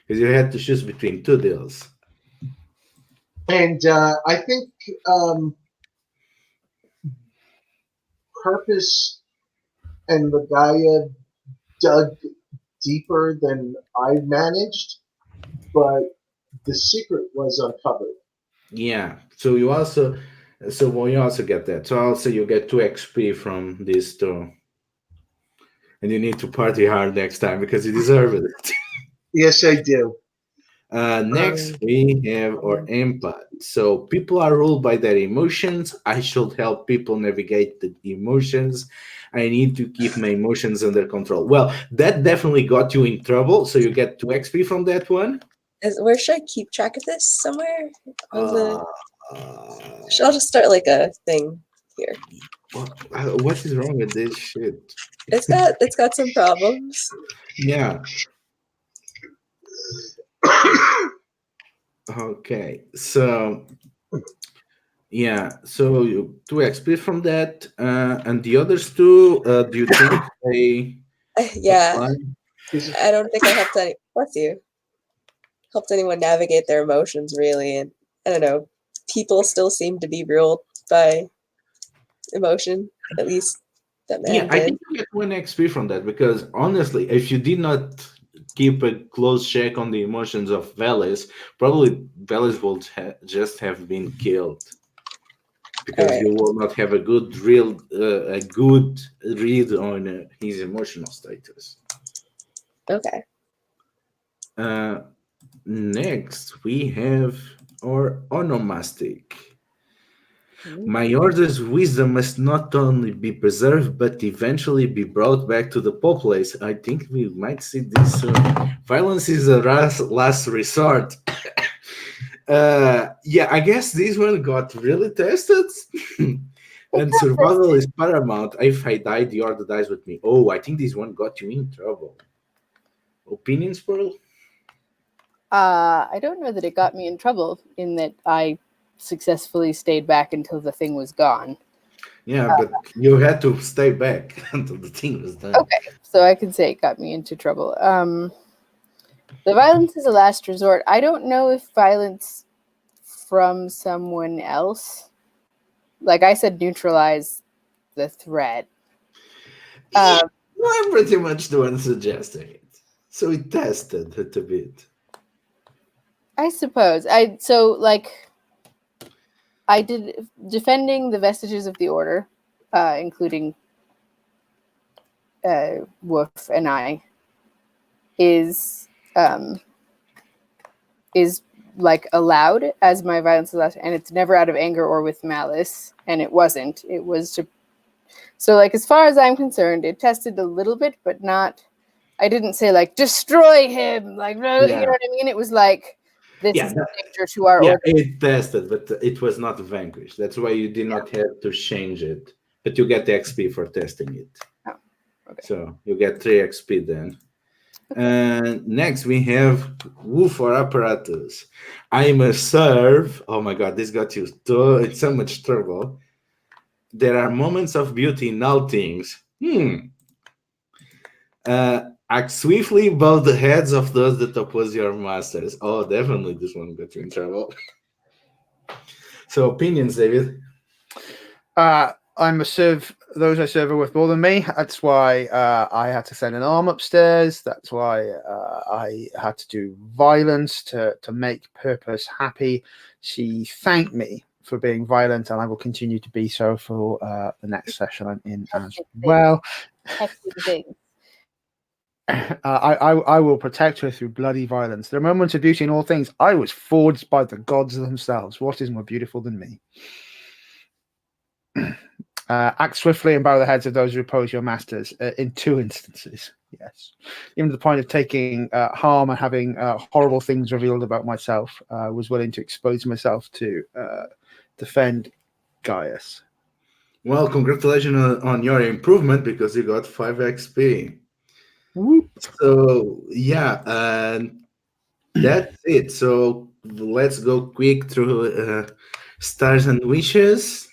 you had to choose between two deals. And I think Purpose and Magaya dug deeper than I managed, but the secret was uncovered. Yeah. So you also get that. So also you get 2 XP from this too. And you need to party hard next time because you deserve it. Yes, I do. Next, we have our empath. So people are ruled by their emotions. I should help people navigate the emotions. I need to keep my emotions under control. Well, that definitely got you in trouble. So you get 2 XP from that one. Where should I keep track of this? Somewhere? I'll just start like a thing here. What is wrong with this shit? It's got some problems. Yeah. Okay. So yeah. So you 2 XP from that, and the others 2. Do you think they? Yeah. apply? I don't think I helped anyone navigate their emotions really, and I don't know. People still seem to be ruled by emotion, at least that man Yeah, I did. think you get 1 XP from that because honestly, if you did not keep a close check on the emotions of Veles, probably Veles will just have been killed because Alright. you will not have a good read on his emotional status. Okay. Next, we have our onomastic. Mm. My order's wisdom must not only be preserved, but eventually be brought back to the populace. I think we might see this soon. Violence is a last resort. Yeah, I guess this one got really tested. And survival is paramount. If I die, the order dies with me. Oh, I think this one got you in trouble. Opinions, Pearl? I don't know that it got me in trouble in that I successfully stayed back until the thing was gone. Yeah, but you had to stay back until the thing was done. Okay, so I can say it got me into trouble. The violence is a last resort. I don't know if violence from someone else, like I said, neutralize the threat. I'm pretty much the one suggesting it. So it tested it a bit. I suppose. I did defending the vestiges of the order, including Wolf and I, is like allowed as my violence is last, and it's never out of anger or with malice, and it wasn't. It was to. So, like, as far as I'm concerned, it tested a little bit, but not. I didn't say like destroy him, like you know what I mean. It was like this is a danger to our order. It tested, but it was not vanquished. That's why you did not have to change it, but you get the XP for testing it. Oh, okay. So you get 3 XP then. And next we have Woo for apparatus. I must serve. Oh my god, this got you in so much trouble. There are moments of beauty in all things. Act swiftly above the heads of those that oppose your masters. Oh, definitely this one got you in trouble. So opinions, David? I must serve those I serve are worth more than me. That's why I had to send an arm upstairs. That's why I had to do violence to make Purpose happy. She thanked me for being violent, and I will continue to be so for the next session I'm in as Hectic things. well. Hectic things. I will protect her through bloody violence. There are moments of beauty in all things. I was forged by the gods themselves. What is more beautiful than me? Act swiftly and bow the heads of those who oppose your masters. In 2 instances, yes. Even to the point of taking harm and having horrible things revealed about myself, was willing to expose myself to defend Gaius. Well, congratulations on your improvement because you got 5 XP. Whoop. So yeah, and that's it. So let's go quick through stars and wishes.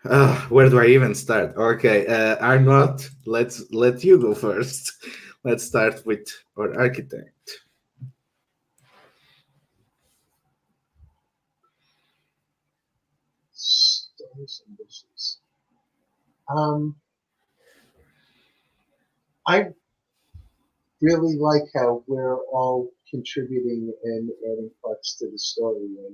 Where do I even start? Okay, Arnott, let's let you go first. Let's start with our architect. Stars and wishes. I really like how we're all contributing and adding parts to the story.